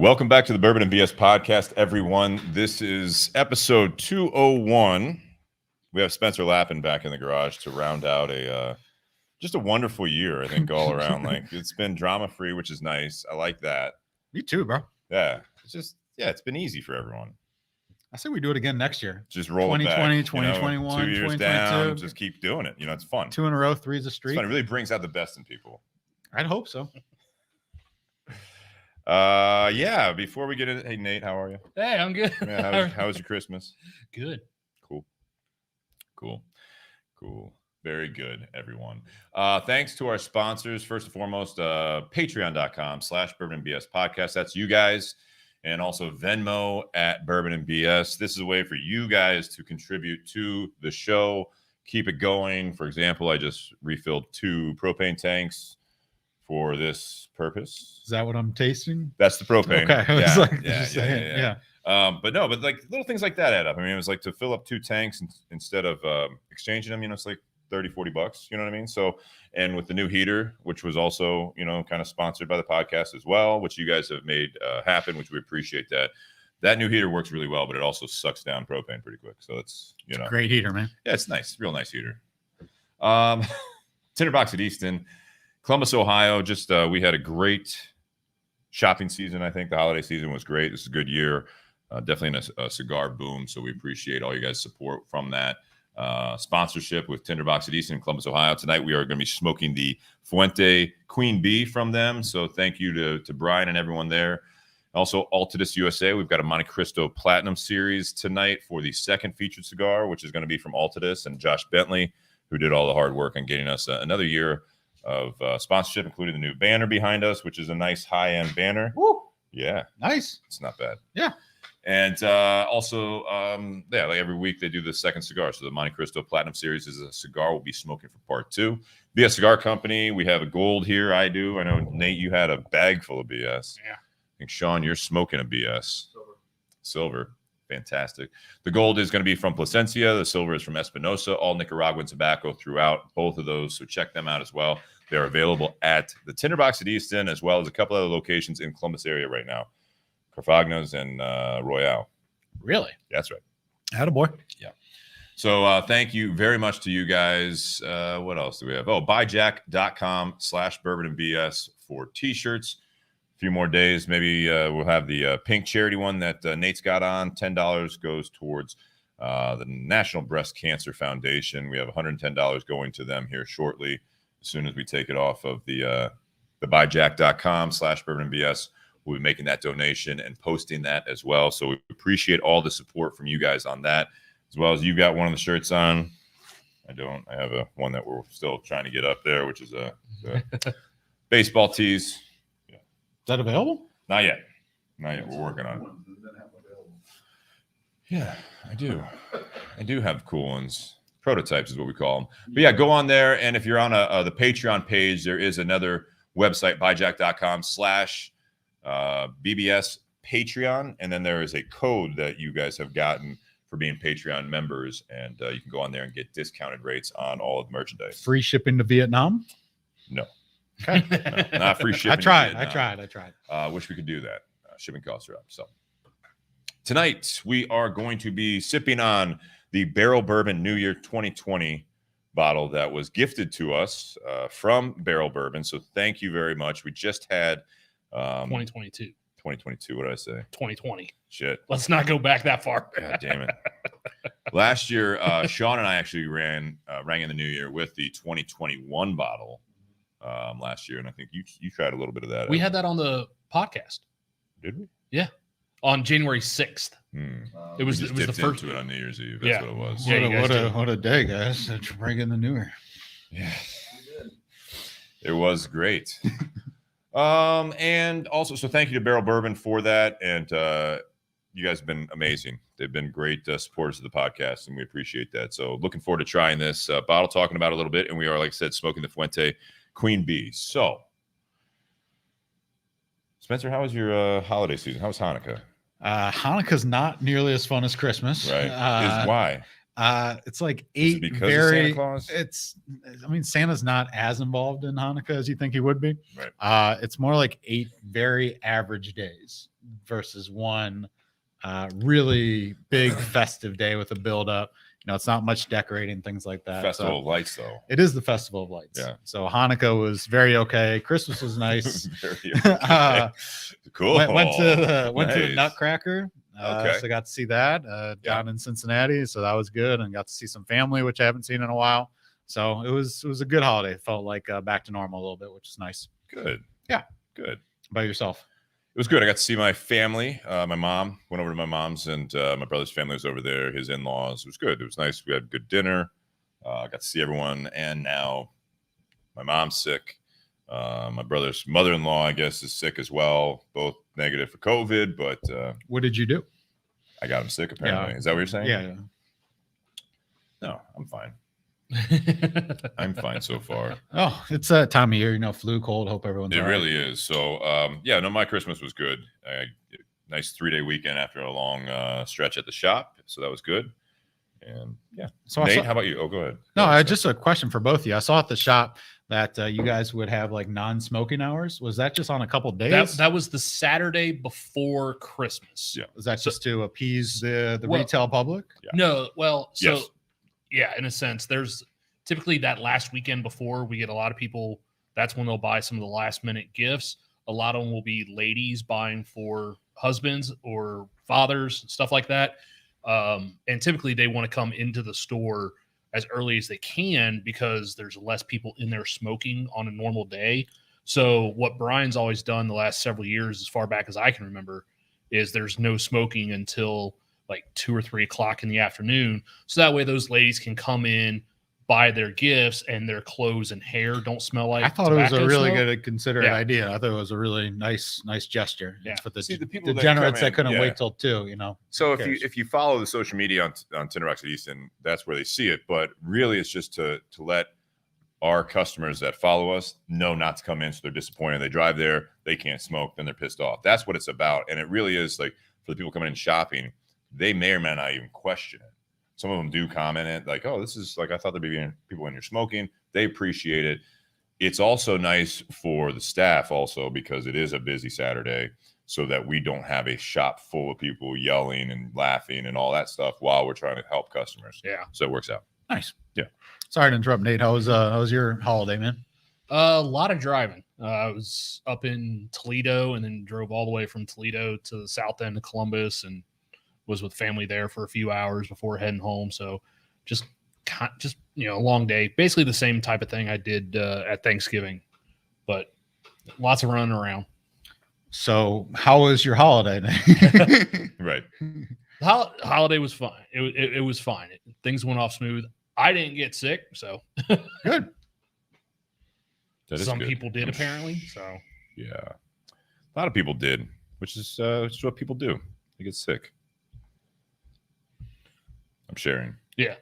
Welcome back to the Bourbon and BS podcast, everyone. This is episode 201. We have Spencer Lappin back in the garage to round out just a wonderful year, I think, all around. Like, it's been drama-free, which is nice. I like that. Me too, bro. Yeah. It's been easy for everyone. I say we do it again next year. Just roll 2020, it back. 2021, 2 years down, just keep doing it. It's fun. 2 in a row, 3's a streak. It's fun. It really brings out the best in people. I'd hope so. Yeah, before we get into, hey, Nate, how are you? Hey, I'm good. Yeah, how was your Christmas? Good. Cool. Very good, everyone. Thanks to our sponsors. First and foremost, patreon.com/bourbonandbs podcast. That's you guys. And also Venmo at Bourbon and BS. This is a way for you guys to contribute to the show. Keep it going. For example, I just refilled 2 propane tanks for this purpose. Is that what I'm tasting? That's the propane. Okay. I was Yeah. But like little things like that add up. I mean, it was like to fill up 2 tanks instead of exchanging them, it's like $30-$40, you know what I mean? So, and with the new heater, which was also, kind of sponsored by the podcast as well, which you guys have made happen, which we appreciate that. That new heater works really well, but it also sucks down propane pretty quick. So it's, great heater, man. Yeah, it's nice. Real nice heater. Tinder Box at Easton, Columbus, Ohio. Just we had a great shopping season. I think the holiday season was great. This is a good year. Definitely in a cigar boom. So we appreciate all you guys' support from that. Sponsorship with Tinder Box at Easton in Columbus, Ohio. Tonight we are going to be smoking the Fuente Queen B from them. So thank you to Brian and everyone there. Also, Altadis USA. We've got a Monte Cristo Platinum Series tonight for the second featured cigar, which is going to be from Altadis and Josh Bentley, who did all the hard work on getting us another year of sponsorship, including the new banner behind us, which is a nice high-end banner. Woo! Yeah. Nice. It's not bad. Yeah. And also, like every week they do the second cigar. So the Monte Cristo Platinum Series is a cigar we'll be smoking for part 2. BS Cigar Company, we have a gold here. I do. I know, Nate, you had a bag full of BS. Yeah. I think, Sean, you're smoking a BS. Silver. Fantastic. The gold is going to be from Plasencia. The silver is from Espinosa. All Nicaraguan tobacco throughout both of those. So check them out as well. They're available at the Tinder Box at Easton, as well as a couple other locations in Columbus area right now. Carfagna's and Royale. Really? Yeah, that's right. Attaboy. Yeah. So thank you very much to you guys. What else do we have? buyjack.com/bourbonandbs for t-shirts. A few more days. Maybe we'll have the pink charity one that Nate's got on. $10 goes towards the National Breast Cancer Foundation. We have $110 going to them here shortly, as soon as we take it off of the buyjack.com/bourbonandbs. We'll be making that donation and posting that as well. So we appreciate all the support from you guys on that, as well as you got one of the shirts on. I don't. I have one that we're still trying to get up there, which is a baseball tees. Yeah. Is that available? Not yet. We're working on it. Yeah, I do. I do have cool ones. Prototypes is what we call them. But yeah, go on there. And if you're on the Patreon page, there is another website, buyjack.com/BBS Patreon, and then there is a code that you guys have gotten for being Patreon members, and you can go on there and get discounted rates on all of the merchandise. Free shipping to Vietnam? No. Okay. No, not free shipping. I tried. Wish we could do that. Shipping costs are up. So tonight we are going to be sipping on the Barrell Bourbon New Year 2020 bottle that was gifted to us from Barrell Bourbon. So thank you very much. We just had 2022. 2022. What did I say? 2020. Shit. Let's not go back that far. God damn it. Last year, Sean and I actually rang in the new year with the 2021 bottle last year, and I think you tried a little bit of that. We had that on the podcast. Did we? Yeah. On January 6th. It was the first into it on New Year's Eve. That's what it was. Yeah, what a day, guys. To bring in the new year. Yeah. It was great. And also, so thank you to Barrell Bourbon for that. And you guys have been amazing. They've been great supporters of the podcast, and we appreciate that. So looking forward to trying this bottle, talking about it a little bit. And we are, like I said, smoking the Fuente Queen B. So, Spencer, how was your holiday season? How was Hanukkah? Hanukkah's not nearly as fun as Christmas. Right. Why? It's like Is it 8 because of Santa very. Claus? I mean, Santa's not as involved in Hanukkah as you think he would be. Right. It's more like 8 very average days versus one really big festive day with a build up. It's not much decorating, things like that. Festival of Lights, though. It is the Festival of Lights. Yeah. So Hanukkah was very okay. Christmas was nice. Very okay. Cool. Went to the Nice. Nutcracker. Okay. So got to see that down in Cincinnati. So that was good, and got to see some family, which I haven't seen in a while. So it was a good holiday. It felt like back to normal a little bit, which is nice. Good. Yeah. Good. By yourself? It was good. I got to see my family. My mom went over to my mom's, and my brother's family was over there. His in-laws. It was good. It was nice. We had good dinner. Got to see everyone. And now my mom's sick. My brother's mother-in-law, I guess, is sick as well. Both negative for COVID. But What did you do? I got him sick. Apparently, Yeah. Is that what you're saying? Yeah. No, I'm fine. I'm fine so far. Oh, it's that time of year, flu, cold. Hope everyone's It all right. really is. So, yeah, no, my Christmas was good. Nice 3-day weekend after a long stretch at the shop. So that was good. And yeah. So Nate, how about you? Oh, go ahead. No, Go ahead. just a question for both of you. I saw at the shop that you guys would have like non-smoking hours. Was that just on a couple days? That was the Saturday before Christmas. Yeah. Was that just to appease the Well, retail public? Yeah. No, well, so Yes. yeah, in a sense, there's typically that last weekend before we get a lot of people. That's when they'll buy some of the last minute gifts. A lot of them will be ladies buying for husbands or fathers, stuff like that. And typically they want to come into the store as early as they can because there's less people in there smoking on a normal day. So what Brian's always done the last several years, as far back as I can remember, is there's no smoking until like 2 or 3 o'clock in the afternoon. So that way those ladies can come in, buy their gifts, and their clothes and hair don't smell like I thought it was a tobacco really smoke. good considered Yeah. idea. I thought it was a really nice gesture. Yeah. For the See, the people that degenerates come in, that couldn't yeah. wait till 2, So Who cares? if you follow the social media on Tinder Box at Easton, that's where they see it. But really, it's just to let our customers that follow us know not to come in, so they're disappointed. They drive there, they can't smoke, then they're pissed off. That's what it's about. And it really is like for the people coming in shopping, they may or may not even question it. Some of them do comment it like, "Oh, this is like I thought there'd be people in here smoking." They appreciate it. It's also nice for the staff also because it is a busy Saturday, so that we don't have a shop full of people yelling and laughing and all that stuff while we're trying to help customers. Yeah. So it works out. Nice. Yeah. Sorry to interrupt, Nate. How was your holiday, man? A lot of driving. I was up in Toledo and then drove all the way from Toledo to the south end of Columbus and was with family there for a few hours before heading home. So just a long day, basically the same type of thing I did at Thanksgiving, but lots of running around. So how was your holiday? Right. Holiday was fine. It was fine. Things went off smooth. I didn't get sick, so Good. That is some good. people did apparently. So Yeah. A lot of people did, which is what people do. They get sick. I'm sharing. yeah,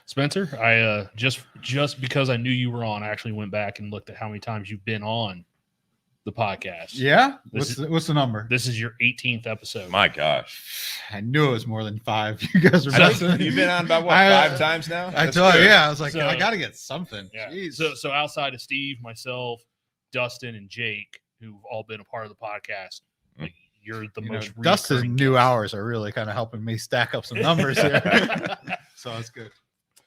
Spencer, I just because I knew you were on, I actually went back and looked at how many times you've been on the podcast. Yeah. This What's the number? This is your 18th episode. My gosh. I knew it was more than 5. You guys are I messing. think you've been on about what, I- 5 times now? I That's told you, good. yeah. I was like, So- I got to get something. Yeah. Jeez. So outside of Steve, myself, Dustin, and Jake, who've all been a part of the podcast, Mm. like, you're the most. Dustin's recurring new guest. hours are really kind of helping me stack up some numbers here. So it's good.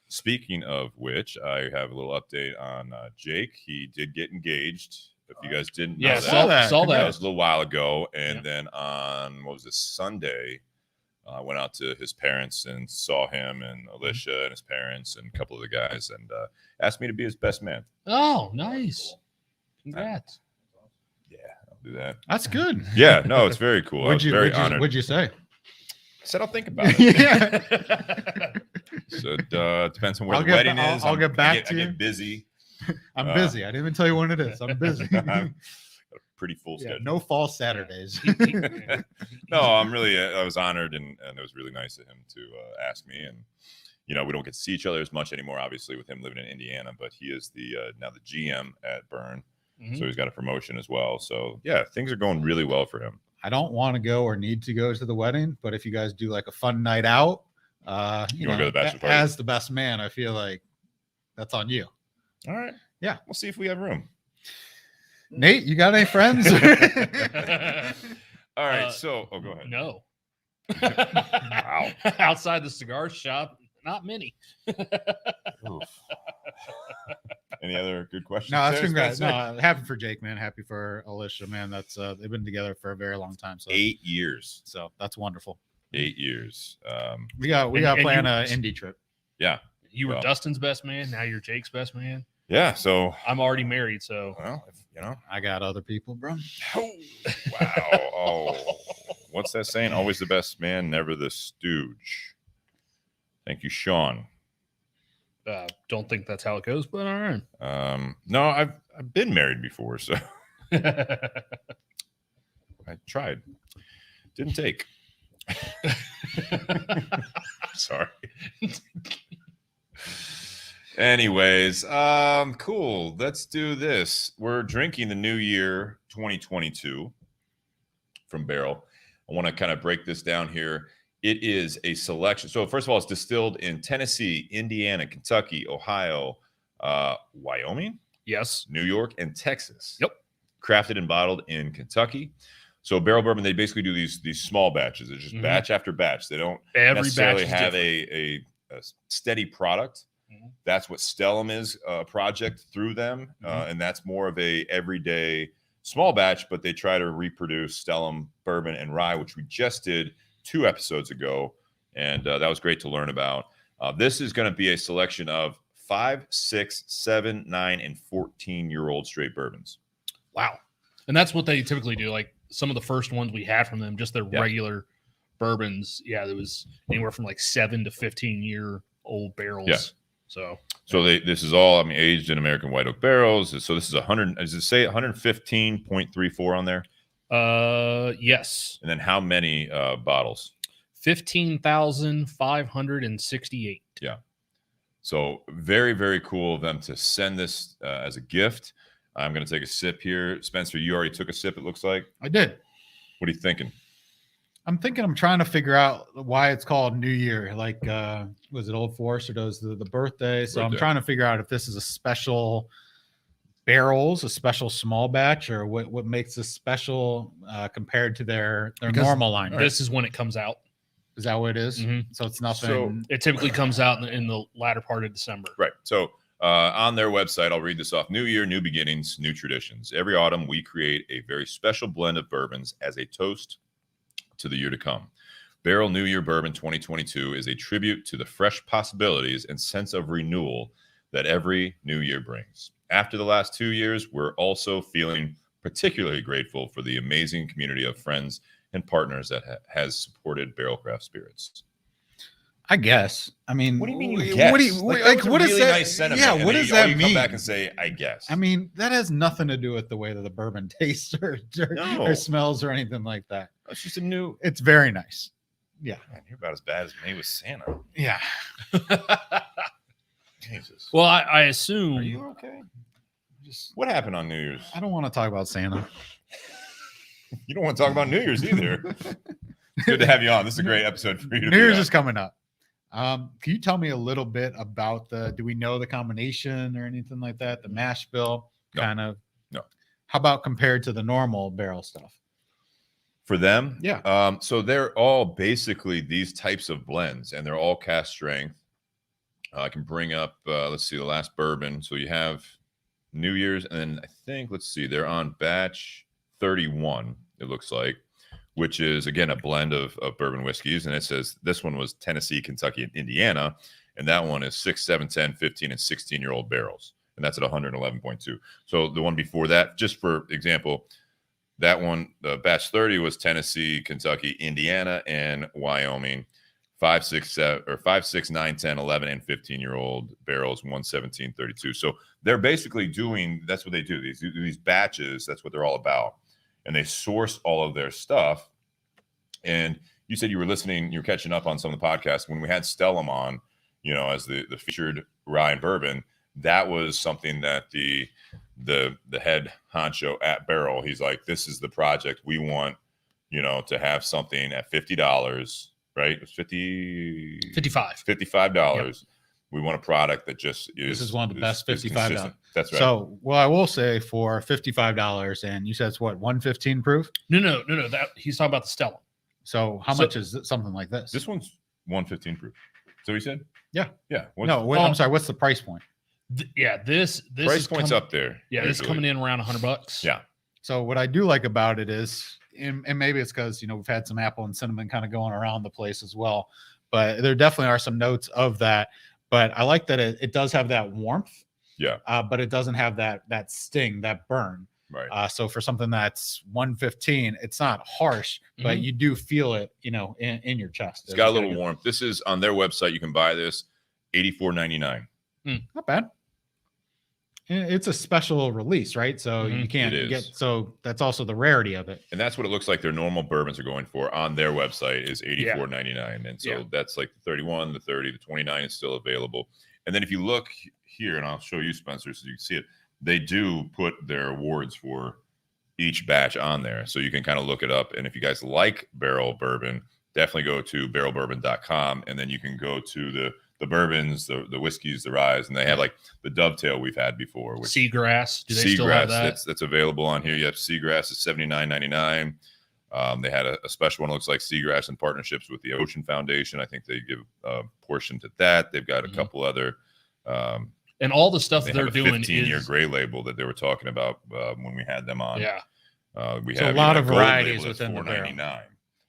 Speaking of which, I have a little update on Jake. He did get engaged. If you guys didn't know Yeah, that, saw that. saw that that. was a little while ago. And Yeah. then on what was this Sunday, I went out to his parents and saw him and Alicia and his parents and a couple of the guys and asked me to be his best man. Oh, nice! Congrats. Yeah, I'll do that. That's good. Yeah, no, it's very cool. I was very honored. What'd you say? I said I'll think about it. Yeah. So it depends on where I'll the get wedding ba- is. I'll get back I to you. get busy. I'm busy. I didn't even tell you when it is. I'm busy. Got a pretty full Yeah, schedule. no false Saturdays. No, I'm really, I was honored and it was really nice of him to ask me. And, we don't get to see each other as much anymore, obviously, with him living in Indiana, but he is now the GM at Burn. Mhm. So he's got a promotion as well. So, yeah, things are going really well for him. I don't want to go or need to go to the wedding, but if you guys do like a fun night out, You wanna go know, to the bachelor party? as the best man, I feel like that's on you. All right. Yeah. We'll see if we have room. Nate, you got any friends? All right. So, go ahead. No. Wow. Outside the cigar shop, not many. Oof. Any other good questions? No, that's there, congrats. Spencer? No, happy for Jake, man. Happy for Alicia, man. That's they've been together for a very long time. So 8 years. so that's wonderful. 8 years. We got And- to and plan you- an indie trip. Yeah. You were Well. Dustin's best man. Now you're Jake's best man. Yeah. So, I'm already married, so well, if, you know. I got other people, bro. Oh, wow. Oh, what's that saying? Always the best man, never the stooge. Thank you, Sean. don't think that's how it goes, but all right. No, I've been married before, so I tried. Didn't take. Sorry. Anyways, cool. Let's do this. We're drinking the New Year 2022 from Barrell. I want to kind of break this down here. It is a selection. So first of all, it's distilled in Tennessee, Indiana, Kentucky, Ohio, Wyoming, Yes. New York, and Texas. Yep. Crafted and bottled in Kentucky. So Barrell Bourbon, they basically do these small batches. It's just Mhm. batch after batch. They don't Every necessarily batch is have different. a steady product. Mhm. That's what Stellum is, a project through them. Mhm. And that's more of a everyday small batch, but they try to reproduce Stellum bourbon and rye, which we just did 2 episodes ago. And that was great to learn about. This is going to be a selection of 5, 6, 7, 9, and 14-year-old straight bourbons. Wow. And that's what they typically do. Like some of the first ones we had from them, just their Yeah. regular bourbons. Yeah, there was anywhere from like 7 to 15-year-old barrels. Yeah. So This is all, I mean, aged in American white oak barrels. So this is 100, does it say 115.34 on there? yes. And then how many bottles? 15,568. So very, very cool of them to send this as a gift. I'm going to take a sip here. Spencer, you already took a sip, it looks like. I did. What are you thinking? I'm trying to figure out why it's called New Year. Like, was it Old Forester does the birthday? So I'm Birthday. trying to figure out if this is a special barrels, a special small batch, or what makes this special compared to their Because normal line. This is when it comes out. Is that what it is? Mhm. So it's nothing. So- It typically comes out in the latter part of December. Right. So on their website, I'll read this off. New year, new beginnings, new traditions. Every autumn, we create a very special blend of bourbons as a toast to the year to come. Barrell New Year Bourbon 2022 is a tribute to the fresh possibilities and sense of renewal that every new year brings. After the last 2 years, we're also feeling particularly grateful for the amazing community of friends and partners that has supported Barrel Craft Spirits. I guess. I mean, What do you mean you what guess? do you like? What does that? sentiment, Yeah, and what then does you that come mean? back and say, I guess. I mean, that has nothing to do with the way that the bourbon tastes No. or smells or anything like that. it's just a new. It's very nice. Yeah. Man, you're about as bad as me with Santa. Yeah. Jesus. Well, I assume Are you okay? What happened on New Year's? I don't want to talk about Santa. You don't want to talk about New Year's either. Good to have you on. This is a great episode for you to New be Year's on. is coming up. Can you tell me a little bit about do we know the combination or anything like that? The mash bill No. kind of. No. How about compared to the normal barrel stuff? For them? Yeah. So they're all basically these types of blends, and they're all cast strength. I can bring up, let's see, the last bourbon. So you have New Year's, and then I think, let's see, they're on batch 31, it looks like, which is, again, a blend of bourbon whiskeys. And it says this one was Tennessee, Kentucky, and Indiana. And that one is 6, 7, 10, 15, and 16-year-old barrels. And that's at 111.2. So the one before that, just for example, that one, the batch 30 was Tennessee, Kentucky, Indiana, and Wyoming. 5, 6, 7, or 5, 6, 9, 10, 11, and 15-year-old barrels, 117, 32. So they're basically doing, that's what they do. These batches, that's what they're all about. And they source all of their stuff. And you said you were listening, you were catching up on some of the podcasts. When we had Stellum on, you know, as the featured rye and bourbon, that was something that the head honcho at Barrell, he's like, this is the project we want, you know, to have something at $50 right? It was 55. $55. We want a product that just is. This is one of the best $55. consistent. That's right. So, well, I will say for $55, and you said it's what, 115 proof? No. That he's talking about the Stellum. So how much is something like this? This one's 115 proof. So he said, Yeah. What's, No, wait, I'm sorry. What's the price point? This price is point's up there. Yeah, this is usually. coming in around $100. Yeah. So what I do like about it is, and maybe it's because, we've had some apple and cinnamon kind of going around the place as well, but there definitely are some notes of that. But I like that it does have that warmth. Yeah. But it doesn't have that sting, that burn. Right. So for something that's 115, it's not harsh, but you do feel it, in your chest. It's got a little warmth. This is on their website. You can buy this $84.99. Not bad. It's a special release, right? So you can't get, so that's also the rarity of it. And that's what it looks like their normal bourbons are going for on their website is $84.99. And so that's like the 31, the 30, the 29 is still available. And then if you look here, and I'll show you, Spencer, so you can see it, they do put their awards for each batch on there. So you can kind of look it up. And if you guys like Barrell Bourbon, definitely go to barrelbourbon.com. And then you can go to the bourbons, the whiskeys, the ryes, and they have like the Dovetail we've had before. Which, Seagrass. Do they still have that? That's available on here. You have Seagrass is $79.99. They had a special one that looks like Seagrass in partnerships with the Ocean Foundation. I think they give a portion to that. They've got a couple other. And all the stuff they're doing 15-year gray label that they were talking about when we had them on. Yeah. We so have a lot of gold varieties label within the barrel. $4.99.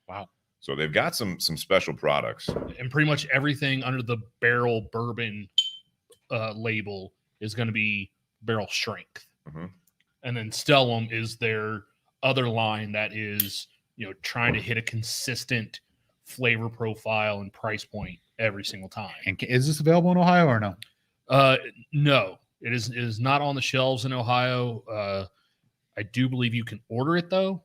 Wow. So they've got some special products. And pretty much everything under the Barrell Bourbon label is going to be barrel strength. And then Stellum is their other line that is, trying to hit a consistent flavor profile and price point every single time. And is this available in Ohio or no? No, it is not on the shelves in Ohio. I do believe you can order it though.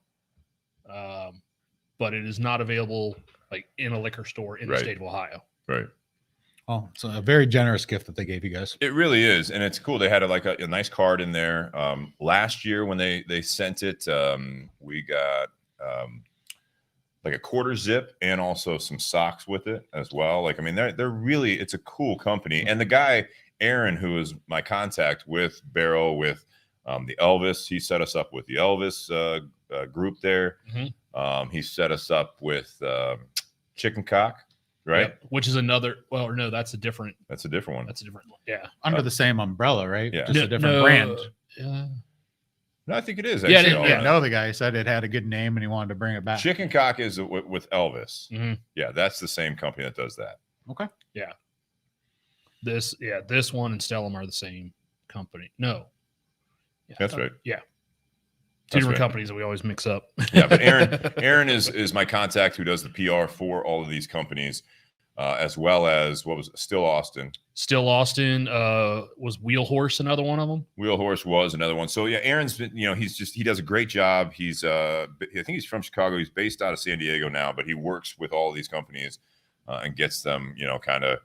But it is not available like in a liquor store in the state of Ohio. Right. Oh, so a very generous gift that they gave you guys. It really is. And it's cool. They had a nice card in there. Last year when they sent it, we got like a quarter zip and also some socks with it as well. Like, I mean, they're really, it's a cool company. And the guy, Aaron, who is my contact with Barrell, with the Elvis, he set us up with the Elvis group there. He set us up with Chicken Cock, right? Yep, which is another. Well, no, that's a different one. That's a different one. Yeah, under the same umbrella, right? Yeah. Just a different brand. No, I think it is. Yeah, Actually. I know the guy said it had a good name and he wanted to bring it back. Chicken Cock is with Elvis. Mhm. Yeah, that's the same company that does that. Okay. Yeah. This one and Stellum are the same company. No. Yeah, That's right. Yeah. That's Two different right. companies that we always mix up. Yeah, but Aaron is my contact who does the PR for all of these companies, as well as Still Austin. Still Austin was Wheel Horse another one of them. Wheel Horse was another one. So yeah, Aaron's been, he does a great job. He's I think he's from Chicago. He's based out of San Diego now, but he works with all these companies and gets them, kind of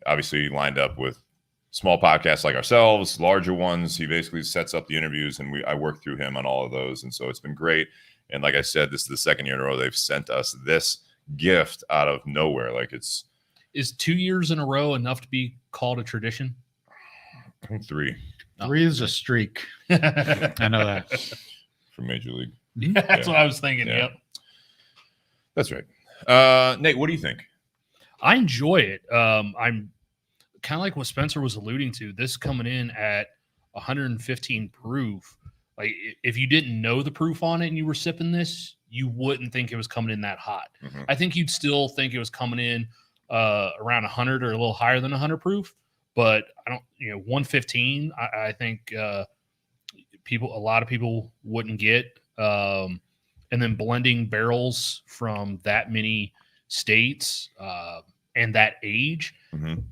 obviously lined up with small podcasts like ourselves, larger ones. He basically sets up the interviews, and I work through him on all of those. And so it's been great. And like I said, this is the second year in a row they've sent us this gift out of nowhere. Like Is 2 years in a row enough to be called a tradition? I think 3 3 is a streak. I know that. for Major League. Yeah, that's what I was thinking. Yeah. Yep. That's right. Nate, what do you think? I enjoy it. I'm kind of like what Spencer was alluding to. This coming in at 115 proof. Like if you didn't know the proof on it and you were sipping this, you wouldn't think it was coming in that hot. I think you'd still think it was coming in around 100 or a little higher than 100 proof. But I don't, 115. I think a lot of people wouldn't get. And then blending barrels from that many states and that age,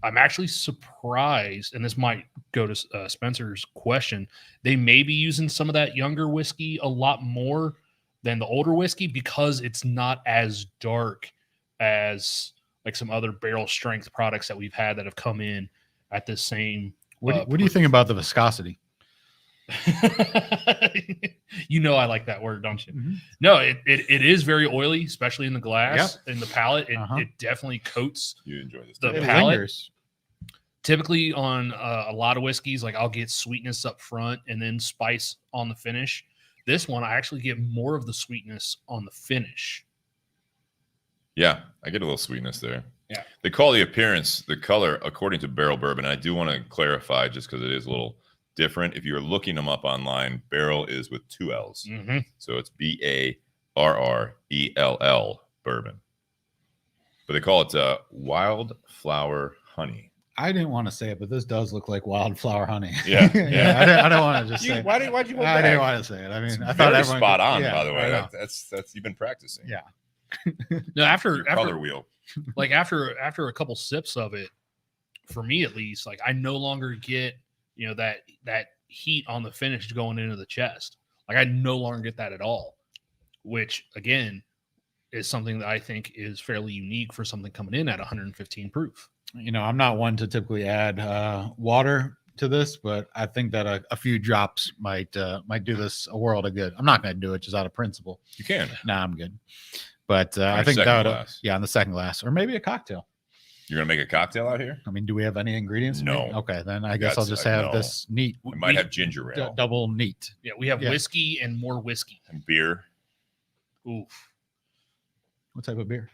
I'm actually surprised, and this might go to Spencer's question, they may be using some of that younger whiskey a lot more than the older whiskey because it's not as dark as like some other barrel strength products that we've had that have come in at the same. What do you think about the viscosity? You know I like that word, don't you? Mhm. No, it is very oily, especially in the glass, Yep. in the palate. It, Uh-huh. it definitely coats You enjoy this. The It palate. lingers. typically on a lot of whiskeys. Like I'll get sweetness up front and then spice on the finish. This one, I actually get more of the sweetness on the finish. Yeah, I get a little sweetness there. Yeah. They call the appearance, the color, according to Barrell Bourbon. And I do want to clarify just because it is a little different. If you're looking them up online, Barrel is with 2 L's. Mm-hmm. So it's Barrell Bourbon. But they call it wildflower honey. I didn't want to say it, but this does look like wildflower honey. Yeah, I don't want to just say it. Why'd you hold I back? didn't want to say it. I mean, It's I thought very everyone spot on, yeah, by the I way. know. That's you've been practicing. Yeah. No, after Color wheel. like after a couple sips of it, for me at least, like I no longer get that heat on the finish going into the chest. Like I no longer get that at all, which again is something that I think is fairly unique for something coming in at 115 proof. I'm not one to typically add water to this, but I think that a few drops might do this a world of good. I'm not going to do it just out of principle. You can. Nah, I'm good. But I your think second that glass. on the second glass, or maybe a cocktail. You're gonna make a cocktail out here? I mean, do we have any ingredients? No. Okay, then I guess I'll just I have know. this neat, We might have ginger ale double neat. Yeah, we have Yeah. whiskey and more whiskey. and beer. Oof. What type of beer?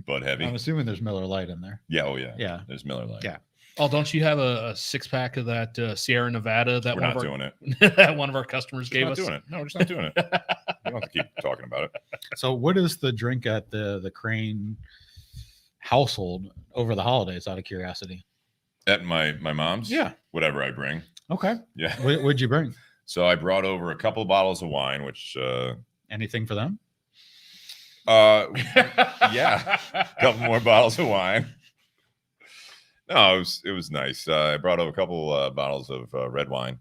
Bud heavy. I'm assuming there's Miller Lite in there. Yeah. Oh yeah. Yeah. There's Miller Lite. Yeah. Oh, don't you have a 6-pack of that Sierra Nevada that We're one not of doing it. that one of our customers We're gave not us? doing it. No, we're just not doing it. You don't have to keep talking about it. So, what is the drink at the Crane household over the holidays? Out of curiosity. At my mom's. Yeah. Whatever I bring. Okay. Yeah. What'd you bring? So I brought over a couple of bottles of wine, which Anything for them? yeah, a couple more bottles of wine. No, it was nice. I brought over a couple bottles of red wine.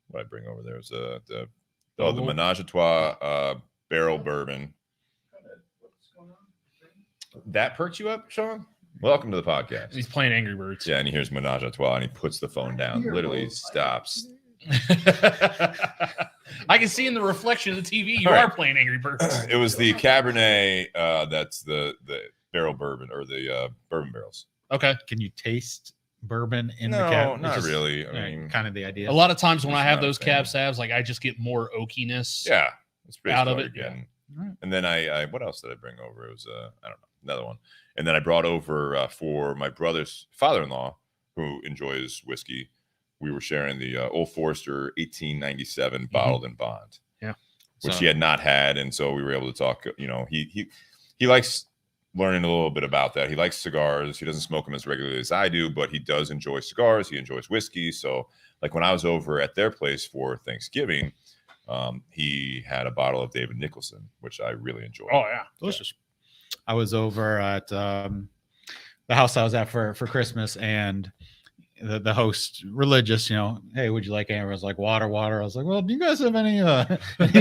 What I bring over there was the Menage a Trois Barrel Bourbon. That perks you up, Sean? Welcome to the podcast. He's playing Angry Birds. Yeah, and he hears Menage a Trois, and he puts the phone down. Literally stops. I can see in the reflection of the TV you All right. are playing Angry Birds. It was the Cabernet. That's the Barrel Bourbon or the bourbon barrels. Okay. Can you taste bourbon in the No, cab? not really. I mean, kind of the idea. A lot of times when Just I have not a those fan. cab salves, like I just get more oakiness. yeah, it's basically Out of what it, you're getting. All right. And then I what else did I bring over? It was I don't know, another one. And then I brought over for my brother's father-in-law who enjoys whiskey. We were sharing the Old Forester 1897 bottled in bond. Yeah. Which So- he had not had, and so we were able to talk. He likes learning a little bit about that. He likes cigars. He doesn't smoke them as regularly as I do, but he does enjoy cigars. He enjoys whiskey. So, like when I was over at their place for Thanksgiving, he had a bottle of David Nicholson, which I really enjoyed. Oh yeah. delicious. I was over at the house I was at for Christmas, and the host, religious, hey, would you like any? I was like, water. I was like, well, do you guys have any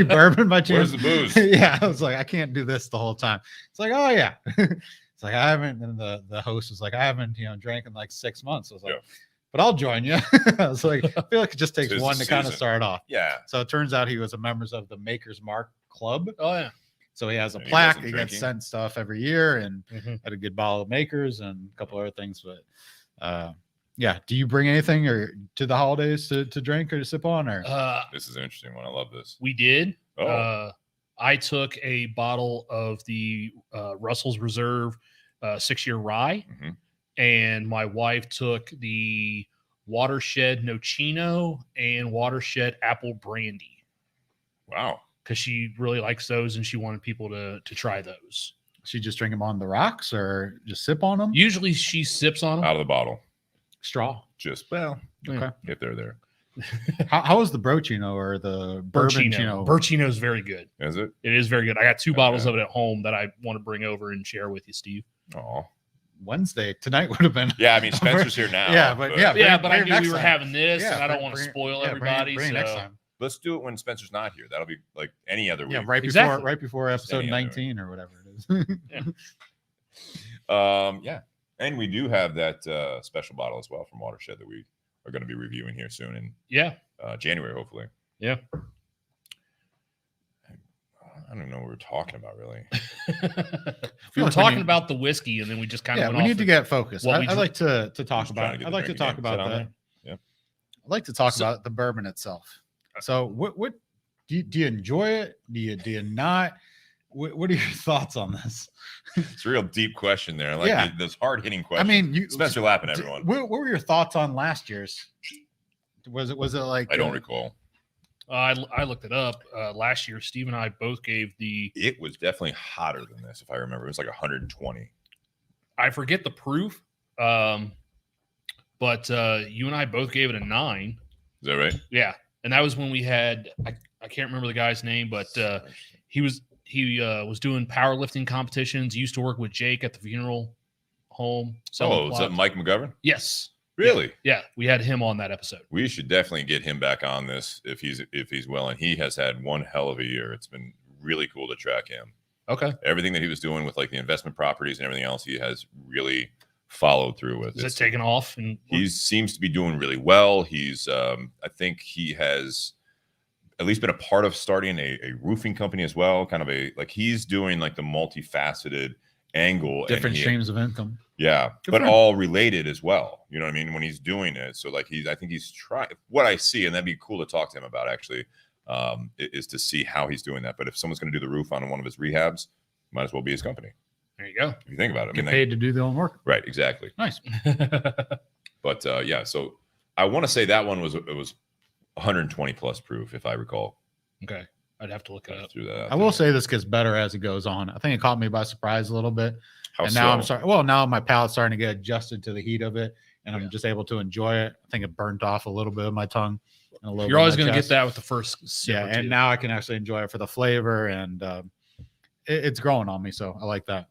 bourbon by chance? Where's the booze? Yeah, I was like, I can't do this the whole time. It's like, oh yeah. It's like I haven't, and the host was like, I haven't, drank in like 6 months. I was like, Yeah. but I'll join you. I was like, I feel like it just takes Tis the one to kind of season. start off. Yeah. So it turns out he was a member of the Maker's Mark Club. Oh yeah. So he has a And he plaque. wasn't He gets drinking? sent stuff every year, and Mhm. had a good bottle of Makers and a couple other things. But yeah, do you bring anything or to the holidays to drink or to sip on? Or This is an interesting one. I love this. We did. Oh. I took a bottle of the Russell's Reserve 6-year rye, Mhm. and my wife took the Watershed Nocino and Watershed Apple Brandy Wow. because she really likes those and she wanted people to try those. she just drink them on the rocks or just sip on them? Usually she sips on them. Out of the bottle. Straw. Just, well, Okay. if they're there. How is the Brochino or the Burchino. Bourbonchino? Burchino is very good. Is it? It is very good. I got 2 bottles Okay. of it at home that I want to bring over and share with you, Steve. Oh. Wednesday tonight would have been. Yeah, I mean, Spencer's here now. Yeah, but yeah. Yeah, Bring- but I bring it knew next we were time. having this, Yeah, and I don't bring- want to bring- spoil yeah, everybody. Bring it next so- time. Let's do it when Spencer's not here. That'll be like any other week. Yeah, right Exactly. before Just episode any other 19 or whatever it is. Yeah. And we do have that special bottle as well from Watershed that we are going to be reviewing here soon in January, hopefully. Yeah. I don't know what we're talking about, really. We were talking about the whiskey, and then we just kind of we need to get focused. I'd like to talk about. I'd like to talk about that. Yeah. I'd like to talk about the bourbon itself. So, what do you enjoy it? Do you not? What are your thoughts on this? It's a real deep question there. Like those hard hitting questions. I mean, Spencer Lappin, everyone. What were your thoughts on last year's? Was it like? I don't recall. I looked it up. Last year, Steve and I both gave It was definitely hotter than this, if I remember. It was like 120. I forget the proof, but you and I both gave it a 9. Is that right? Yeah, and that was when we had I can't remember the guy's name, but he was doing powerlifting competitions. He used to work with Jake at the funeral home. Is that Mike McGovern? Yes. Really? Yeah, we had him on that episode. We should definitely get him back on this if he's willing. He has had one hell of a year. It's been really cool to track him. Okay. Everything that he was doing with like the investment properties and everything else, he has really followed through with. Is it taken off? And he seems to be doing really well. He's I think he has at least been a part of starting a roofing company as well. Kind of he's doing like the multifaceted angle, different streams of income. Yeah, but all related as well. You know what I mean? When he's doing it. So like I think he's trying what I see, and that'd be cool to talk to him about actually, is to see how he's doing that. But if someone's going to do the roof on one of his rehabs, might as well be his company. There you go. If you think about it. Get paid to do their own work. Right, exactly. Nice. But so I want to say that one was 120 plus proof, if I recall. Okay. I'd have to look it up. I will say this gets better as it goes on. I think it caught me by surprise a little bit. How and so? now I'm sorry. Well, now my palate's starting to get adjusted to the heat of it, and I'm just able to enjoy it. I think it burnt off a little bit of my tongue. You're always going to get that with the first sip. Yeah, and now I can actually enjoy it for the flavor, and it's growing on me. So I like that.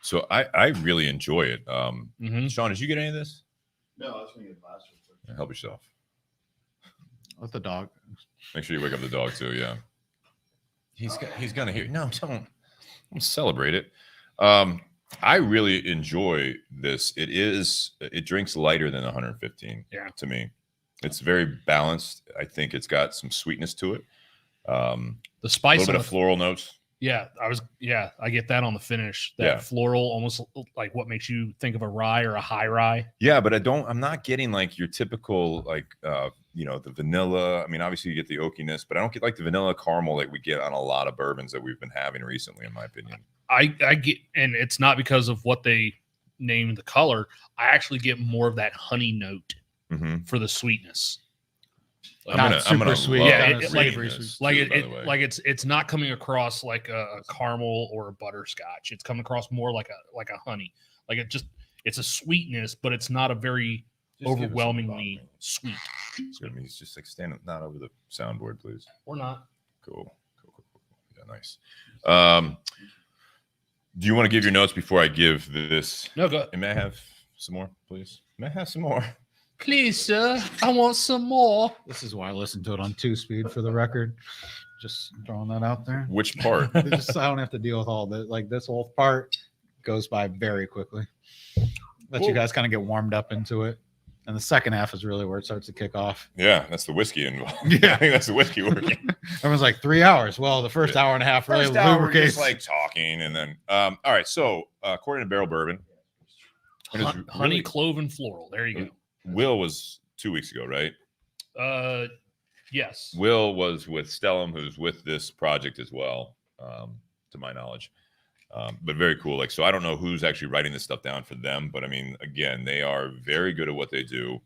So I really enjoy it. Sean, did you get any of this? No, I was going to get the last one. Help yourself. Let the dog. Make sure you wake up the dog too. Yeah. He's gonna hear. No, don't celebrate it. I really enjoy this. It drinks lighter than 115. Yeah. To me, it's very balanced. I think it's got some sweetness to it. The spice, a little bit of floral notes. Yeah, I get that on the finish. That floral, almost like what makes you think of a rye or a high rye. Yeah, but I'm not getting like your typical like the vanilla. I mean, obviously you get the oakiness, but I don't get like the vanilla caramel that we get on a lot of bourbons that we've been having recently, in my opinion. I get, and it's not because of what they named the color. I actually get more of that honey note for the sweetness. I'm gonna sweet. Yeah, it's not coming across like a caramel or a butterscotch. It's coming across more like a honey. Like it's a sweetness, but it's not a very overwhelmingly sweet. He's just like standing not over the soundboard, please. Or not. Cool. Yeah, nice. Do you want to give your notes before I give this? No, go. May I have some more, please? May I have some more? Please, sir. I want some more. This is why I listen to it on 2-speed for the record. Just throwing that out there. Which part? I don't have to deal with all that. Like this whole part goes by very quickly. Let you guys kind of get warmed up into it. And the second half is really where it starts to kick off. Yeah, that's the whiskey involved. Yeah, I think that's the whiskey working. Everyone's like 3 hours. Well, the first hour and a half really lubricates. Just like talking, and then all right. So according to Barrell Bourbon, honey, clove, and floral. There you go. Will was 2 weeks ago, right? Yes. Will was with Stellum, who's with this project as well, to my knowledge. But very cool. Like, so I don't know who's actually writing this stuff down for them, but I mean, again, they are very good at what they do.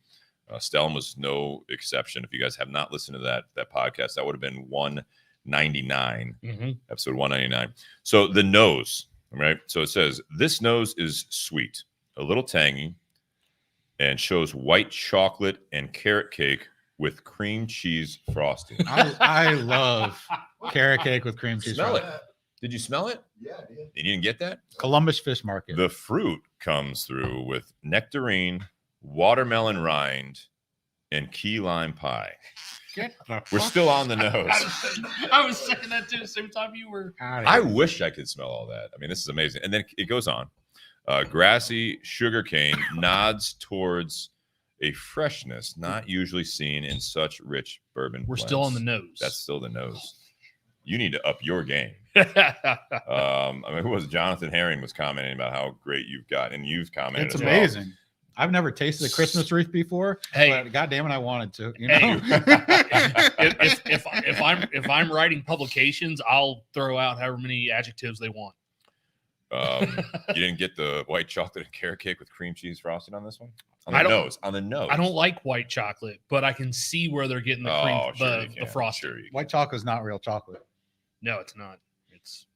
Stellum was no exception. If you guys have not listened to that podcast, that would have been 199, episode 199. So the nose, right? So it says, this nose is sweet, a little tangy, and shows white chocolate and carrot cake with cream cheese frosting. I love carrot cake with cream cheese Smell frosting. it. Did you smell it? Yeah, I did. You didn't get that? Columbus Fish Market. The fruit comes through with nectarine, watermelon rind, and key lime pie. We're still on the nose. I was saying that too. Same time you were. I wish I could smell all that. I mean, this is amazing. And then it goes on. Grassy sugarcane nods towards a freshness not usually seen in such rich bourbon. We're still on the blends. nose. That's still the nose. You need to up your game. I mean, who was it? Jonathan Herring was commenting about how great you've got, and you've commented. It's as amazing. Well. I've never tasted a Christmas wreath before. Hey, but God damn it, I wanted to. You hey, know? if I'm writing publications, I'll throw out however many adjectives they want. You didn't get the white chocolate and carrot cake with cream cheese frosting on this one? On I the don't- nose. On the nose. I don't like white chocolate, but I can see where they're getting the cream, sure you the can. frosting. Sure you can. White chocolate is not real chocolate. No, it's not. It's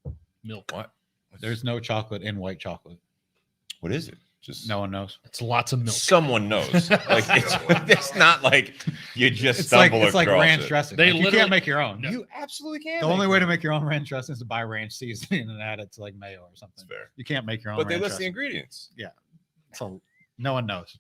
milk. What? There's no chocolate in white chocolate. What is it? Just No one knows. It's lots of milk. someone knows. Like it's not like you just It's like stumble across ranch it. dressing. They Like, you literally- can't make your own. No. You absolutely can. The only way to make your own ranch dressing is to buy ranch seasoning and add it to like mayo or something. That's fair. You can't make your own. But they ranch list the dressing. ingredients. So no one knows.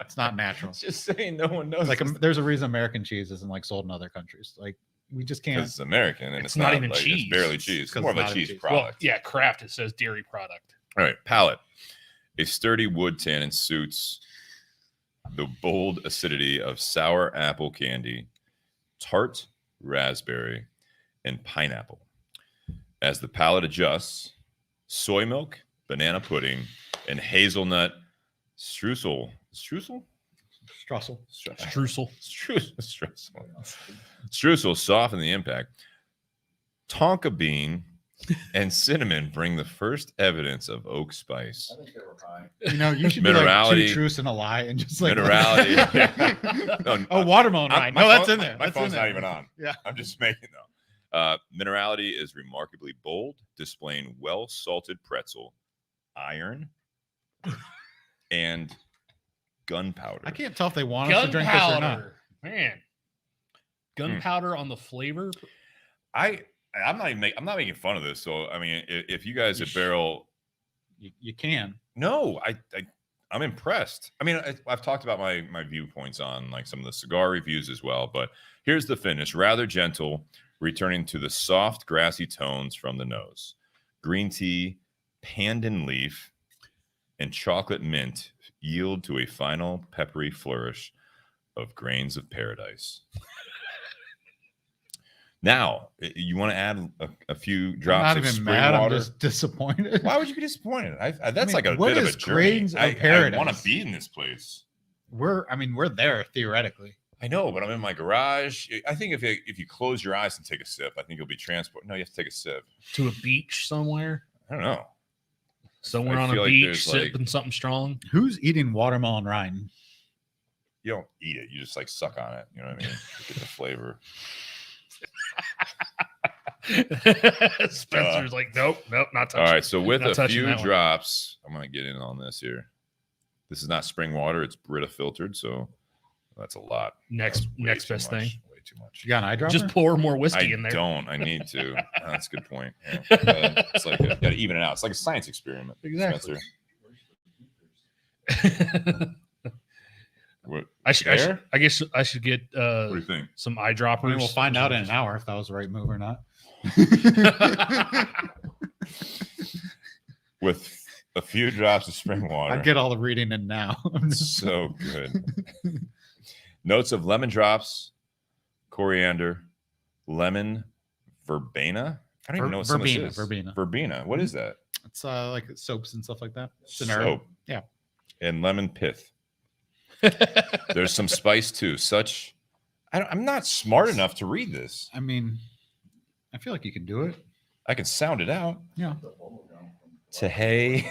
It's not natural. It's just saying no one knows. Like there's a reason American cheese isn't like sold in other countries. Like we just can't. Because it's American and It's it's not not even like, cheese. It's barely cheese. It's 'Cause more of it's a not even cheese cheese. Well, product. yeah, Kraft. It says dairy product. All right, palate. A sturdy wood tannin suits the bold acidity of sour apple candy, tart raspberry, and pineapple. As the palate adjusts, soy milk, banana pudding, and hazelnut streusel. Strussel. Streusel. Streusel soften the impact. Tonka bean and cinnamon bring the first evidence of oak spice. I think they were high. You know, you should be like Minerality. two truths and a lie and just like Minerality. No, Oh, watermelon rind. my No, that's phone- in there. My That's in phone's there. not even on. Yeah. I'm just making though. Minerality is remarkably bold, displaying well salted pretzel, iron, and gunpowder. I can't tell if they want us to drink this or not. Gunpowder. Man. Gunpowder on the flavor. I'm not making fun of this. So I mean, if you guys You at Barrel, You can. no, I'm impressed. I mean, I've talked about my viewpoints on like some of the cigar reviews as well, but here's the finish: rather gentle, returning to the soft, grassy tones from the nose. Green tea, pandan leaf, and chocolate mint yield to a final peppery flourish of grains of paradise. Now, you want to add a few drops I'm not of even spring mad. water? I'm just disappointed. Why would you be disappointed? That's mean, like a what bit of a is journey. grains of I paradise? want to be in this place. We're there theoretically. I know, but I'm in my garage. I think if you close your eyes and take a sip, I think you'll be transported. No, you have to take a sip. To a beach somewhere. I don't know. Somewhere I on a feel like beach, there's, like- sipping something strong. Who's eating watermelon rind? You don't eat it. You just like suck on it. You know what I mean? Get the flavor. Spencer's like, nope, not touching. All right. So with Not a touching few that one. drops, I'm going to get in on this here. This is not spring water. It's Brita filtered. So that's a lot. Next That's way next too best much, thing. Way too much. You got an eyedropper? Just pour more I whiskey in there. don't. I need to. That's a good point. Yeah. It's like you got to even it out. It's like a science experiment. Exactly. Spencer. What, I guess I should get what do you think? some I eyedroppers. mean, we'll find out in an hour if that was the right move or not. With a few drops of spring water. I'd get all the reading in now. So good. Notes of lemon drops, coriander, lemon verbena. I don't even know what some of this is. Verbena. What is that? It's like soaps and stuff like that. It's an herb. Soap. Yeah. And lemon pith. There's some spice too. I'm not smart enough to read this. I mean, I feel like you can do it. I can sound it out. Yeah. Tehei.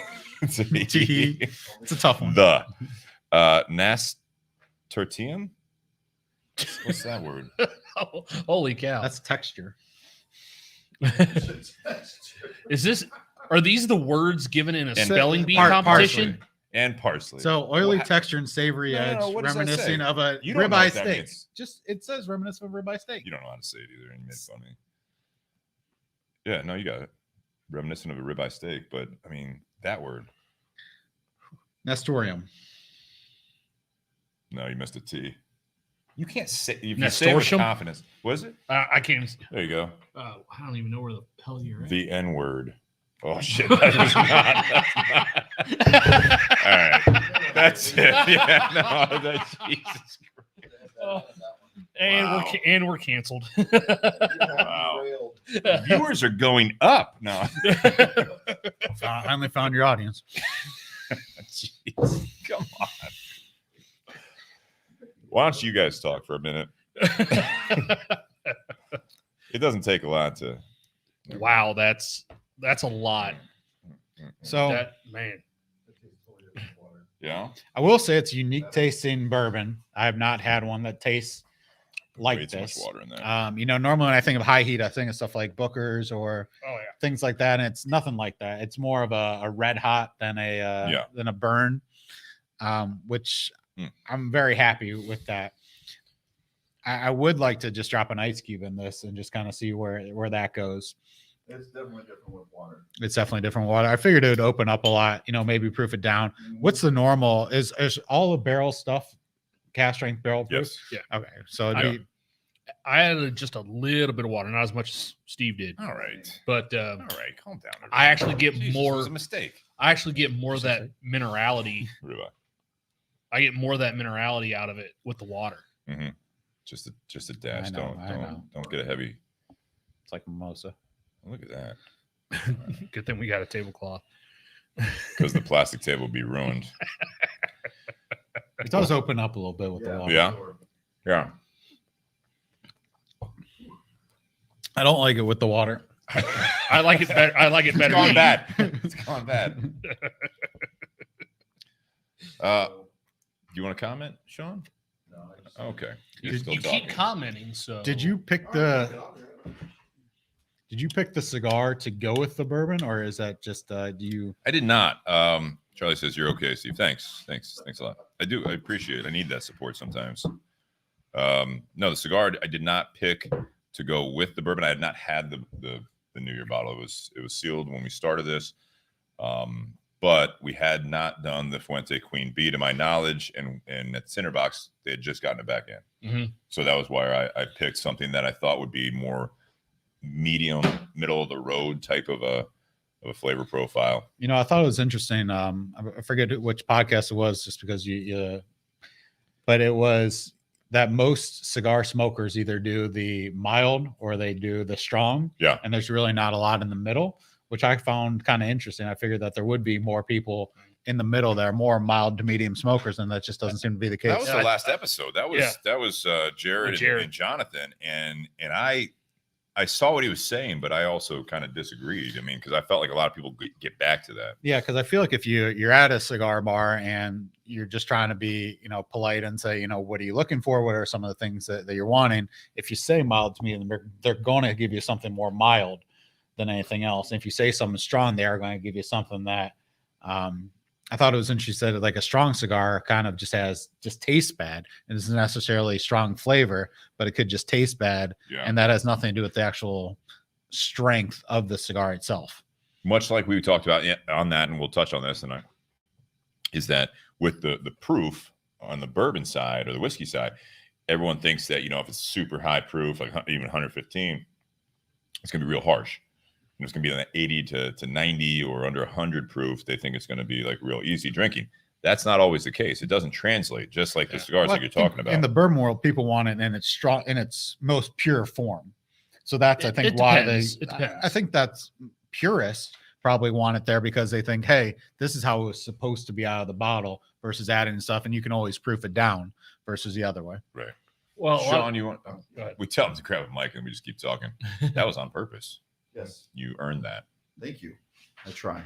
Tehei. It's a tough one. The nasturtium. What's that word? Holy cow! That's texture. Are these the words given in a And spelling bee Parsley. competition? And parsley. So oily What- texture and savory No, no, edge, no, what does that reminiscing say? of a You don't know ribeye what that steak. means. Just it says reminiscent of a ribeye steak. You don't know how to say it either, and you made fun of me. Yeah, no, you got it. Reminiscent of a ribeye steak, but I mean that word. Nestorium. No, you missed a T. You can't say if you say it with Nasturtium? confidence. What is it? I can't. There you go. I don't even know where the hell you're at. The N word. Oh shit! That was not. All right. That's it. Yeah, no, that's Jesus. And we're canceled. Wow. Viewers are going up. No. I finally found your audience. Jeez, come on. Why don't you guys talk for a minute? It doesn't take a lot to. Wow, that's a lot. So That man. Yeah. I will say it's unique tasting bourbon. I have not had one that tastes like Way too much this. water in there. Normally when I think of high heat, I think of stuff like Booker's or Oh yeah. things like that, and it's nothing like that. It's more of a red hot than a burn, which I'm very happy with that. I would like to just drop an ice cube in this and just kind of see where that goes. It's definitely different with water. It's definitely different water. I figured it would open up a lot, maybe proof it down. What's the normal? Is all the barrel stuff cast strength barrel proof? Yes. Yeah. Okay. So it'd be, I added just a little bit of water, not as much as Steve did. All right. But All right. Calm down. I actually get Jesus, more. It was a mistake. I actually get more of that minerality. Really? I get more of that minerality out of it with the water. Mm-hmm. Just a dash. I know. Don't get a heavy. it's like mimosa. Look at that. Good thing we got a tablecloth. Because the plastic table would be ruined. It does open up a little bit with the water. Yeah. Yeah. I don't like it with the water. I like it better. I like it better. It's gone bad. It's gone bad. Do you want to comment, Sean? No, I just- Okay. You, You're still you talking. keep commenting. So Did you pick Did you pick the cigar to go with the bourbon, or is that just do you? I did not. Charlie says you're okay, Steve. Thanks a lot. I do. I appreciate it. I need that support sometimes. No, the cigar I did not pick to go with the bourbon. I had not had the New Year bottle. It was sealed when we started this, but we had not done the Fuente Queen B to my knowledge, and at Tinder Box they had just gotten it back in. Mm-hmm. So that was why I picked something that I thought would be more medium, middle of the road type of a flavor profile. I thought it was interesting. I forget which podcast it was, just because but it was that most cigar smokers either do the mild or they do the strong. Yeah. And there's really not a lot in the middle, which I found kind of interesting. I figured that there would be more people in the middle that are more mild to medium smokers, and that just doesn't seem to be the case. That was the last episode. That was Jared Jared. and Jonathan, and I saw what he was saying, but I also kind of disagreed. I mean, because I felt like a lot of people get back to that. Yeah, because I feel like if you're at a cigar bar and you're just trying to be, polite and say, what are you looking for? What are some of the things that you're wanting? If you say mild to me, they're going to give you something more mild than anything else. And if you say something strong, they are going to give you something that I thought it was interesting. She said like a strong cigar kind of just tastes bad. It isn't necessarily strong flavor, but it could just taste bad. Yeah. And that has nothing to do with the actual strength of the cigar itself. Much like we talked about on that, and we'll touch on this, is that with the proof on the bourbon side or the whiskey side, everyone thinks that, if it's super high proof, like even 115, it's going to be real harsh. And it's going to be in that 80 to 90 or under 100 proof. They think it's going to be like real easy drinking. That's not always the case. It doesn't translate, just like the cigars that you're talking about. In the bourbon world, people want it in its strong, in its most pure form. So that's, I think, It why depends. It depends. I think that's purists probably want it there because they think, hey, this is how it was supposed to be out of the bottle versus adding stuff, and you can always proof it down versus the other way. Right. Well, Sean, you want? go ahead. We tell him to grab a mic and we just keep talking. That was on purpose. Yes. You earned that. Thank you. I try.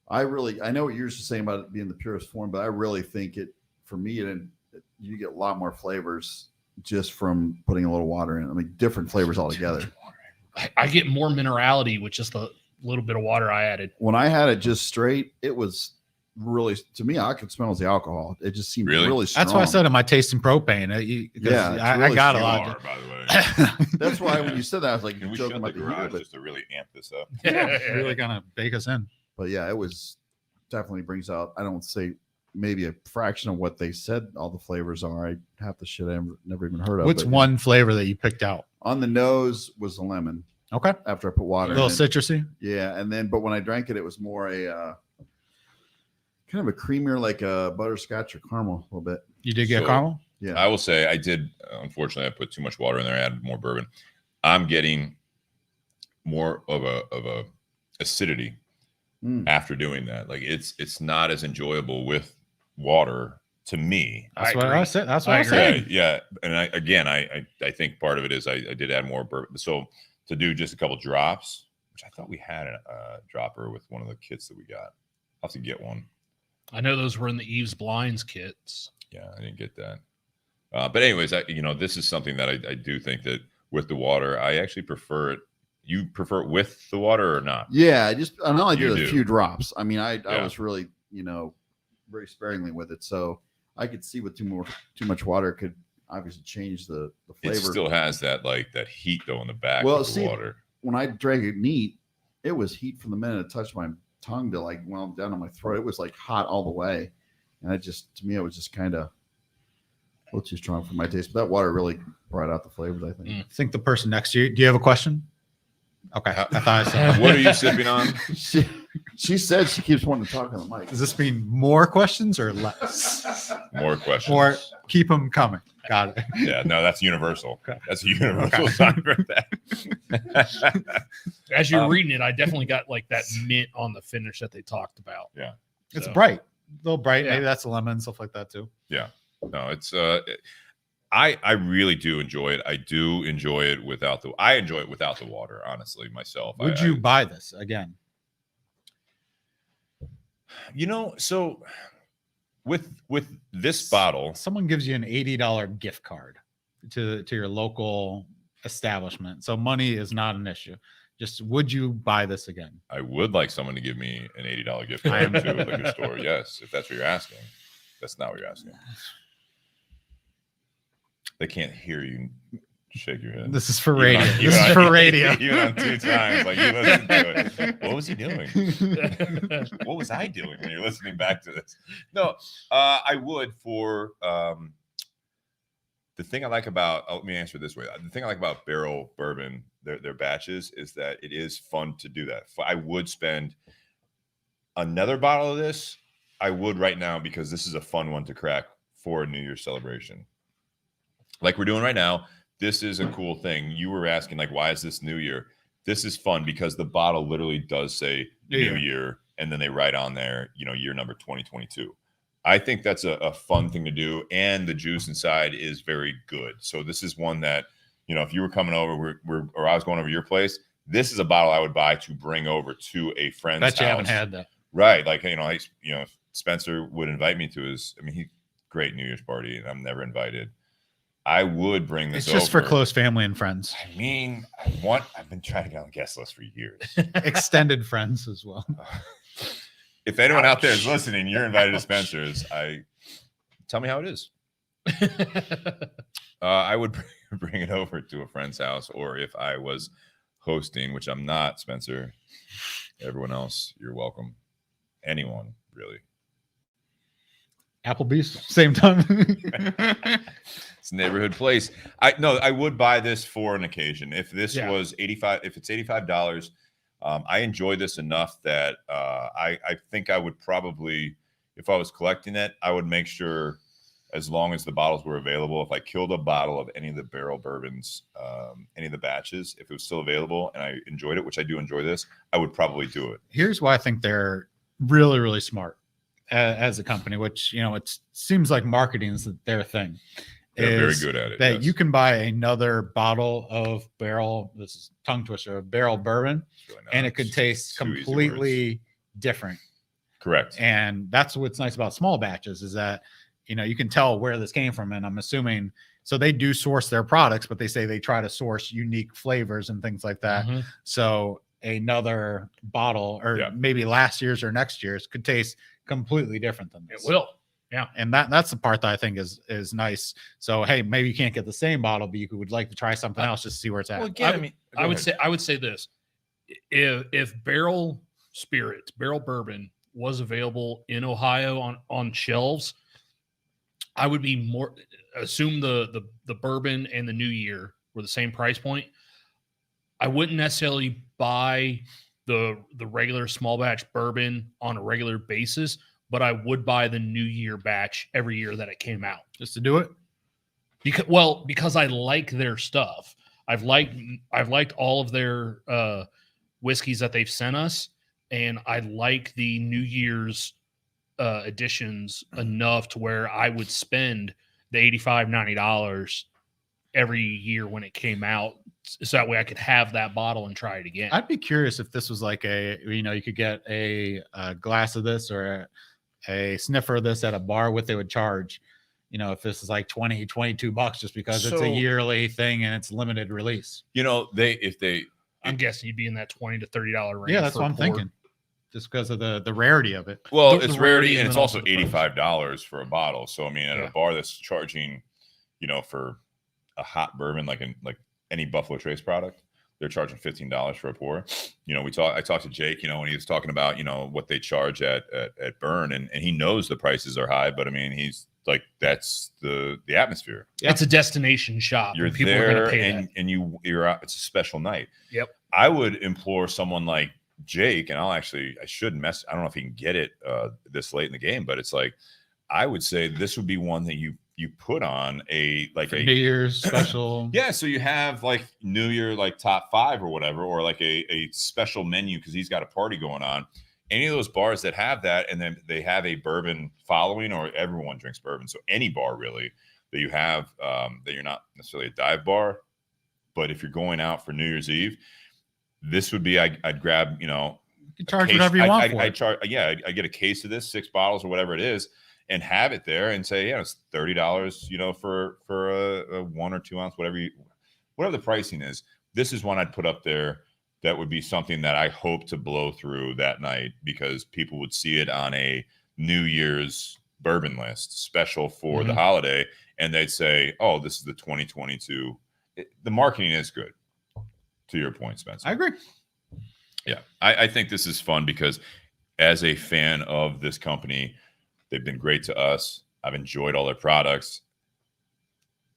I know what you're just saying about it being the purest form, but I really think for me, you get a lot more flavors just from putting a little water in. I mean, different flavors altogether. I get more minerality with just a little bit of water I added. When I had it just straight, it was really, to me, I could smell the alcohol. It just seemed really strong. That's why I said, am I tasting propane? I got a lot. Are, by the way. That's why when you said that, I was like, Can we joking shut the about the heater, garage but just to really amp this up? Really gonna bake us in. But yeah, it was definitely brings out, I don't say maybe a fraction of what they said all the flavors are. I half the shit I never even heard of. What's but one flavor that you picked out? on the nose was the lemon Okay. after I put A water little in it. citrusy. Yeah, and then but when I drank it, it was more kind of a creamier, like a butterscotch or caramel a little bit. You did get So- caramel? Yeah. I will say I did. Unfortunately, I put too much water in there. I added more bourbon. I'm getting more of a acidity after doing that. Like it's not as enjoyable with water to me. That's I what agree. I said. That's what I I was agree. saying. Yeah. And I think part of it is I did add more bourbon. So to do just a couple drops, which I thought we had a dropper with one of the kits that we got. I'll have to get one. I know those were in the Eve's Blinds kits. Yeah, I didn't get that. But anyways, this is something that I do think that with the water, I actually prefer it. You prefer it with the water or not? Yeah, I only You did a do. few drops. I mean, I Yeah. was really, very sparingly with it. So I could see with too much water could obviously change the flavor. It still has that heat though in the back Well, of the see, water. When I drank it neat, it was heat from the minute it touched my tongue to down on my throat. It was like hot all the way. And to me, it was just kind of a little too strong for my taste. But that water really brought out the flavors, I think. I think the person next to you, do you have a question? Okay. I thought I said. What are you sipping on? She said she keeps wanting to talk on the mic. Does this mean more questions or less? More questions. Or keep them coming. Got it. Yeah, no, that's universal. Okay. That's a universal Okay. sign for that. As you're reading it, I definitely got like that mint on the finish that they talked about. Yeah. It's So- bright. A little bright. Yeah. Maybe that's a lemon, stuff like that too. No, it's I really do enjoy it. I do enjoy it without the water, honestly, myself. Would you buy this again? So with this bottle, Someone gives you an $80 gift card to your local establishment. So money is not an issue. Just would you buy this again? I would like someone to give me an $80 gift card to a liquor store. Yes, if that's what you're asking. That's not what you're asking. They can't hear you shake your head. This is for Even radio. on- This even is on- for radio. Even on 2 times, like you listen to it. What was he doing? What was I doing when you're listening back to this? No, I would for the thing I like about. Let me answer it this way. The thing I like about Barrell Bourbon, their batches, is that it is fun to do that. I would spend another bottle of this. I would right now because this is a fun one to crack for a New Year's celebration, like we're doing right now. This is a cool thing. You were asking, why is this New Year? This is fun because the bottle literally does say New Year, and then they write on there, year number 2022. I think that's a fun thing to do, and the juice inside is very good. So this is one that, if you were coming over, or I was going over your place, this is a bottle I would buy to bring over to a friend's Bet you house. haven't had that. Right. If Spencer would invite me to his, great New Year's party, and I'm never invited. I would bring this It's just for over. close family and friends. I've been trying to get on the guest list for years. Extended friends as well. If anyone out there is listening, you're invited to Spencer's. Tell me how it is. I would bring it over to a friend's house, or if I was hosting, which I'm not, Spencer. Everyone else, you're welcome. Anyone, really. Applebee's, same time. It's a neighborhood place. I would buy this for an occasion. If this was if it's $85, I enjoy this enough that I think I would probably, if I was collecting it, I would make sure, as long as the bottles were available, if I killed a bottle of any of the Barrell bourbons, any of the batches, if it was still available and I enjoyed it, which I do enjoy this, I would probably do it. Here's why I think they're really, really smart as a company, which, it seems like marketing is their thing. They're very good at it. That yes. you can buy another bottle of Barrell, this is tongue twister, of Barrell bourbon, It's really and it nice. could taste Two easy completely different. Correct. And that's what's nice about small batches is that, you can tell where this came from. And I'm assuming, so they do source their products, but they say they try to source unique flavors and things like that. Mhm. So another bottle, or maybe last year's or next year's, could taste completely different than It this. will. Yeah. And that's the part that I think is nice. So, hey, maybe you can't get the same bottle, but you would like to try something else just to see where it's at. Well, again, I would say this: if Barrell Spirits, Barrell Bourbon was available in Ohio on shelves, I would be more assume the bourbon and the New Year were the same price point. I wouldn't necessarily buy the regular small batch bourbon on a regular basis, but I would buy the New Year batch every year that it came out. Just to do it. Because I like their stuff. I've liked all of their whiskeys that they've sent us, and I like the New Year's editions enough to where I would spend the $85-$90 every year when it came out, so that way I could have that bottle and try it again. I'd be curious if this was like you could get a glass of this or a sniffer of this at a bar, what they would charge. If this is like $20, $22 just because it's a yearly thing and it's limited release. I'm guessing you'd be in that $20 to $30 range. Yeah, that's what I'm thinking. Just because of the rarity of it. Well, The it's rarity, and it's also $85 for a bottle. So I mean, at a bar that's charging, for a hot bourbon like any Buffalo Trace product, they're charging $15 for a pour. I talked to Jake, when he was talking about what they charge at Burn, and he knows the prices are high, but I mean he's like, that's the atmosphere. Yeah. It's a destination shop. You're people there, are pay and you're out. It's a special night. Yep. I would implore someone like Jake, and I don't know if he can get it this late in the game, but it's like, I would say this would be one that you put on a New Year's special. Yeah, so you have like New Year, like top 5 or whatever, or like a special menu because he's got a party going on. Any of those bars that have that, and then they have a bourbon following, or everyone drinks bourbon. So any bar really that you have, that you're not necessarily a dive bar, but if you're going out for New Year's Eve, this would be, I'd grab, you charge whatever you want for it. I get a case of this, 6 bottles or whatever it is, and have it there and say, it's $30, for a 1 or 2 ounce, whatever the pricing is. This is one I'd put up there. That would be something that I hope to blow through that night, because people would see it on a New Year's bourbon list special for the holiday, and they'd say, oh, this is the 2022. The marketing is good, to your point, Spencer. I agree. Yeah, I think this is fun because as a fan of this company, they've been great to us. I've enjoyed all their products.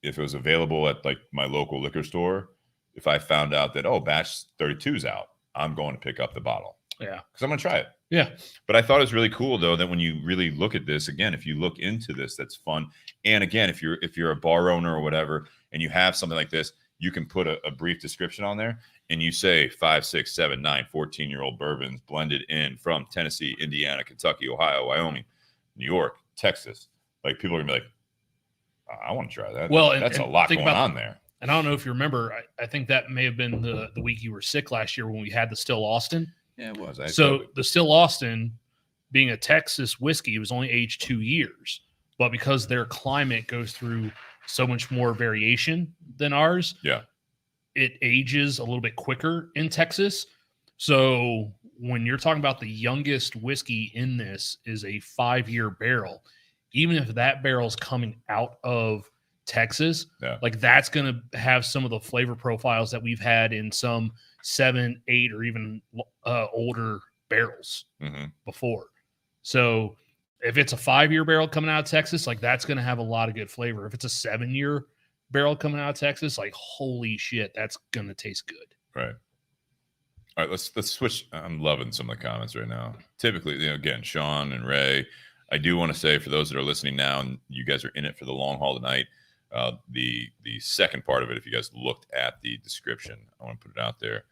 If it was available at like my local liquor store, if I found out that, batch 32 is out, I'm going to pick up the bottle. Yeah. Because I'm going to try it. Yeah. But I thought it was really cool, though, that when you really look at this, again, if you look into this, that's fun. And again, if you're a bar owner or whatever, and you have something like this, you can put a brief description on there, and you say 5, 6, 7, 9, 14-year-old bourbons blended in from Tennessee, Indiana, Kentucky, Ohio, Wyoming, New York, Texas. Like, people are going to be like, I want to try that. Well, that's a lot going on there. And I don't know if you remember, I think that may have been the week you were sick last year when we had the Still Austin. Yeah, it was. The Still Austin, being a Texas whiskey, was only aged 2 years. But because their climate goes through so much more variation than ours, it ages a little bit quicker in Texas. So when you're talking about the youngest whiskey in this is a 5-year barrel, even if that barrel's coming out of Texas, like that's going to have some of the flavor profiles that we've had in some 7, 8, or even older barrels before. So if it's a 5-year barrel coming out of Texas, like that's going to have a lot of good flavor. If it's a 7-year barrel coming out of Texas, like holy shit, that's going to taste good. Right. All right, let's switch. I'm loving some of the comments right now. Typically, again, Sean and Ray, I do want to say for those that are listening now, and you guys are in it for the long haul tonight, the second part of it, if you guys looked at the description, I want to put it out there,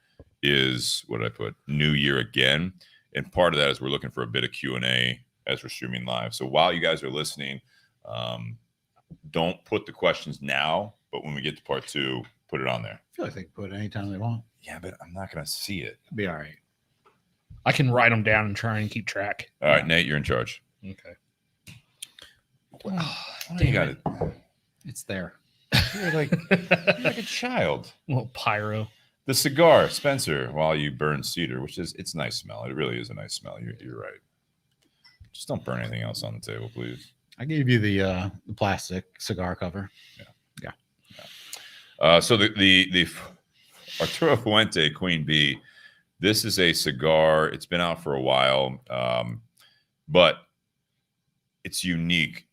is what did I put? New Year again. And part of that is we're looking for a bit of Q&A as we're streaming live. So while you guys are listening, don't put the questions now, but when we get to part 2, put it on there. I feel like they can put it anytime they want. Yeah, but I'm not going to see it. It'll be all right. I can write them down and try and keep track. All right, Nate, you're in charge. Okay. You got it. It's there. You're like a child. Well, pyro. The cigar, Spencer, while you burn cedar, which is, it's a nice smell. It really is a nice smell. You're right. Just don't burn anything else on the table, please. I gave you the plastic cigar cover. Yeah. So the Arturo Fuente Queen B, this is a cigar. It's been out for a while, but it's unique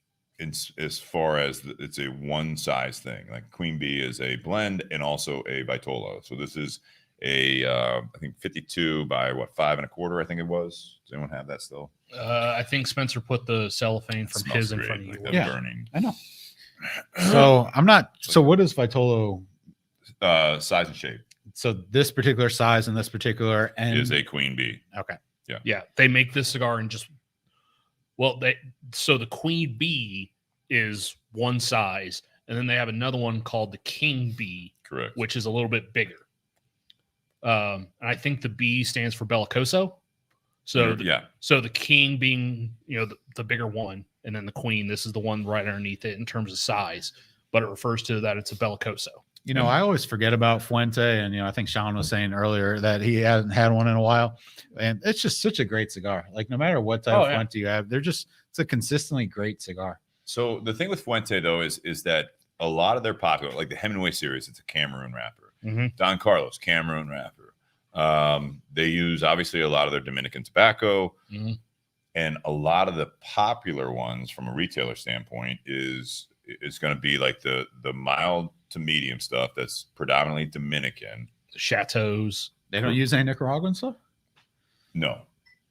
as far as it's a one size thing. Like Queen B is a blend and also a Vitolo. So this is a I think 52 by 5 1/4. I think it was. Does anyone have that still? I think Spencer put the cellophane from Smells his in great, front of like you. that Yeah. burning. I know. So I'm not. So what is Vitolo? Size and shape So this particular size and this particular and is a Queen B. okay. Yeah, they make this cigar in just so the Queen B is one size, and then they have another one called the King B, Correct. which is a little bit bigger. And I think the B stands for Bellicoso. So so the King being the bigger one, and then the Queen, this is the one right underneath it in terms of size, but it refers to that it's a Bellicoso. I always forget about Fuente, and I think Sean was saying earlier that he hasn't had one in a while, and it's just such a great cigar. Like no matter what type of Fuente you have, it's a consistently great cigar. So the thing with Fuente though is that a lot of their popular, like the Hemingway series, it's a Cameroon wrapper. Mm-hmm. Don Carlos, Cameroon wrapper. They use obviously a lot of their Dominican tobacco, and a lot of the popular ones from a retailer standpoint is going to be like the mild to medium stuff that's predominantly Dominican. The Chateaus. They don't use any Nicaraguan stuff? No.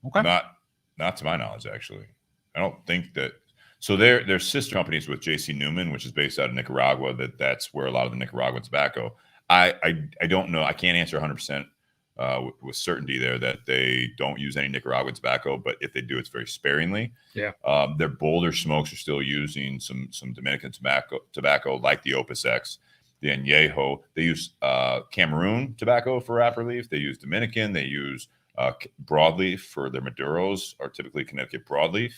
Okay. Not to my knowledge, actually. I don't think that. So they're sister companies with J.C. Newman, which is based out of Nicaragua. That's where a lot of the Nicaraguan tobacco. I don't know. I can't answer 100% with certainty there that they don't use any Nicaraguan tobacco, but if they do, it's very sparingly. Yeah. Their bolder smokes are still using some Dominican tobacco like the Opus X, the Añejo. They use Cameroon tobacco for wrapper leaf. They use Dominican. They use broadleaf for their Maduros, are typically Connecticut broadleaf.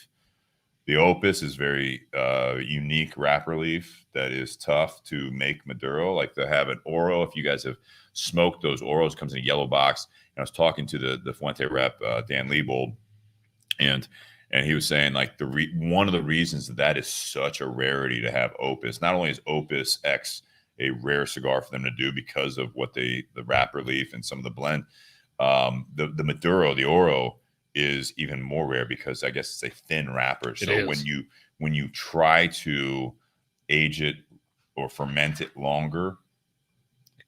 The Opus is very unique wrapper leaf that is tough to make Maduro. Like to have an Oro, if you guys have smoked those Oros, comes in a yellow box. And I was talking to the Fuente rep, Dan Liebold, and he was saying like one of the reasons that is such a rarity to have Opus. Not only is Opus X a rare cigar for them to do because of what the wrapper leaf and some of the blend, the Maduro, the Oro, is even more rare because I guess it's a thin wrapper. So when you try to age it or ferment it longer,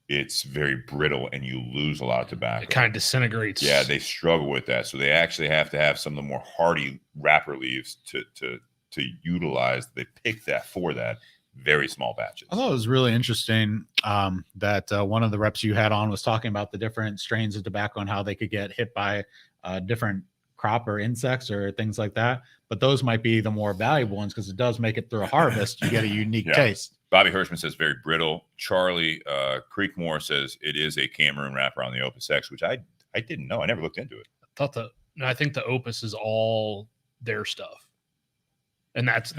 it's very brittle and you lose a lot of tobacco. It kind of disintegrates. Yeah, they struggle with that. So they actually have to have some of the more hardy wrapper leaves to utilize. They pick that for that. Very small batches. I thought it was really interesting that one of the reps you had on was talking about the different strains of tobacco and how they could get hit by different crop or insects or things like that. But those might be the more valuable ones because it does make it through a harvest. You get a unique taste. Bobby Hirschman says very brittle. Charlie Creekmore says it is a Cameroon wrapper on the Opus X, which I didn't know. I never looked into it. I think the Opus is all their stuff, and that's.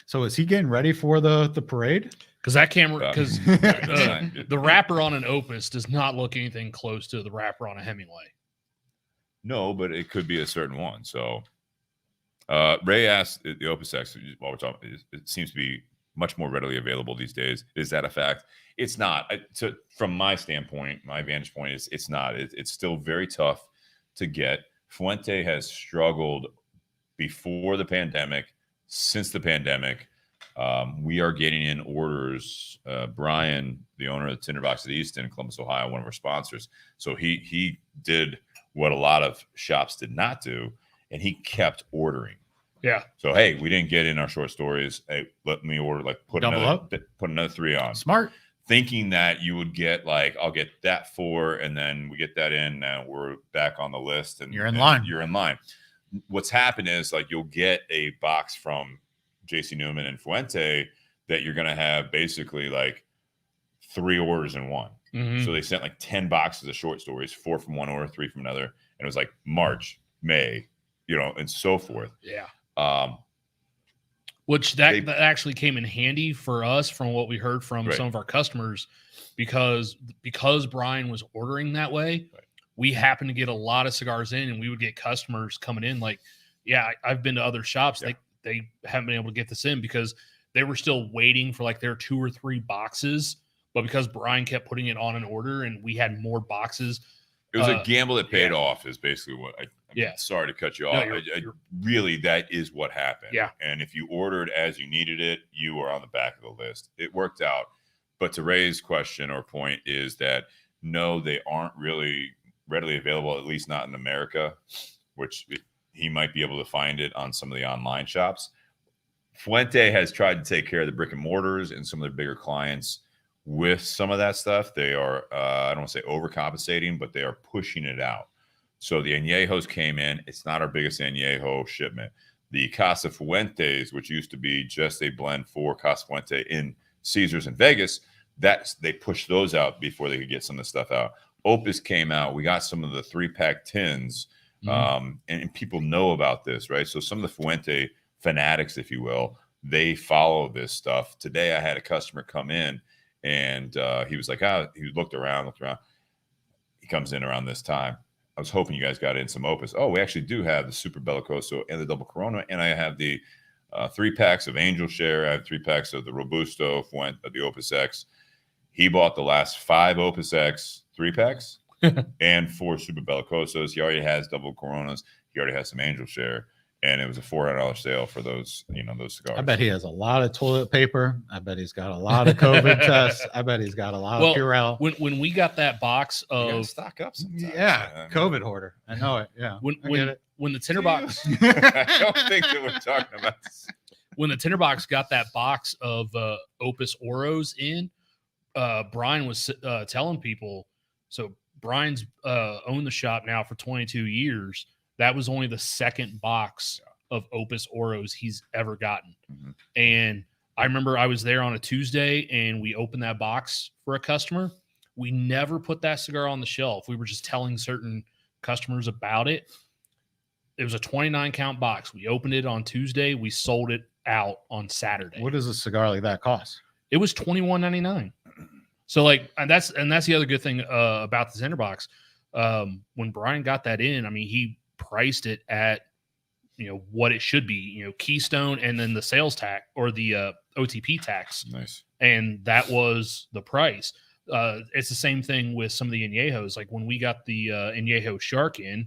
So is he getting ready for the parade? Because the wrapper on an Opus does not look anything close to the wrapper on a Hemingway. No, but it could be a certain one. So Ray asked the Opus X while we're talking, it seems to be much more readily available these days. Is that a fact? It's not. From my standpoint, my vantage point is it's not. It's still very tough to get. Fuente has struggled before the pandemic, since the pandemic. We are getting in orders. Brian, the owner of the Tinder Box at Easton, Columbus, Ohio, one of our sponsors. So he did what a lot of shops did not do, and he kept ordering. Yeah. So hey, we didn't get in our short stories. Hey, let me order, like put another 3 on. Smart. Thinking that you would get like, I'll get that 4, and then we get that in. Now we're back on the list, and you're in line. You're in line. What's happened is like you'll get a box from J.C. Newman and Fuente that you're going to have basically like 3 orders in one. Mm-hmm. So they sent like 10 boxes of short stories, 4 from one order, 3 from another. And it was like March, May, and so forth. Yeah. Which that actually came in handy for us from what we heard from some of our customers, because Brian was ordering that way. Right. We happened to get a lot of cigars in, and we would get customers coming in like, I've been to other shops. Yeah. They haven't been able to get this in because they were still waiting for like their 2 or 3 boxes. But because Brian kept putting it on an order and we had more boxes. It was a gamble that paid off is basically what sorry to cut you off. Really, that is what happened. Yeah. And if you ordered as you needed it, you were on the back of the list. It worked out. But to Ray's question or point is that, no, they aren't really readily available, at least not in America, which he might be able to find it on some of the online shops. Fuente has tried to take care of the brick and mortars and some of their bigger clients with some of that stuff. They are, I don't want to say overcompensating, but they are pushing it out. So the añejos came in. It's not our biggest añejo shipment. The Casa Fuentes, which used to be just a blend for Casa Fuente in Caesars in Vegas, they pushed those out before they could get some of the stuff out. Opus came out. We got some of the 3-pack tins, and people know about this, right? So some of the Fuente fanatics, if you will, they follow this stuff. Today, I had a customer come in, and he was like, he looked around. He comes in around this time. I was hoping you guys got in some Opus. Oh, we actually do have the Super Bellicoso and the Double Corona, and I have the 3-packs of Angel Share. I have 3-packs of the Robusto, Fuente, the Opus X. He bought the last 5 Opus X 3-packs and 4 Super Bellicosos. He already has Double Coronas. He already has some Angel Share. And it was a $400 sale for those, those cigars. I bet he has a lot of toilet paper. I bet he's got a lot of COVID tests. I bet he's got a lot of Purell. When we got that box of stock up sometimes. Yeah, COVID hoarder. I know it. Yeah. When the tinderbox, I don't think that we're talking about this. When the tinderbox got that box of Opus Oros in, Brian was telling people. So Brian's owned the shop now for 22 years. That was only the second box of Opus Oros he's ever gotten. Mm-hmm. And I remember I was there on a Tuesday and we opened that box for a customer. We never put that cigar on the shelf. We were just telling certain customers about it. It was a 29 count box. We opened it on Tuesday. We sold it out on Saturday. What does a cigar like that cost? It was $21.99. So and that's the other good thing about the tinderbox. When Brian got that in, I mean, he priced it at what it should be, Keystone, and then the sales tax or the OTP tax. Nice. And that was the price. It's the same thing with some of the añejos. Like when we got the añejo Shark in,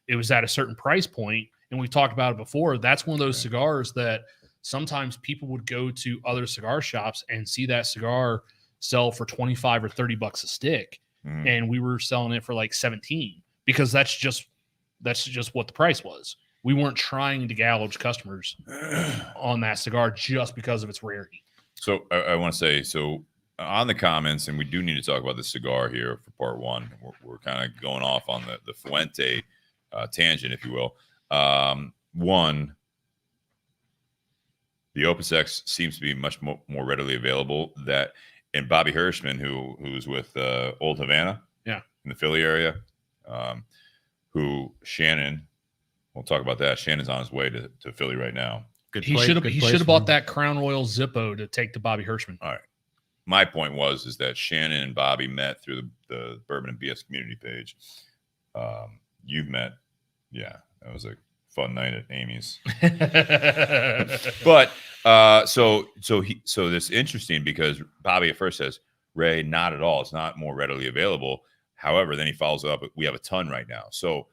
it was at a certain price point, and we've talked about it before. That's one of those cigars that sometimes people would go to other cigar shops and see that cigar sell for $25 or $30 a stick, and we were selling it for like 17 because that's just what the price was. We weren't trying to gouge customers on that cigar just because of its rarity. So I want to say, on the comments, and we do need to talk about the cigar here for part one. We're kind of going off on the Fuente tangent, if you will. One, the Opus X seems to be much more readily available. And Bobby Hirschman, who's with Old Havana, in the Philly area, who Shannon, we'll talk about that. Shannon's on his way to Philly right now. He should have bought that Crown Royal Zippo to take to Bobby Hirschman. All right. My point is that Shannon and Bobby met through the Bourbon and BS community page. You've met. Yeah, that was a fun night at Amy's. But so this is interesting because Bobby at first says, Ray, not at all. It's not more readily available. However, then he follows up, we have a ton right now. So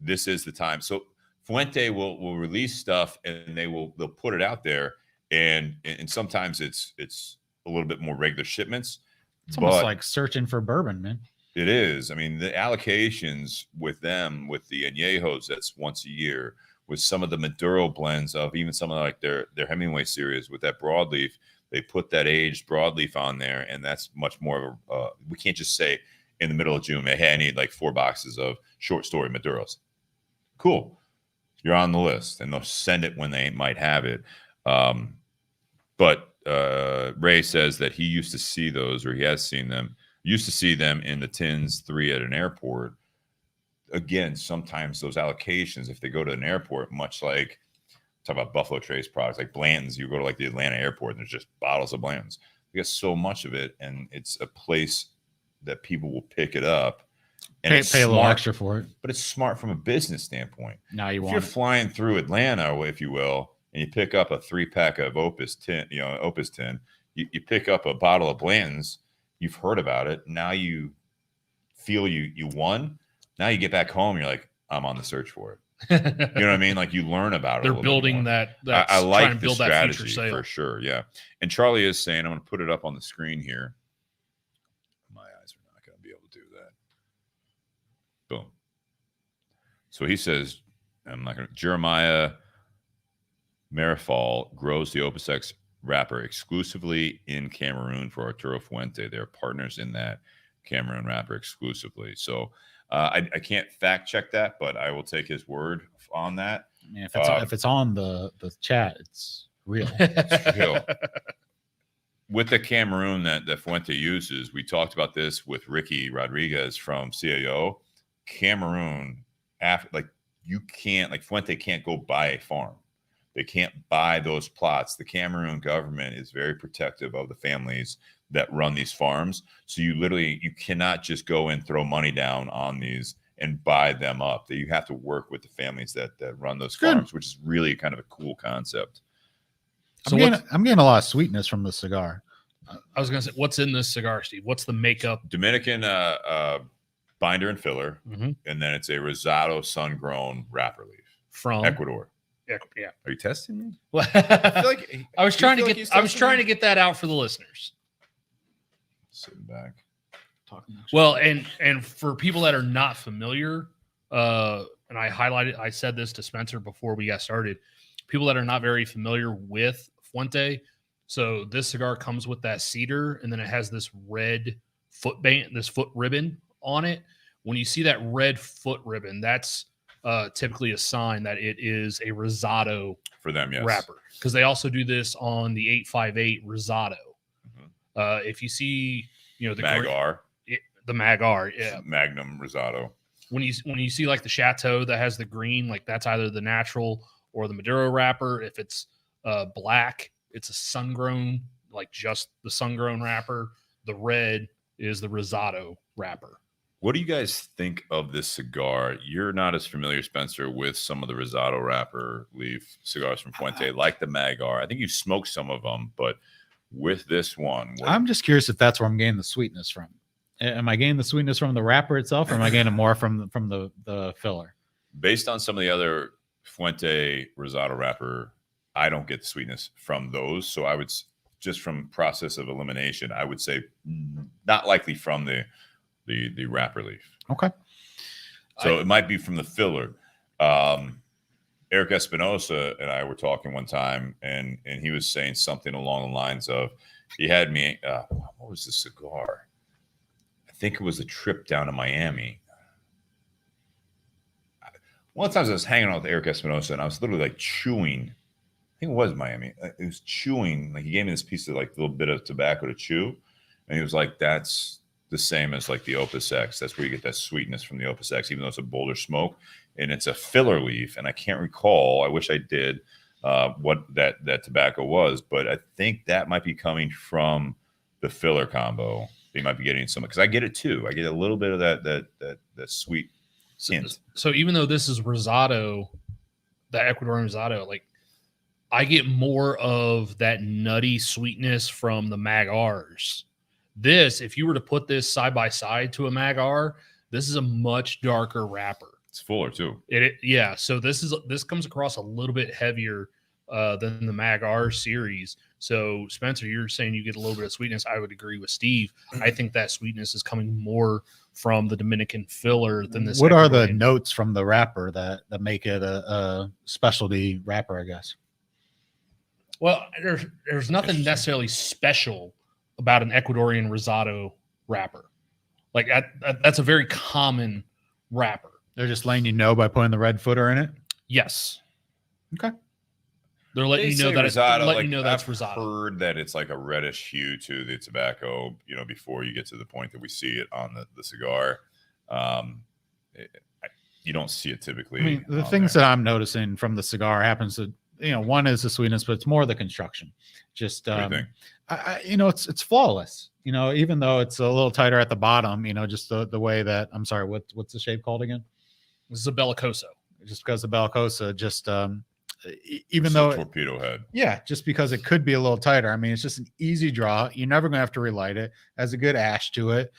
this is the time. So Fuente will release stuff and they'll put it out there. And sometimes it's a little bit more regular shipments. It's almost like searching for bourbon, man. It is. I mean, the allocations with them, with the añejos, that's once a year, with some of the Maduro blends of even some of like their Hemingway series with that broadleaf, they put that aged broadleaf on there. And that's much more of we can't just say in the middle of June, hey, I need like 4 boxes of short story Maduros. Cool. You're on the list, and they'll send it when they might have it. But Ray says that he used to see those, or he has seen them, used to see them in the tins 3 at an airport. Again, sometimes those allocations, if they go to an airport, much like talk about Buffalo Trace products like Blanton's, you go to like the Atlanta airport and there's just bottles of Blanton's. You get so much of it, and it's a place that people will pick it up. And pay a little extra for it. But it's smart from a business standpoint. Now if you're flying through Atlanta, if you will, and you pick up a 3-pack of Opus 10, Opus 10, you pick up a bottle of Blanton's, you've heard about it. Now you feel you won. Now you get back home, you're like, I'm on the search for it. You know what I mean? Like you learn about it. They're building that. I like the strategy for sure. Yeah. And Charlie is saying, I'm going to put it up on the screen here. My eyes are not going to be able to do that. Boom. So he says, I'm not going to. Jeremiah Marifal grows the Opus X wrapper exclusively in Cameroon for Arturo Fuente. They're partners in that Cameroon wrapper exclusively. So I can't fact check that, but I will take his word on that. I mean, if it's on the chat, it's real. It's real. With the Cameroon that Fuente uses, we talked about this with Ricky Rodriguez from CAO. Cameroon, you can't, like Fuente can't go buy a farm. They can't buy those plots. The Cameroon government is very protective of the families that run these farms. So you cannot just go and throw money down on these and buy them up. That you have to work with the families that run those farms, which is really kind of a cool concept. So I'm getting a lot of sweetness from the cigar. I was going to say, what's in this cigar, Steve? What's the makeup? Dominican binder and filler, Mhm. and then it's a Rosado sun-grown wrapper leaf From Ecuador. Yeah. Are you testing me? I was trying to get that out for the listeners. Sitting back. Well, and for people that are not familiar, and I said this to Spencer before we got started, people that are not very familiar with Fuente. So this cigar comes with that cedar, and then it has this red foot ribbon on it. When you see that red foot ribbon, that's typically a sign that it is a Rosado For them, yes. wrapper, because they also do this on the 858 Rosado. Mhm. If you see, the Mag-R. the Mag-R, yeah, Magnum Rosado. when you see like the Chateau that has the green, like that's either the natural or the Maduro wrapper. If it's black, it's a sun-grown, like just the sun-grown wrapper. The red is the Rosado wrapper. What do you guys think of this cigar? You're not as familiar, Spencer, with some of the Rosado wrapper leaf cigars from Fuente, like the Mag-R. I think you smoked some of them, but with this one, I'm just curious if that's where I'm getting the sweetness from. Am I getting the sweetness from the wrapper itself, or am I getting more from the filler? based on some of the other Fuente Rosado wrapper, I don't get the sweetness from those. So I would just from process of elimination, I would say not likely from the wrapper leaf. Okay. So it might be from the filler. Eric Espinosa and I were talking one time, and he was saying something along the lines of, he had me, what was the cigar? I think it was a trip down to Miami. One of the times I was hanging out with Eric Espinosa, and I was literally like chewing. I think it was Miami. It was chewing. Like he gave me this piece of like little bit of tobacco to chew, and he was like, "That's the same as like the Opus X. That's where you get that sweetness from the Opus X, even though it's a bolder smoke, and it's a filler leaf." And I can't recall. I wish I did what that tobacco was, but I think that might be coming from the filler combo. They might be getting some, because I get it too. I get a little bit of that sweet hint. So even though this is Rosado, the Ecuadorian Rosado, like I get more of that nutty sweetness from the Mag-Rs. This, if you were to put this side by side to a Mag-R, this is a much darker wrapper. It's fuller too. Yeah. So this comes across a little bit heavier than the Mag-R series. So Spencer, you're saying you get a little bit of sweetness. I would agree with Steve. I think that sweetness is coming more from the Dominican filler than this. What are the notes from the wrapper that make it a specialty wrapper, I guess? Well, there's nothing necessarily special about an Ecuadorian Rosado wrapper. Like that's a very common wrapper. They're just letting you know by putting the red footer in it. Yes. Okay. They're letting you know that it's letting you know that's I've Rosado. heard that it's like a reddish hue to the tobacco, before you get to the point that we see it on the cigar. You don't see it typically. I mean, the things that I'm noticing from the cigar happens to, one is the sweetness, but it's more the construction. Just, it's flawless, even though it's a little tighter at the bottom, just the way that, I'm sorry, what's the shape called again? This is a Bellicoso. Just because the Bellicosa, just, even it's though a torpedo head. Yeah, just because it could be a little tighter. I mean, it's just an easy draw. You're never gonna have to relight it. Has a good ash to it.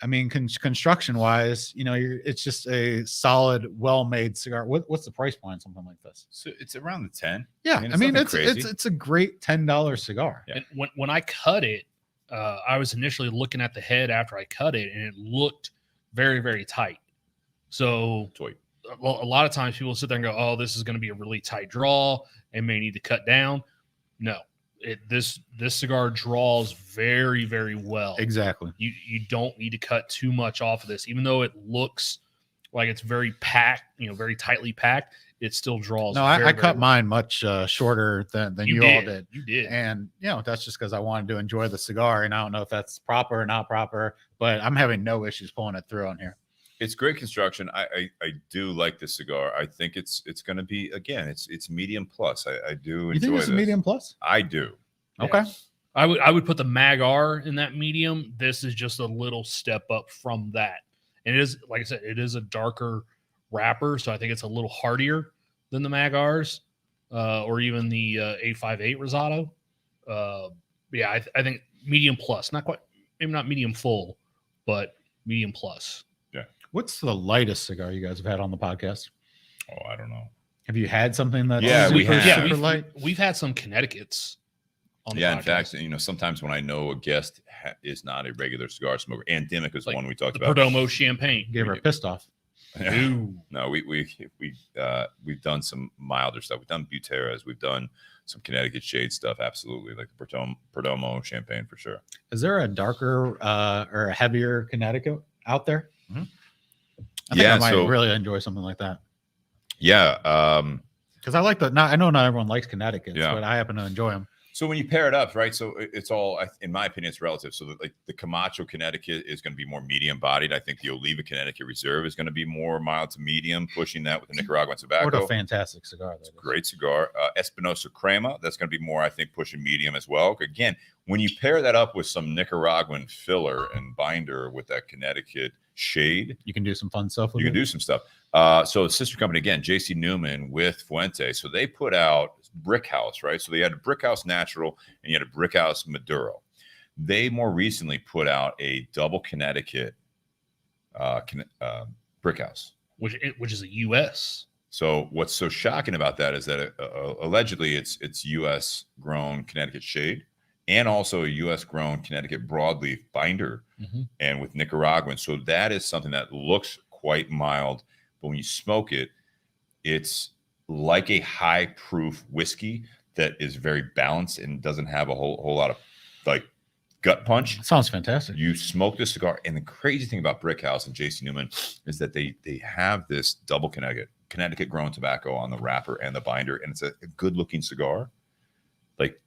I mean, construction wise, it's just a solid, well-made cigar. What's the price point on something like this? So it's around the 10. Yeah, it's a great $10 cigar. Yeah. And when I cut it, I was initially looking at the head after I cut it, and it looked very, very tight. So well, a lot of times people sit there and go, "Oh, this is going to be a really tight draw and may need to cut down." No, this cigar draws very, very well. Exactly. You don't need to cut too much off of this, even though it looks like it's very packed, very tightly packed. It still draws. No, I cut mine much shorter than you all did. You did, and that's just because I wanted to enjoy the cigar, and I don't know if that's proper or not proper, but I'm having no issues pulling it through on here. It's great construction. I do like this cigar. I think it's going to be, again, it's medium plus. I do enjoy You think it's this. a medium plus? I do. Okay. I would put the Mag R in that medium. This is just a little step up from that. And it is, like I said, it is a darker wrapper, so I think it's a little hardier than the Mag Rs or even the 858 Rosado. I think medium plus, maybe not medium full, but medium plus. Yeah. What's the lightest cigar you guys have had on the podcast? Oh, I don't know. Have you had something that's We've had some Connecticut's on the podcast. In fact, sometimes when I know a guest is not a regular cigar smoker, and Dimmick is like one we talked the about. Perdomo champagne. Gave her pissed off. No, we've done some milder stuff. We've done Buteras. We've done some Connecticut shade stuff. Absolutely, like the Perdomo champagne for sure. Is there a darker or a heavier Connecticut out there? Mm-hmm. I think I might really enjoy something like that. Yeah, because I like I know not everyone likes Connecticut, but I happen to enjoy them. So when you pair it up, right? So it's all, in my opinion, it's relative. So like the Camacho Connecticut is going to be more medium bodied. I think the Oliva Connecticut Reserve is going to be more mild to medium, pushing that with the Nicaraguan tobacco. What a fantastic cigar! Great cigar. Espinosa Crema, that's going to be more, I think, pushing medium as well. Again, when you pair that up with some Nicaraguan filler and binder with that Connecticut shade, you can do some fun stuff with You can do some stuff. So sister company, again, JC Newman with Fuente. So they put out Brick House, right? So they had a Brick House Natural and you had a Brick House Maduro. They more recently put out a double Connecticut Brick House, which is a U.S. So what's so shocking about that is that allegedly it's U.S. grown Connecticut shade and also a U.S. grown Connecticut broadleaf binder, and with Nicaraguan. So that is something that looks quite mild, but when you smoke it, it's like a high proof whiskey that is very balanced and doesn't have a whole lot of like gut punch. Sounds fantastic. You smoke this cigar, and the crazy thing about Brick House and JC Newman is that they have this double Connecticut grown tobacco on the wrapper and the binder, and it's a good looking cigar. Like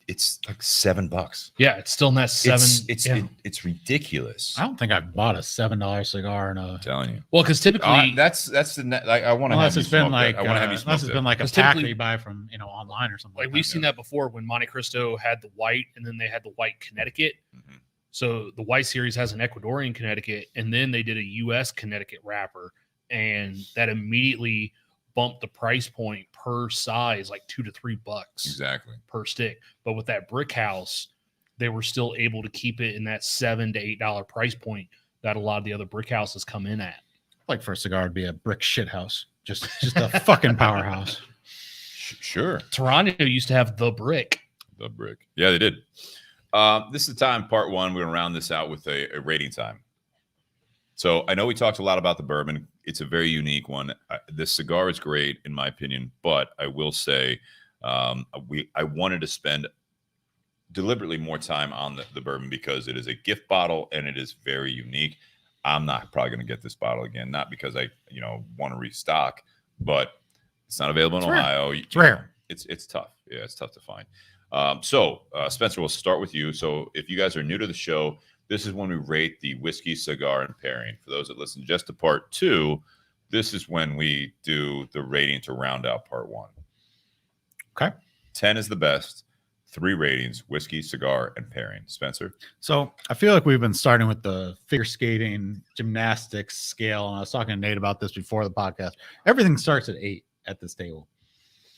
it's like $7. Yeah, it's still in that $7. It's ridiculous. I don't think I've bought a $7 cigar in I'm telling you. Well, because typically that's the like I want to have you smoke that. I want to have you smoke. Unless it's been like a pack that you buy from online or something. Like we've seen that before when Monte Cristo had the white, and then they had the white Connecticut. So the white series has an Ecuadorian Connecticut, and then they did a U.S. Connecticut wrapper, and that immediately bumped the price point per size like $2 to $3 exactly per stick. But with that Brick House, they were still able to keep it in that $7 to $8 price point that a lot of the other Brick Houses come in at. Like for a cigar, it'd be a brick shit house, just a fucking powerhouse. Sure. Toronto used to have the Brick. Yeah, they did. This is the time, part one. We're gonna round this out with a rating time. So I know we talked a lot about the bourbon. It's a very unique one. This cigar is great, in my opinion, but I will say I wanted to spend deliberately more time on the bourbon because it is a gift bottle and it is very unique. I'm not probably going to get this bottle again, not because I want to restock, but it's not available in Ohio. It's rare. It's tough. Yeah, it's tough to find. So Spencer, we'll start with you. So if you guys are new to the show, this is when we rate the whiskey, cigar, and pairing. For those that listen just to part two, this is when we do the rating to round out part one. Okay. 10 is the best. 3 ratings: whiskey, cigar, and pairing. Spencer? So I feel like we've been starting with the figure skating, gymnastics scale. And I was talking to Nate about this before the podcast. Everything starts at 8 at this table.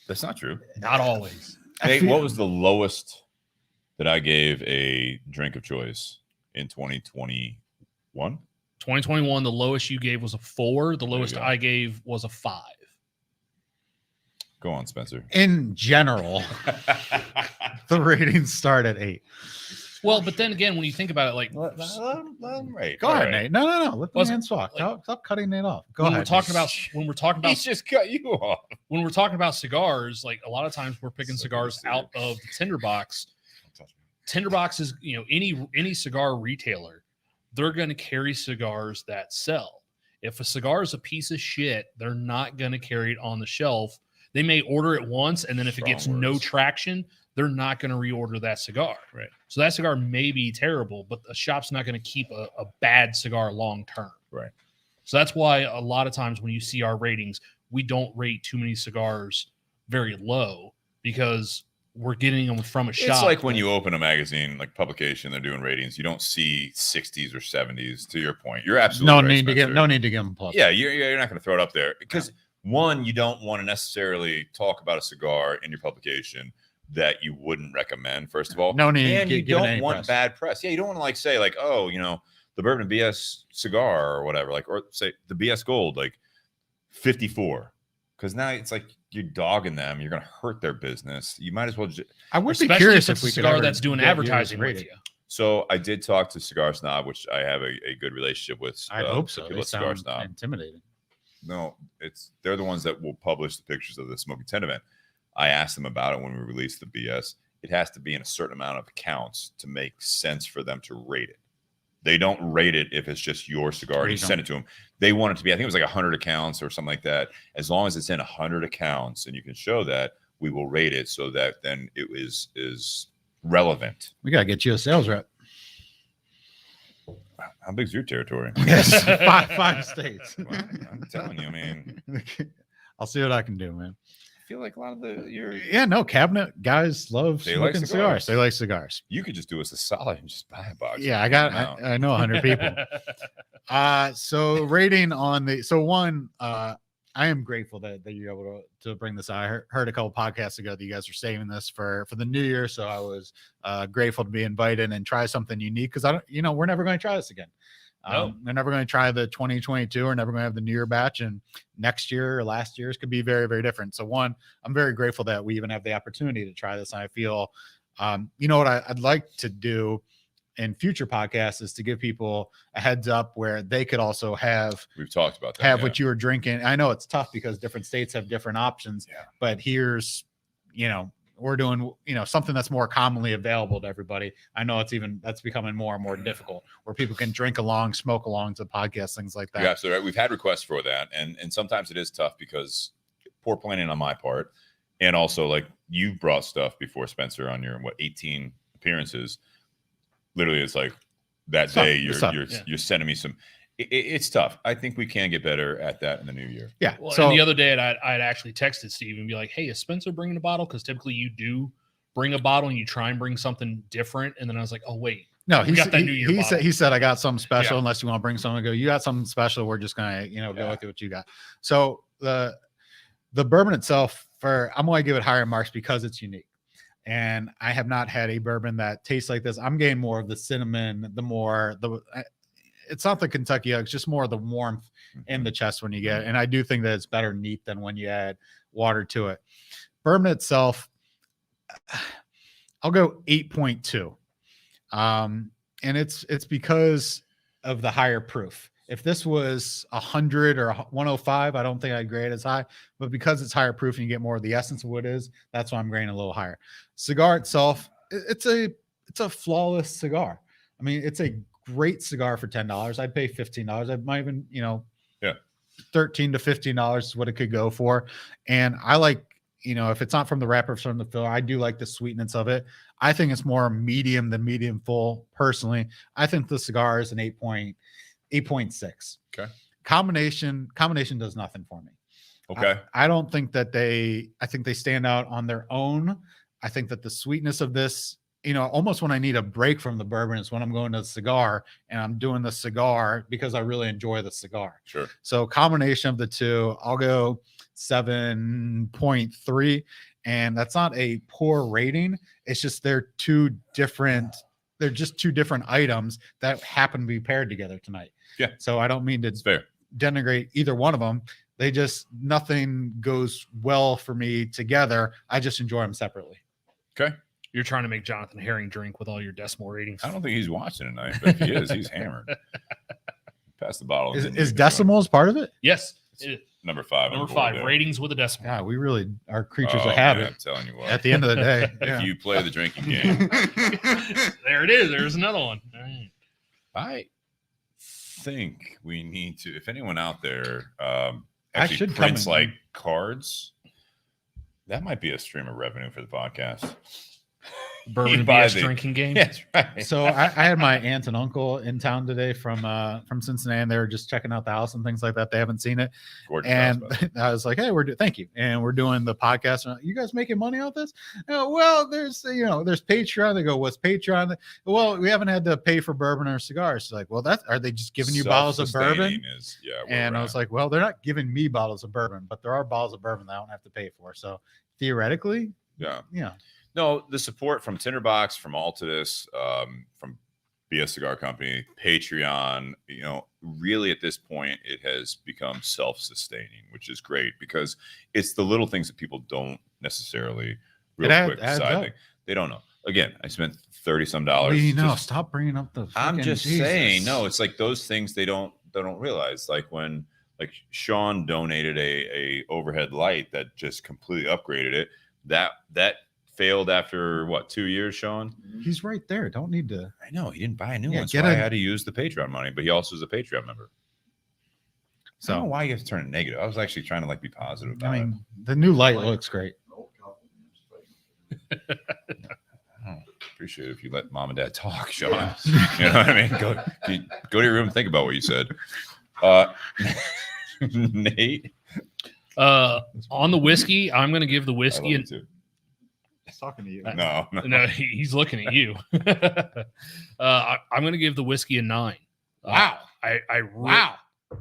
That's not true. Not always. Nate, what was the lowest that I gave a drink of choice in 2021? 2021, the lowest you gave was a 4. The lowest I gave was a 5. Go on, Spencer. In general, the ratings start at 8. Well, but then again, when you think about it, like Let him rate. Go ahead, Nate. No. Let the Well, man talk. like- Stop cutting Nate off. Go when ahead. we're talking about He's just cut you off. when we're talking about cigars, like a lot of times we're picking So cigars good to see out of the Tinderbox. Tinderbox is, any cigar retailer, they're going to carry cigars that sell. If a cigar is a piece of shit, they're not going to carry it on the shelf. They may order it once, and then if it Strong gets no words. traction, they're not going to reorder that cigar. Right. So that cigar may be terrible, but the shop's not going to keep a bad cigar long term. Right. So that's why a lot of times when you see our ratings, we don't rate too many cigars very low because we're getting them from a shop. It's like when you open a magazine, like publication, they're doing ratings. You don't see 60s or 70s. To your point, you're absolutely no right, need to Spencer. give no need to give him plus. Yeah, you're not going to throw it up there because one, you don't want to necessarily talk about a cigar in your publication that you wouldn't recommend. First of all, No need to and you give it don't any want press. bad press. Yeah, you don't want to like say like, oh, the Bourbon BS cigar or whatever, like, or say the BS Gold, like 54, because now it's like you're dogging them. You're going to hurt their business. You might as well just. I would be especially curious if it's if we a could cigar ever that's doing get yours advertising with rated. you. So I did talk to Cigar Snob, which I have a good relationship with. I hope so. People They at Cigar sound Snob. intimidating. No, they're the ones that will publish the pictures of the smoking tent event. I asked them about it when we released the BS. It has to be in a certain amount of accounts to make sense for them to rate it. They don't rate it if it's just your cigar and you send it to them. They want it to be, I think it was like 100 accounts or something like that. As long as it's in 100 accounts and you can show that, we will rate it so that then it is relevant. We gotta get you a sales rep. How big's your territory? Yes, five states. Well, I'm telling you, I mean, I'll see what I can do, man. I feel like a lot of Yeah, no, cabinet guys love They like smoking cigars. cigars. They like cigars. you could just do us a solid and just buy a box. Yeah, I I know 100 people. So rating on I am grateful that you're able to bring this out. I heard a couple podcasts ago that you guys are saving this for the new year. So I was grateful to be invited and try something unique because we're never going to try this again. We're never going to try the 2022. We're never going to have the New Year batch, and next year or last year's could be very, very different. So one, I'm very grateful that we even have the opportunity to try this. And I feel, what I'd like to do in future podcasts is to give people a heads up where they could also we've talked about that. what you were drinking. I know it's tough because different states have different options, but here's, we're doing, something that's more commonly available to everybody. I know that's becoming more and more difficult where people can drink along, smoke along to podcasts, things like that. You're absolutely right. We've had requests for that. And sometimes it is tough because poor planning on my part. And also like you brought stuff before, Spencer, on your 18 appearances. Literally it's like that day you're sending me some, it's tough. I think we can get better at that in the new year. Yeah. Well, so and the other day I'd actually texted Steve and be like, hey, is Spencer bringing a bottle? Because typically you do bring a bottle and you try and bring something different. And then I was like, oh, wait. no, we got that New Year bottle. he said, I got something special. Unless you want to bring something, go, you got something special. We're just going to, go with what you got. So the bourbon itself I'm going to give it higher marks because it's unique. And I have not had a bourbon that tastes like this. I'm getting more of the cinnamon, it's not the Kentucky, it's just more of the warmth in the chest when you get it. And I do think that it's better neat than when you add water to it. Bourbon itself, I'll go 8.2. And it's because of the higher proof. If this was 100 or 105, I don't think I'd grade it as high, but because it's higher proof and you get more of the essence of what it is, that's why I'm grading a little higher. Cigar itself, it's a flawless cigar. I mean, it's a great cigar for $10. I'd pay $15. I might even, $13 to $15 is what it could go for. And I like, if it's not from the wrapper, from the filler, I do like the sweetness of it. I think it's more medium than medium full. Personally, I think the cigar is an 8.6. Okay. Combination does nothing for me. Okay. I don't think that I think they stand out on their own. I think that the sweetness of this, almost when I need a break from the bourbon is when I'm going to the cigar and I'm doing the cigar because I really enjoy the cigar. Sure. So combination of the two, I'll go 7.3. And that's not a poor rating. It's just they're just two different items that happen to be paired together tonight. Yeah. So I don't mean to It's fair. denigrate either one of them. Nothing goes well for me together. I just enjoy them separately. Okay. You're trying to make Jonathan Herring drink with all your decimal ratings. I don't think he's watching tonight, but if he is, he's hammered. Pass the bottle. and then you Is can decimals part of it? Yes. Number 5. Number 5, ratings with a decimal. Yeah, we really are creatures Oh, of habit. man, I'm telling you what. At the end of the day, If you play the drinking game, There it is. There's another one. All right. I think we need to. If anyone out there I actually should come prints in. like cards, that might be a stream of revenue for the podcast. Bourbon buy BS the- drinking game. That's right. So I had my aunt and uncle in town today from Cincinnati, and they were just checking out the house and things like that. They haven't seen it, Gorgeous and house, by the way. I was like, "Hey, thank you." And we're doing the podcast. And, you guys making money off this? Well, there's there's Patreon. They go, "What's Patreon?" Well, we haven't had to pay for bourbon or cigars. She's like, "Well, are they just giving you bottles of bourbon?" Self-sustaining is, where And we're I was at. like, "Well, they're not giving me bottles of bourbon, but there are bottles of bourbon that I don't have to pay for." So theoretically, yeah. yeah. No, the support from Tinder Box, from Altadis, from BS Cigar Company, Patreon, really at this point, it has become self-sustaining, which is great because it's the little things that people don't necessarily real quick adds side up. thing. They don't know. Again, I spent $30-some dollars. We know. just- Stop bringing up the. I'm freaking just Jesus. saying, no, it's like those things they don't realize. Like when Sean donated a overhead light that just completely upgraded it. That failed after what, 2 years, Sean? He's right there. Don't need to. I know he didn't buy a new Yeah, one, so get I a- had to use the Patreon money. But he also is a Patreon member. I don't know So why you have to turn it negative. I was actually trying to be positive about I mean, the new light looks great. it. I don't appreciate it if you let mom and dad talk, Sean. You know what I mean? Go to your room and think about what you said. Nate, On the whiskey, I'm going to give the I love whiskey. you too. He's talking to you. No. No, he's looking at you. I'm going to give the whiskey a 9. Wow. Wow.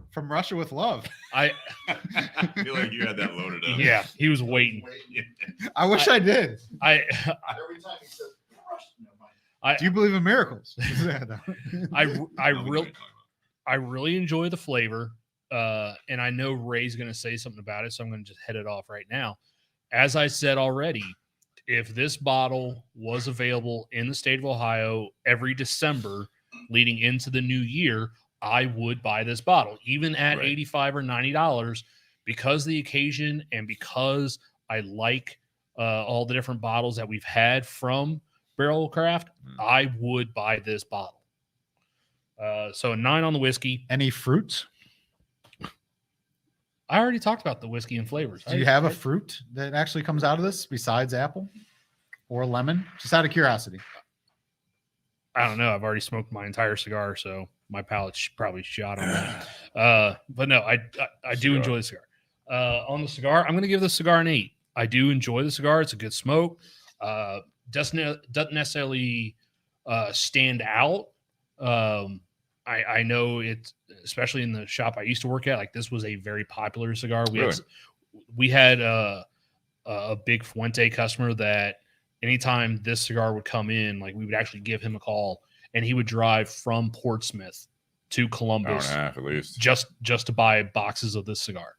From Russia with Love. I I feel like you had that loaded up. yeah, he was waiting. I wish I did. I Every time he says, Do you believe in miracles? I really enjoy the flavor, and I know Ray's going to say something about it, so I'm going to just head it off right now. As I said already, if this bottle was available in the state of Ohio every December leading into the new year, I would buy this bottle, even at Right. $85 or $90, because of the occasion and because I like all the different bottles that we've had from Barrel Craft. I would buy this bottle. So a 9 on the whiskey. Any fruits? I already talked about the whiskey and flavors. Do you have a fruit that actually comes out of this besides apple or lemon? Just out of curiosity. I don't know. I've already smoked my entire cigar, so my palate's probably shot on that. But no, I do Cigar. enjoy the cigar. On the cigar, I'm going to give the cigar an 8. I do enjoy the cigar. It's a good smoke. Doesn't necessarily stand out. I know it, especially in the shop I used to work at. Like this was a very popular cigar. We had a big Fuente customer that anytime this cigar would come in, like we would actually give him a call, and he would drive from Portsmouth to Hour and Columbus a half at least. just to buy boxes of this cigar.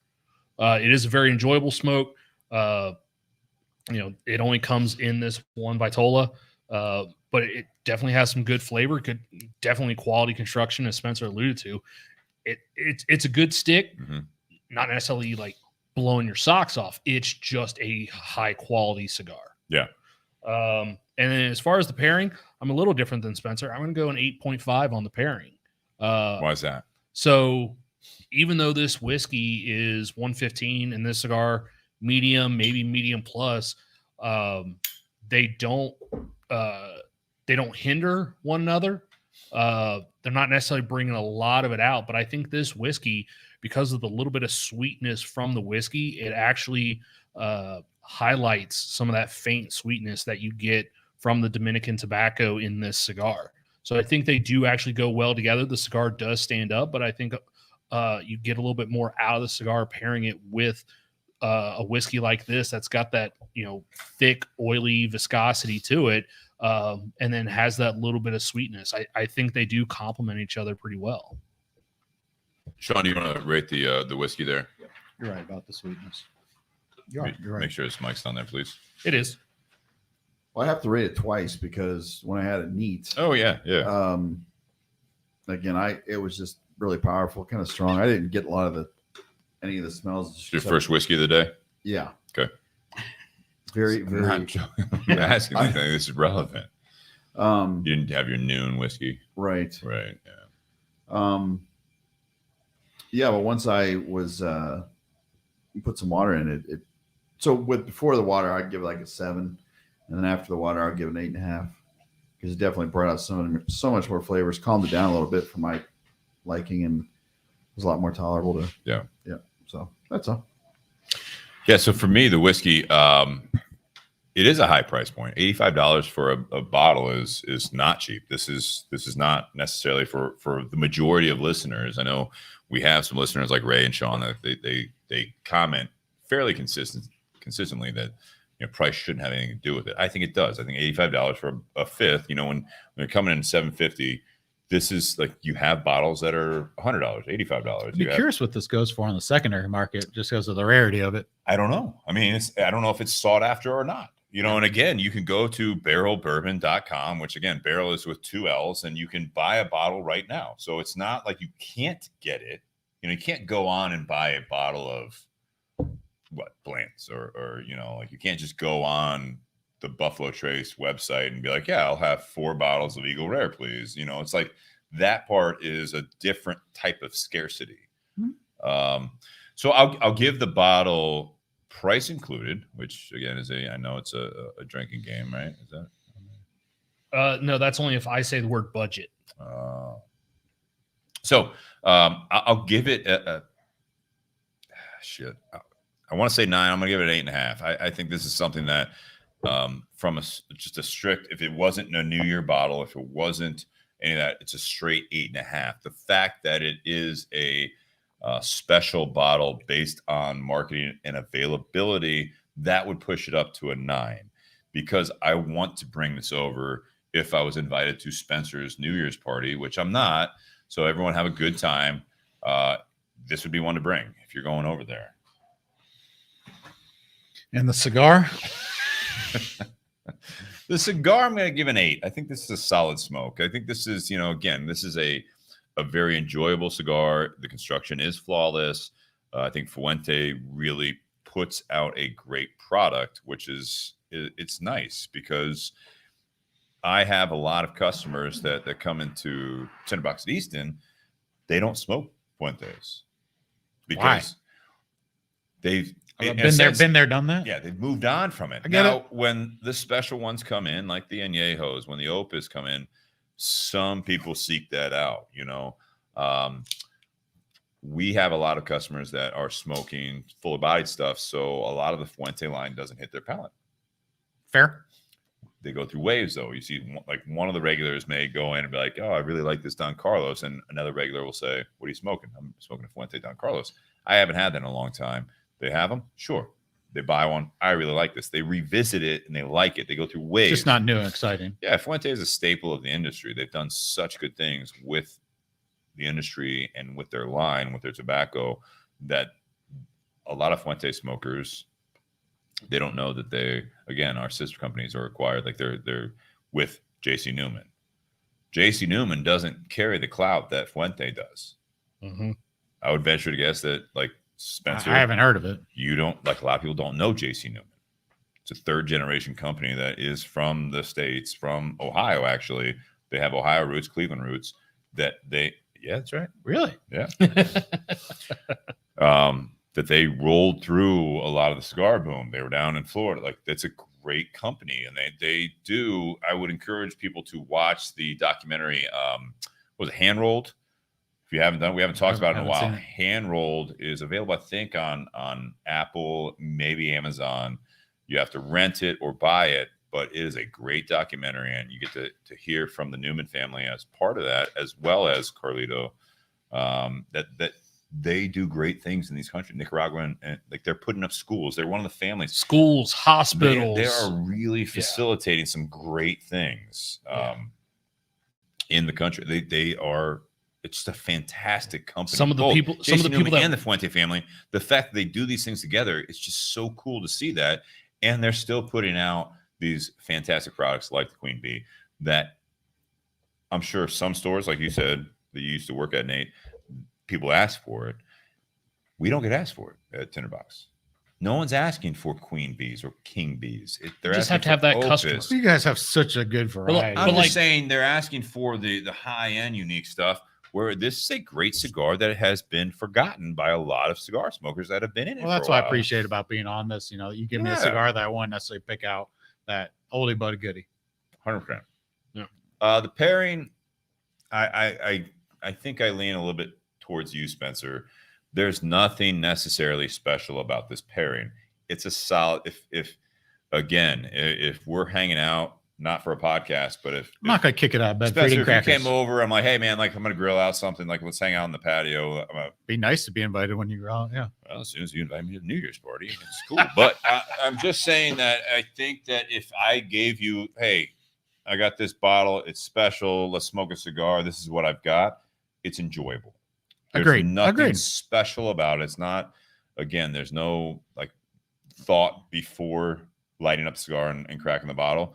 It is a very enjoyable smoke. It only comes in this one Vitola, but it definitely has some good flavor, definitely quality construction, as Spencer alluded to. It's a good stick, not necessarily like blowing your socks off. It's just a high quality cigar. Yeah. And then as far as the pairing, I'm a little different than Spencer. I'm going to go an 8.5 on the pairing. Why is that? So even though this whiskey is 115 and this cigar medium, maybe medium plus, they don't hinder one another. They're not necessarily bringing a lot of it out, but I think this whiskey, because of the little bit of sweetness from the whiskey, it actually highlights some of that faint sweetness that you get from the Dominican tobacco in this cigar. So I think they do actually go well together. The cigar does stand up, but I think you get a little bit more out of the cigar pairing it with a whiskey like this that's got that thick, oily viscosity to it, and then has that little bit of sweetness. I think they do complement each other pretty well. Sean, do you want to rate the whiskey there? You're right about the sweetness. You're right. Make sure his mic's on there, please. It is. Well, I have to rate it twice because when I had it neat, Oh yeah, yeah. again, it was just really powerful, kind of strong. I didn't get a lot of any of the smells. Your first whiskey of the day. Yeah. Okay. Very, I'm very. not joking. I'm asking anything. This is relevant. You You didn't have your noon whiskey, right. right? Yeah. Yeah, but once I was put some water in it, so before the water, I'd give it like a 7, and then after the water, I'd give it an 8.5 because it definitely brought out so much more flavors, calmed it down a little bit for my liking, and was a lot more tolerable to. Yeah. So that's all. Yeah. So for me, the whiskey, it is a high price point. $85 for a bottle is not cheap. This is not necessarily for the majority of listeners. I know we have some listeners like Ray and Sean that they comment fairly consistently that price shouldn't have anything to do with it. I think it does. I think $85 for a fifth. When they're coming in $750, this is like you have bottles that are $100, $85. I'd be curious what this goes for on the secondary market, just because of the rarity of it. I don't know. I mean, I don't know if it's sought after or not. And again, you can go to barrelbourbon.com, which again, barrel is with 2 L's, and you can buy a bottle right now. So it's not like you can't get it. You can't go on and buy a bottle of Blanton's or like you can't just go on the Buffalo Trace website and be like, yeah, I'll have 4 bottles of Eagle Rare, please. It's like that part is a different type of scarcity. Mm-hmm. So I'll give the bottle price included, which again is I know it's a drinking game, right? Is that? No, that's only if I say the word budget. So I'll give it shit. I want to say 9. I'm gonna give it 8.5. I think this is something that from just a strict, if it wasn't a New Year bottle, if it wasn't any of that, it's a straight 8.5. The fact that it is a special bottle based on marketing and availability, that would push it up to a 9, because I want to bring this over if I was invited to Spencer's New Year's party, which I'm not. So everyone have a good time. This would be one to bring if you're going over there. And the cigar? The cigar, I'm going to give an 8. I think this is a solid smoke. I think this is, again, this is a very enjoyable cigar. The construction is flawless. I think Fuente really puts out a great product, which it's nice because I have a lot of customers that come into Tinder Box at Easton. They don't smoke Fuentes because they've been there, done that. Yeah, they've moved on from it. When the special ones come in, like the Añejos, when the Opus come in, some people seek that out. We have a lot of customers that are smoking full bodied stuff, so a lot of the Fuente line doesn't hit their palate. Fair. They go through waves, though. You see, like one of the regulars may go in and be like, "Oh, I really like this Don Carlos," and another regular will say, "What are you smoking?" "I'm smoking a Fuente Don Carlos." I haven't had that in a long time. They have them, sure. They buy one. I really like this. They revisit it and they like it. They go through waves. Just not new and exciting. Yeah, Fuente is a staple of the industry. They've done such good things with the industry and with their line, with their tobacco, that a lot of Fuente smokers, they don't know that they, again, our sister companies are acquired. Like they're with JC Newman. JC Newman doesn't carry the clout that Fuente does. Mm-hmm. I would venture to guess that, like Spencer, I haven't heard of it. You don't, like a lot of people don't know JC Newman. It's a 3rd generation company that is from the States, from Ohio, actually. They have Ohio roots, Cleveland roots, yeah, that's right. Really? Yeah. That they rolled through a lot of the cigar boom. They were down in Florida. Like, that's a great company. And they do, I would encourage people to watch the documentary, was it Hand Rolled? If you haven't done it, we haven't talked about it in a while. Hand Rolled is available, I think, on Apple, maybe Amazon. You have to rent it or buy it, but it is a great documentary, and you get to hear from the Newman family as part of that, as well as Carlito, that they do great things in these countries, Nicaragua, and like they're putting up schools. They're one of the families. Schools, hospitals. They are really facilitating some great things in the country. They are. It's just a fantastic company. Some of the people and the Fuente family, the fact that they do these things together, it's just so cool to see that. And they're still putting out these fantastic products like the Queen B that I'm sure some stores, like you said, that you used to work at, Nate, people ask for it. We don't get asked for it at Tinderbox. No one's asking for Queen Bees or King Bees. You just have to have that customer. You guys have such a good variety. I'm just saying they're asking for the high-end unique stuff, where this is a great cigar that has been forgotten by a lot of cigar smokers that have been in it. Well, that's what I appreciate about being on this. You know, you give me a cigar that I won't necessarily pick out that oldie but a goodie. 100%. Yeah. The pairing, I think I lean a little bit towards you, Spencer. There's nothing necessarily special about this pairing. It's a solid. If we're hanging out, not for a podcast, but if I'm not gonna kick it out of bed. Spencer, if you came over, I'm like, hey man, like I'm gonna grill out something. Like let's hang out on the patio. Be nice to be invited when you grill out. Yeah. Well, as soon as you invite me to the New Year's party, it's cool. But I'm just saying that I think that if I gave you, hey, I got this bottle, it's special. Let's smoke a cigar. This is what I've got. It's enjoyable. There's nothing special about it. It's not. Again, there's no like thought before lighting up the cigar and cracking the bottle.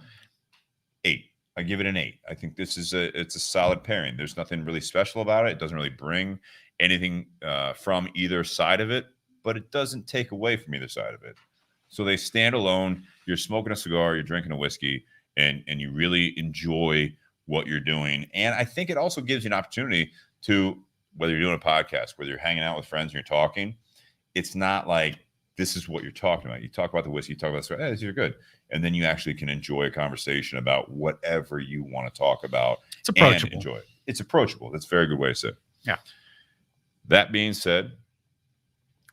8. I give it an 8. I think this is it's a solid pairing. There's nothing really special about it. It doesn't really bring anything from either side of it, but it doesn't take away from either side of it. So they stand alone. You're smoking a cigar, you're drinking a whiskey, and you really enjoy what you're doing. And I think it also gives you an opportunity to, whether you're doing a podcast, whether you're hanging out with friends and you're talking, it's not like this is what you're talking about. You talk about the whiskey, you talk about the cigar, hey, these are good. And then you actually can enjoy a conversation about whatever you want to talk about. It's approachable. And enjoy it. It's approachable. That's a very good way to say it. Yeah. That being said,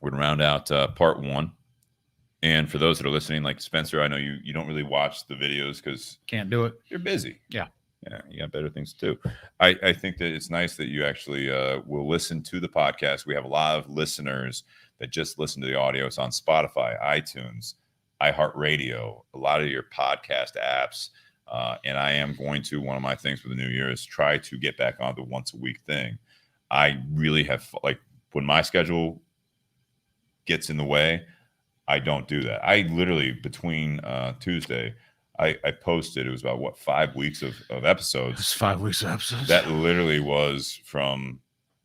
we're going to round out part 1. And for those that are listening, like Spencer, I know you don't really watch the videos because can't do it. You're busy. Yeah. Yeah, you got better things to do. I think that it's nice that you actually will listen to the podcast. We have a lot of listeners that just listen to the audio. It's on Spotify, iTunes, iHeartRadio, a lot of your podcast apps. And I am going to, one of my things for the new year is try to get back on the once a week thing. I really have, like, when my schedule gets in the way, I don't do that. I literally, between Tuesday, I posted, it was about 5 weeks of episodes. It's 5 weeks of episodes. That literally was from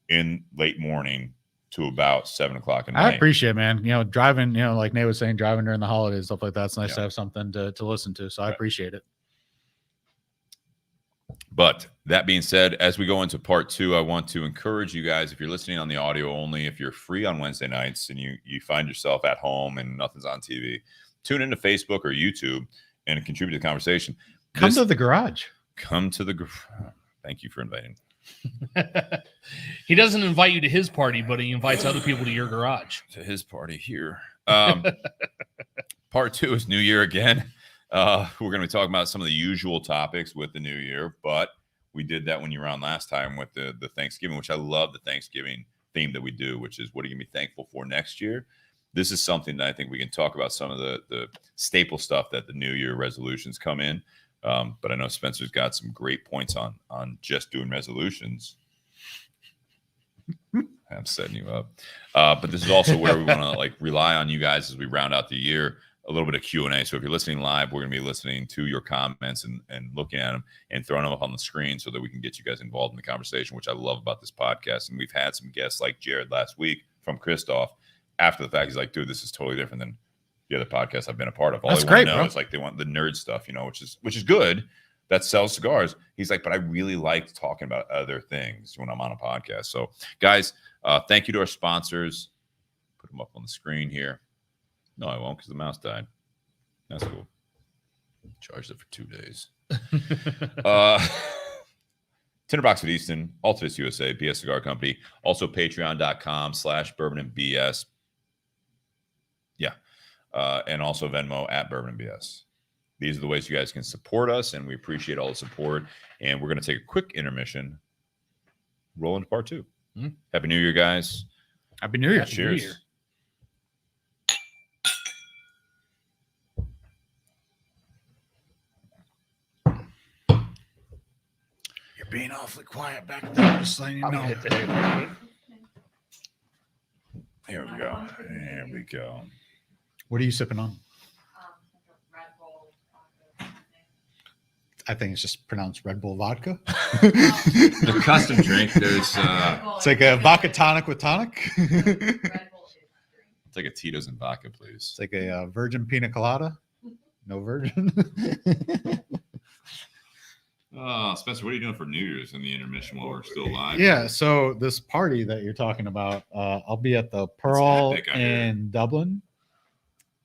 in late morning to about 7 o'clock at night. I appreciate it, man. You know, driving, like Nate was saying, driving during the holidays, stuff like that. It's nice to have something to listen to. So I appreciate it. But that being said, as we go into part 2, I want to encourage you guys, if you're listening on the audio only, if you're free on Wednesday nights and you find yourself at home and nothing's on TV, tune into Facebook or YouTube and contribute to the conversation. Come to the garage. Come to the garage. Thank you for inviting. He doesn't invite you to his party, but he invites other people to your garage. To his party here. Part 2 is New Year again. We're going to be talking about some of the usual topics with the New Year, but we did that when you were on last time with the Thanksgiving, which I love the Thanksgiving theme that we do, which is what are you going to be thankful for next year? This is something that I think we can talk about, some of the staple stuff that the New Year resolutions come in. But I know Spencer's got some great points on just doing resolutions. I'm setting you up. But this is also where we want to rely on you guys as we round out the year, a little bit of Q&A. So if you're listening live, we're going to be listening to your comments and looking at them and throwing them up on the screen so that we can get you guys involved in the conversation, which I love about this podcast. And we've had some guests like Jared last week from Cristo. After the fact, he's like, dude, this is totally different than the other podcasts I've been a part of. All That's they great, want to know bro. is they want the nerd stuff, which is good. That sells cigars. He's like, but I really like talking about other things when I'm on a podcast. So, guys, thank you to our sponsors. Put them up on the screen here. No, I won't because the mouse died. That's cool. Charged it for 2 days. Tinder Box at Easton, Altadis USA, BS Cigar Company. Also, patreon.com/bourbonandbs. Yeah. And also Venmo at bourbonandbs. These are the ways you guys can support us, and we appreciate all the support. And we're going to take a quick intermission. Roll into part 2. Happy New Year, guys. Happy New Year. Cheers. New Year. You're being awfully quiet back there. Just letting you know. Here we go. Here we go. What are you sipping on? I think it's just pronounced Red Bull vodka. The custom drink. There's It's like a vodka tonic with tonic. it's like a Tito's and vodka, please. It's like a virgin pina colada. No virgin. Spencer, what are you doing for New Year's in the intermission while we're still live? Yeah, so this party that you're talking about, I'll be at the Pearl epic out in Dublin.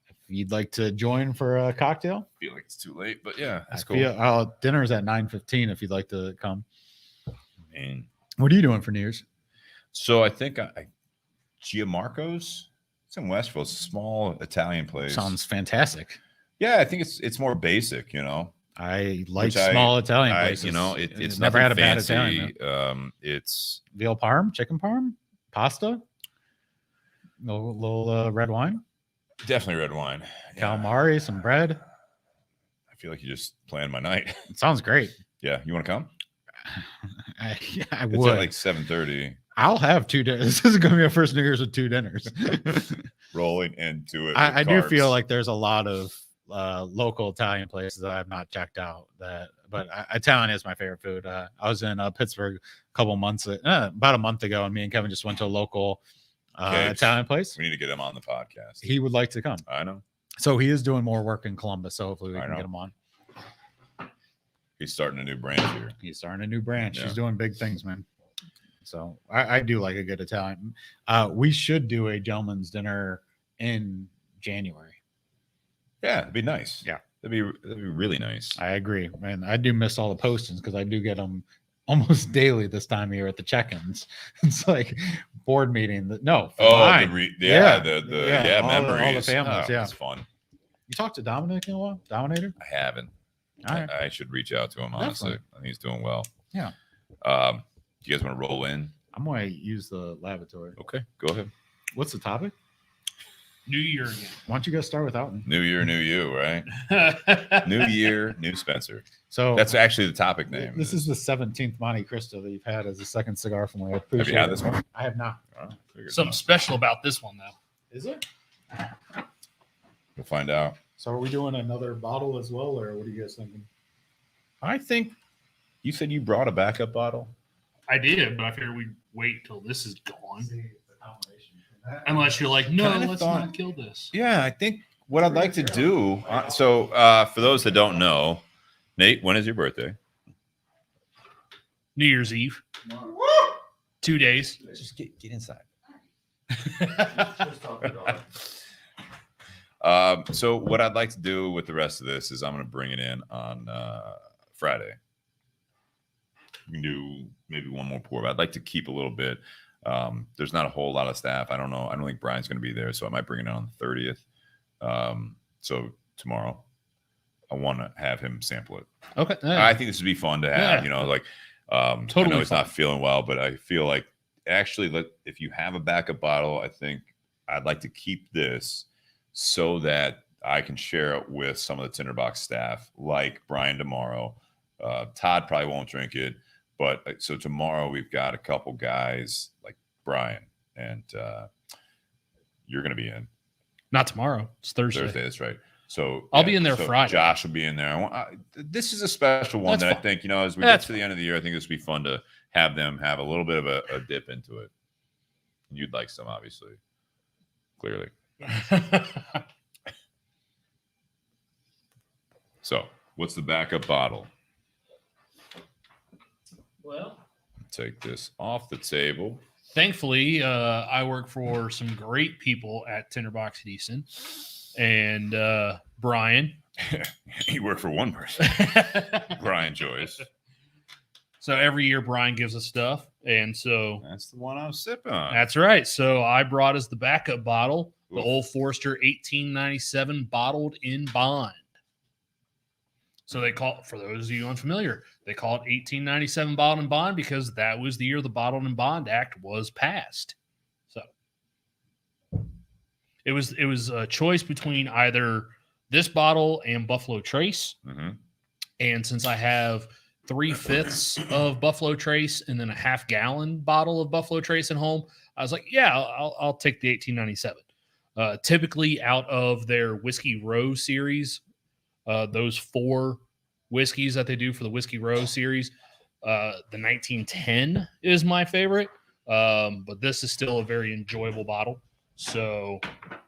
If you'd like to join for a cocktail, I feel like it's too late, but yeah, that's I cool. feel- dinner's at 9:15 if you'd like to come. Man. What are you doing for New Year's? So I think Giamarco's. It's in Westville. It's a small Italian place. Sounds fantastic. Yeah, I think it's more basic, you know. I like Which small Italian places. You know, it's never nothing had a bad fancy. Italian. It's Veal parm, chicken parm, pasta, little red wine, definitely red wine. Yeah. calamari, some bread. I feel like you just planned my night. It sounds great. Yeah, you want to come? I It's would. at like 7:30. I'll have 2 dinners. This is going to be our first New Year's with 2 dinners. Rolling into it. I with do carbs. feel like there's a lot of local Italian places that I've not checked out. But Italian is my favorite food. I was in Pittsburgh about a month ago, and me and Kevin just went to a local Okay, Italian place. we need to get him on the podcast. He would like to come, I know. so he is doing more work in Columbus. So hopefully we I can know. get him on. He's starting a new branch here. He's starting a new branch. Yeah. He's doing big things, man. So I do like a good Italian. We should do a gentleman's dinner in January. Yeah, it'd be nice. Yeah. That'd be really nice. I agree, man. I do miss all the postings because I do get them almost daily this time of year at the check-ins. It's like board meeting. No, Oh, mine. the Yeah, memories. all the families, yeah. It's fun. You talked to Dominic in a while? Dominator? I haven't. All right. I should reach out to him, honestly. Definitely. I think he's doing well. Yeah. Do you guys want to roll in? I'm going to use the lavatory. Okay, go ahead. What's the topic? New Year again. Why don't you guys start with Alton? New year, new you, right? New year, new Spencer. So That's actually the topic name. this is the 17th Monte Cristo that you've had as a second cigar from me. I Have appreciate you had it. this one? I have not. Oh, figured Something not. special about this one, though. Is it? We'll find out. So are we doing another bottle as well, or what are you guys thinking? I think you said you brought a backup bottle. I did, but I figured we'd wait till this is gone. Unless you're like, no, Kinda let's thought- not kill this. Yeah, I think what I'd like to do. For those that don't know, Nate, when is your birthday? New Year's Eve. 2 days. Just get inside. All So what I'd like to do with the rest of this is I'm going to bring it in on Friday. We can do maybe one more pour, but I'd like to keep a little bit. There's not a whole lot of staff. I don't know. I don't think Brian's going to be there, so I might bring it in on the 30th. So tomorrow, I want to have him sample it. Okay. I think this would be fun to have. Yeah. You know, like I Totally know he's not fun. feeling well, but I feel like actually, if you have a backup bottle, I think I'd like to keep this so that I can share it with some of the Tinderbox staff, like Brian tomorrow. Todd probably won't drink it, but so tomorrow we've got a couple guys like Brian, and you're going to be in Not tomorrow. It's Thursday. That's right. So I'll be in there Friday. Josh will be in there. This is a special one That's that I fun. think, as we That's get to the end of the year, I think this would be fun to have them have a little bit of a dip into it. You'd like some, obviously, clearly. So, what's the backup bottle? Well, Take this off the table. thankfully, I work for some great people at Tinderbox at Easton, and Brian. You work for one person, Brian Joyce. So every year Brian gives us stuff, and so That's the one I'm sipping on. that's right. So I brought as the backup bottle the Oof. Old Forester 1897 bottled in bond. So they call, for those of you unfamiliar, they call it 1897 bottled in bond because that was the year the Bottled in Bond Act was passed. So it was a choice between either this bottle and Buffalo Trace. Mhm. And since I have 3/5 of Buffalo Trace and then a half-gallon bottle of Buffalo Trace at home, I was like, yeah, I'll take the 1897. Typically out of their Whiskey Row series, those 4 whiskeys that they do for the Whiskey Row series. The 1910 is my favorite, but this is still a very enjoyable bottle. So,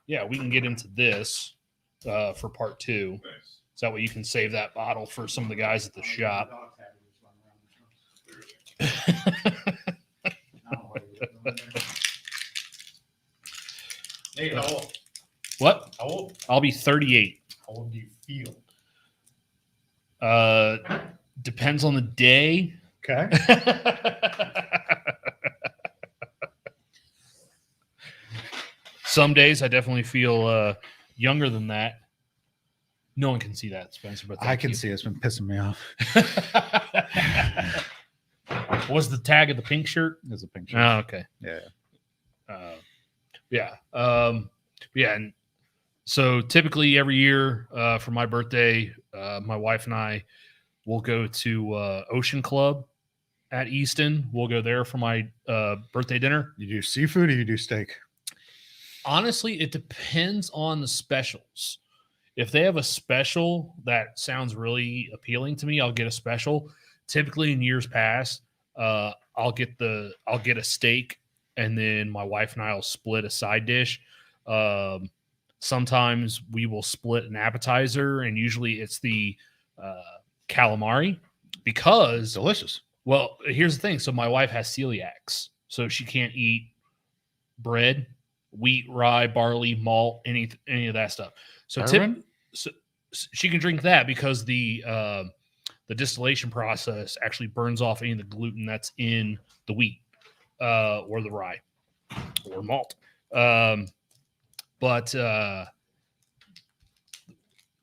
yeah, we can get into this for part 2. So that way you can save that bottle for some of the guys at the shop. Hey, how old? What? How old? I'll be 38. How old do you feel? Depends on the day. Okay. Some days I definitely feel younger than that. No one can see that, Spencer, but I can see it. It's been pissing me off. Was the tag of the pink shirt? There's a pink shirt. Oh, okay. Yeah. Yeah. Yeah. And so typically every year for my birthday, my wife and I will go to Ocean Club at Easton. We'll go there for my birthday dinner. You do seafood or you do steak? Honestly, it depends on the specials. If they have a special that sounds really appealing to me, I'll get a special. Typically in years past, I'll get a steak, and then my wife and I will split a side dish. Sometimes we will split an appetizer, and usually it's the calamari because Delicious. well, here's the thing. So my wife has celiacs, so she can't eat bread, wheat, rye, barley, malt, any of that stuff. So so she can drink that because the distillation process actually burns off any of the gluten that's in the wheat or the rye or malt. But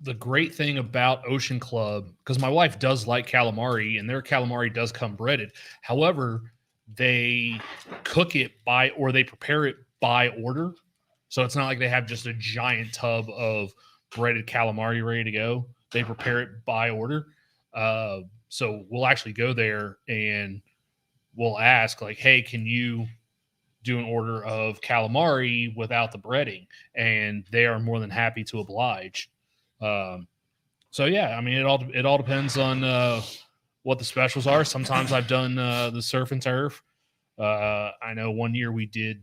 the great thing about Ocean Club, because my wife does like calamari, and their calamari does come breaded. However, they cook it or they prepare it by order. So it's not like they have just a giant tub of breaded calamari ready to go. They prepare it by order. So we'll actually go there and we'll ask like, hey, can you do an order of calamari without the breading? And they are more than happy to oblige. So yeah, I mean, it all depends on what the specials are. Sometimes I've done the surf and turf. I know one year we did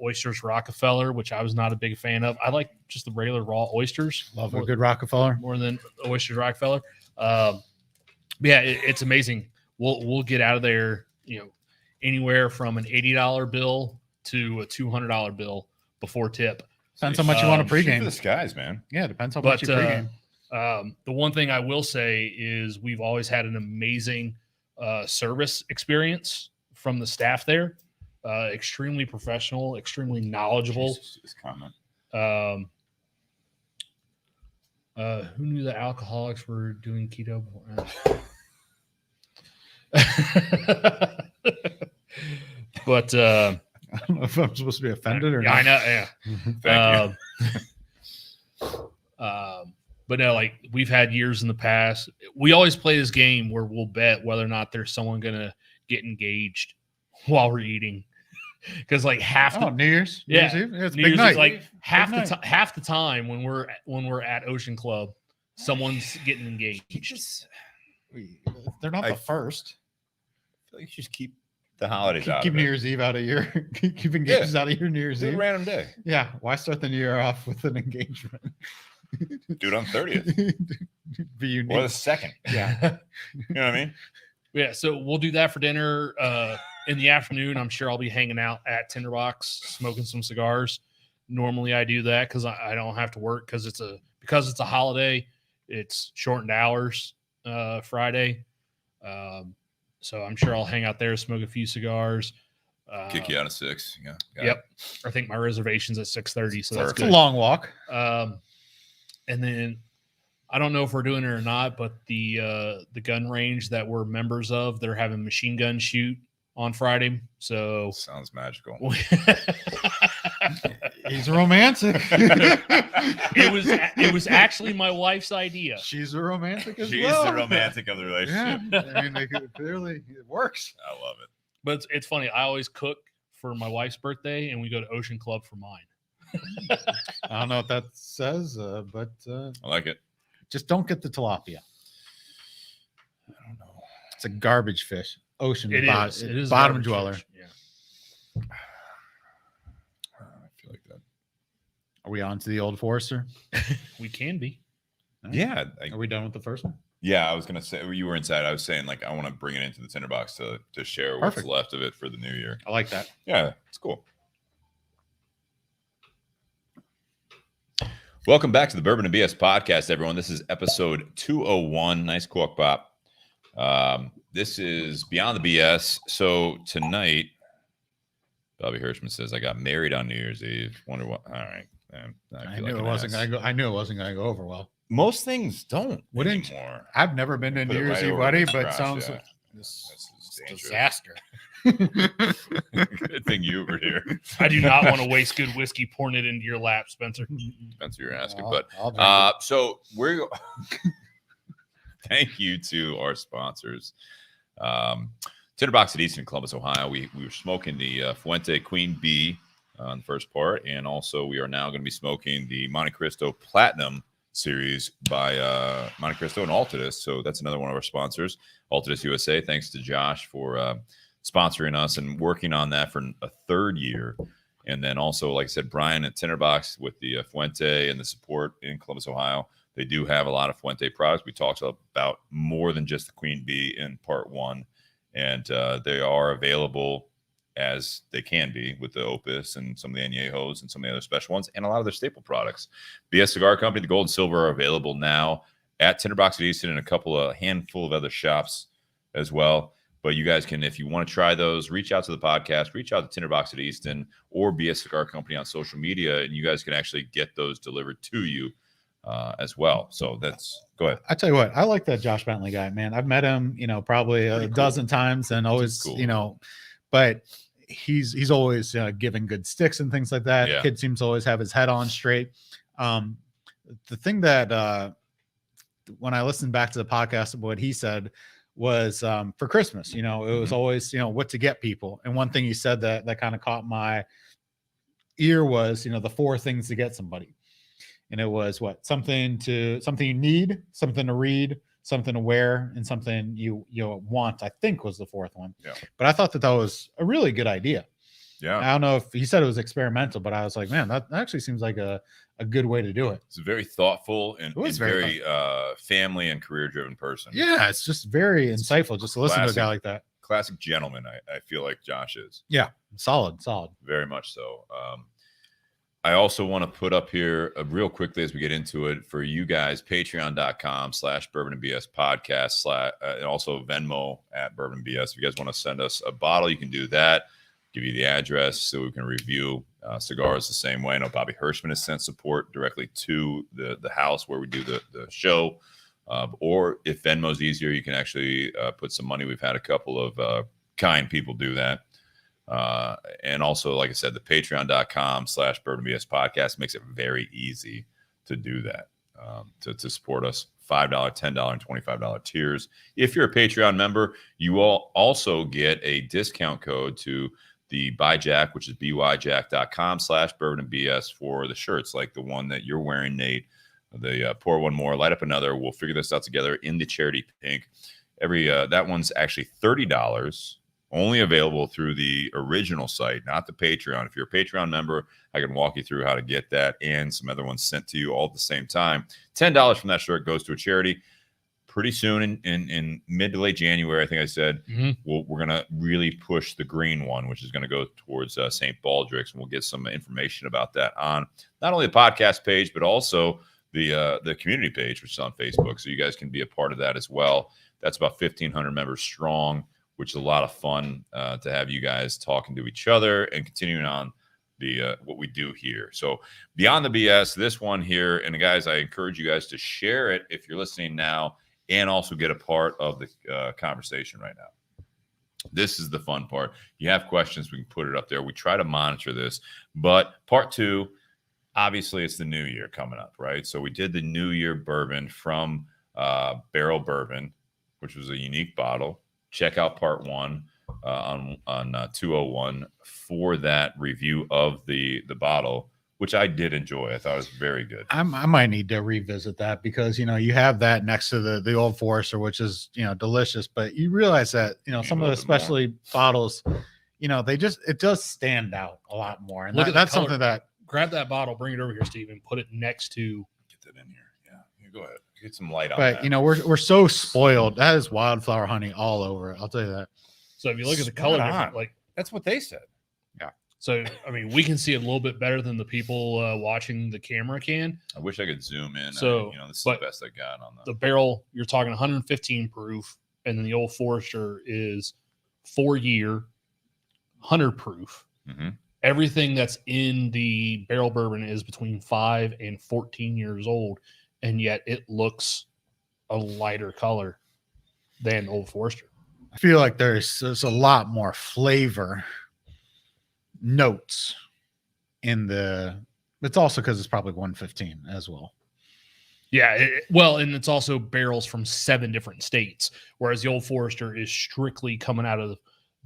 oysters Rockefeller, which I was not a big fan of. I like just the regular raw oysters. Love a good Rockefeller. More than oysters Rockefeller. Yeah, it's amazing. We'll get out of there, anywhere from an $80 bill to a $200 bill before tip. Depends how much you want to Shoot pregame. for the skies, man. Yeah, depends how much you pregame. The one thing I will say is we've always had an amazing service experience from the staff there. Extremely professional, extremely knowledgeable. Jesus, this comment. Who knew that alcoholics were doing keto? But I don't know if I'm supposed to be offended or yeah, not. I know. Yeah. But no, like we've had years in the past. We always play this game where we'll bet whether or not there's someone gonna get engaged while we're eating. Because like half the New Year's, yeah, New Year's Eve? Yeah, it's a New big Year's night. is like half Big the half the time when we're at Ocean Club, someone's getting engaged. They're not the first. I feel like you should just keep the holidays out Keep of New it. Year's Eve out of your keep engagements out of your New Year's Do a Eve. random day. Yeah, why start the new year off with an engagement? Do it on 30th Be unique. or the 2nd. Yeah. You know what I mean? Yeah, so we'll do that for dinner. In the afternoon, I'm sure I'll be hanging out at Tinder Box, smoking some cigars. Normally, I do that because I don't have to work because it's a holiday. It's shortened hours Friday, so I'm sure I'll hang out there, smoke a few cigars. Kick you out of 6. Yeah. got Yep, I think my reservation's at 6:30, so that's It's a good. long walk. And then I don't know if we're doing it or not, but the gun range that we're members of, they're having machine gun shoot on Friday. So it. Sounds magical. He's romantic. it was actually my wife's idea. She's a romantic as She's well. the romantic of the relationship. Yeah, I mean, clearly it works. I love it. But it's funny. I always cook for my wife's birthday, and we go to Ocean Club for mine. I don't know what that says, but I like it. Just don't get the tilapia. I don't know. It's a garbage fish. Ocean It bottom, is. It is bottom garbage dweller. fish. Yeah. I feel like that. Are we on to the Old Forester? We can be. Yeah. Are we done with the first one? Yeah, I was gonna say you were inside. I was saying like I want to bring it into the tinderbox to share what's Perfect. left of it for the new year. I like that. Yeah, it's cool. Welcome back to the Bourbon and BS podcast, everyone. This is episode 201. Nice cork pop. This is Beyond the BS. So tonight, Bobby Hirschman says I got married on New Year's Eve. Wonder what? All right, man, I knew it wasn't going to go. I knew it wasn't going to go over well. Most things don't Wouldn't anymore. I've never been to a Put New it Year's right Eve over wedding, the but crotch, sounds yeah. this That's dangerous. disaster. Good thing you were here, I do not want to waste good whiskey pouring it into your lap, Spencer. Spencer. You're asking, I'll but drink it. so we're. Thank you to our sponsors. Tinder Box at Easton, Columbus, Ohio. We were smoking the Fuente Queen B on the first part, and also we are now going to be smoking the Monte Cristo Platinum series by Monte Cristo and Altadis. So that's another one of our sponsors, Altadis USA. Thanks to Josh for sponsoring us and working on that for a third year. And then also, like I said, Brian at Tinder Box with the Fuente and the support in Columbus, Ohio. They do have a lot of Fuente products. We talked about more than just the Queen Bee in part one. And they are available as they can be with the Opus and some of the Añejos and some of the other special ones and a lot of their staple products. BS Cigar Company, the Gold and Silver are available now at Tinderbox at Easton and a handful of other shops as well. But you guys can, if you want to try those, reach out to the podcast, reach out to Tinderbox at Easton or BS Cigar Company on social media, and you guys can actually get those delivered to you as well. So go ahead. I tell you what, I like that Josh Bentley guy, man. I've met him, probably a dozen times and always, cool. But he's always giving good sticks and things like that. Yeah. Kid seems to always have his head on straight. The thing that when I listened back to the podcast of what he said was for Christmas, it was always, what to get people. And one thing he said that kind of caught my ear was, the 4 things to get somebody. And it was something you need, something to read, something to wear, and something you want, I think was the 4th one. Yeah. But I thought that was a really good idea. Yeah. I don't know if he said it was experimental, but I was like, man, that actually seems like a good way to do it. It's very thoughtful and very family and career driven person. Yeah, it's just very insightful just to listen to a guy like that. Classic gentleman, I feel like Josh is. Yeah, solid. Very much so. I also want to put up here real quickly as we get into it for you guys, patreon.com/bourbonandbs podcast and also Venmo at Bourbon BS. If you guys want to send us a bottle, you can do that. Give you the address so we can review cigars the same way. I know Bobby Hirschman has sent support directly to the house where we do the show. Or if Venmo's easier, you can actually put some money. We've had a couple of kind people do that. And also, like I said, the patreon.com/bourbonbs podcast makes it very easy to do that, to support us. $5, $10, and $25 tiers. If you're a Patreon member, you will also get a discount code to the Buy Jack, which is byjack.com/bourbonandbs for the shirts, like the one that you're wearing, Nate. The Pour One More, Light Up Another. We'll figure this out together in the charity pink. That one's actually $30. Only available through the original site, not the Patreon. If you're a Patreon member, I can walk you through how to get that and some other ones sent to you all at the same time. $10 from that shirt goes to a charity. Pretty soon in mid to late January, I think I said, we're going to really push the green one, which is going to go towards St. Baldrick's, and we'll get some information about that on not only the podcast page, but also the community page, which is on Facebook. So you guys can be a part of that as well. That's about 1,500 members strong, which is a lot of fun to have you guys talking to each other and continuing on what we do here. So Beyond the BS, this one here, and guys, I encourage you guys to share it if you're listening now and also get a part of the conversation right now. This is the fun part. You have questions, we can put it up there. We try to monitor this, but part 2, obviously it's the new year coming up, right? So we did the New Year bourbon from Barrell Bourbon, which was a unique bottle. Check out part 1 on 201 for that review of the bottle which I did enjoy. I thought it was very good. I might need to revisit that because, you have that next to the Old Forester, which is, delicious, but you realize that, some of the specialty bottles, it does stand out a lot more. And that's something that grab that bottle, bring it over here, Steve, and put it next to. Get that in here. Yeah. You go ahead. Get some light on but, that. we're so spoiled. That is wildflower honey all over it. I'll tell you that. So if you look at the color, like that's what they said. So, I mean, we can see it a little bit better than the people watching the camera can. I wish I could zoom in. So, this is the best I got on the barrel. You're talking 115 proof, and then the Old Forester is 4-year, 100 proof. Mm-hmm. Everything that's in the barrel bourbon is between 5 and 14 years old, and yet it looks a lighter color than Old Forester. I feel like there's a lot more flavor notes in it's also because it's probably 115 as well. Yeah, and it's also barrels from 7 different states, whereas the Old Forester is strictly coming out of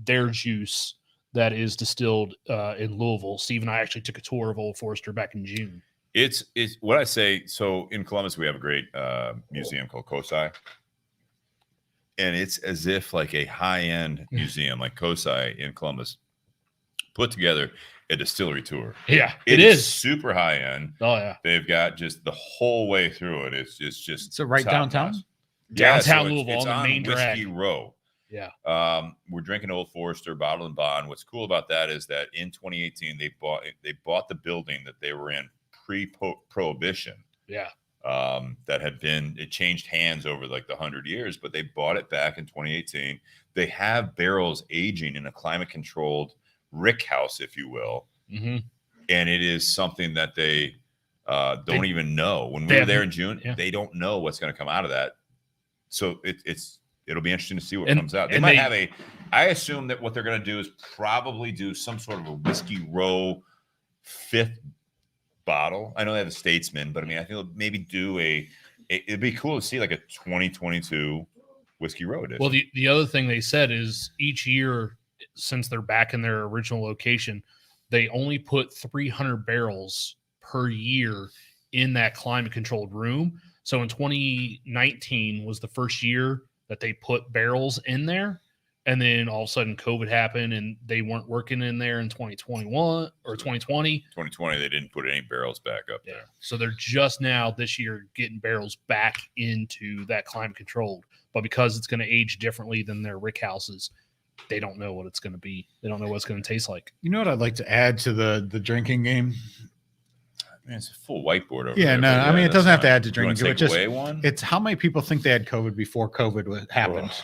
their juice that is distilled in Louisville. Steve and I actually took a tour of Old Forester back in June. It's what I say. So in Columbus, we have a great museum called Kosai. And it's as if like a high-end museum like Kosai in Columbus put together a distillery tour. Yeah, it is super high-end. Oh, yeah. They've got just the whole way through it. It's just so right downtown? Downtown so Louisville, it's on the main Whiskey drag. Row. Yeah. We're drinking Old Forester, bottled and bond. What's cool about that is that in 2018, they bought the building that they were in pre-prohibition. Yeah. It changed hands over like the 100 years, but they bought it back in 2018. They have barrels aging in a climate-controlled rick house, if you will. Mm-hmm. And it is something that they don't even know. When we were there in June, they don't know what's going to come out of that. So it'll be interesting to see what comes out. They might have I assume that what they're going to do is probably do some sort of a Whiskey Row 5th bottle. I know they have a Statesman, but I mean, I think they'll maybe do it'd be cool to see like a 2022 Whiskey Row edition. Well, the other thing they said is each year, since they're back in their original location, they only put 300 barrels per year in that climate controlled room. So in 2019 was the first year that they put barrels in there. And then all of a sudden COVID happened and they weren't working in there in 2021 or 2020. 2020, they didn't put any barrels back up there. So they're just now this year getting barrels back into that climate controlled. But because it's going to age differently than their rick houses, they don't know what it's going to be. They don't know what it's going to taste like. You know what I'd like to add to the drinking game? Man, it's a full whiteboard over there. Yeah, no, I mean, it doesn't have to add to drinking game. One? It's how many people think they had COVID before COVID happened. Oh.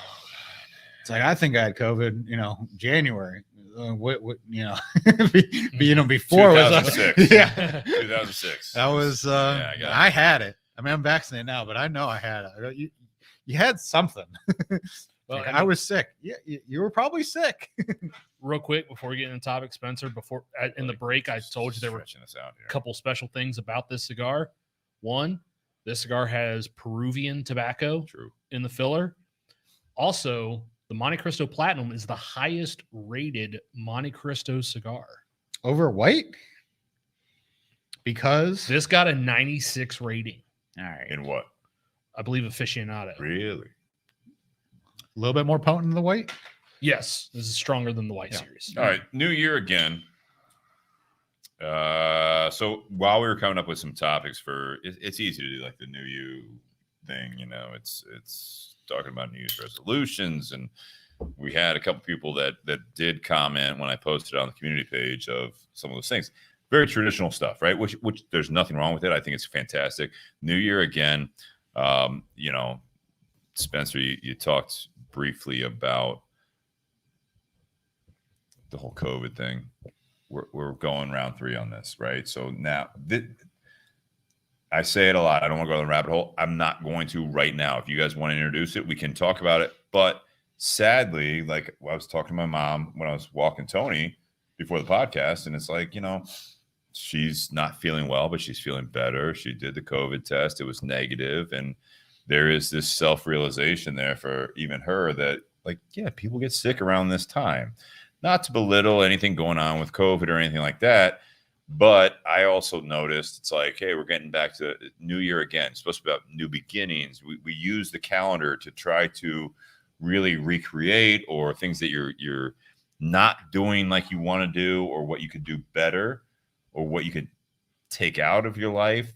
It's like, I think I had COVID, January. Before 2006. Was yeah, 2006. That was I had it. I mean, I'm vaccinated now, but I know I had it. You had something. Well, I was sick. Yeah, you were probably sick. Real quick before we get into the topic, Spencer, in the break, I told you there were a couple special things about this cigar. One, this cigar has Peruvian tobacco in the filler. Also, the Monte Cristo Platinum is the highest rated Monte Cristo cigar. Over white? Because this got a 96 rating. All right. In what? I believe aficionado. Really? A little bit more potent than the white? Yes. This is stronger than the white series. All right. New year again. So while we were coming up with some topics it's easy to do like the new you thing, it's talking about New Year's resolutions. And we had a couple people that did comment when I posted on the community page of some of those things. Very traditional stuff, right? Which there's nothing wrong with it. I think it's fantastic. New year again. Spencer, you talked briefly about the whole COVID thing. We're going round 3 on this, right? So now I say it a lot. I don't want to go down the rabbit hole. I'm not going to right now. If you guys want to introduce it, we can talk about it. But sadly, like I was talking to my mom when I was walking Tony before the podcast, and it's like, she's not feeling well, but she's feeling better. She did the COVID test. It was negative. And there is this self-realization there for even her that, like, yeah, people get sick around this time. Not to belittle anything going on with COVID or anything like that, But I also noticed it's like, hey, we're getting back to New Year again. It's supposed to be about new beginnings. We use the calendar to try to really recreate or things that you're not doing like you want to do, or what you could do better, or what you could take out of your life.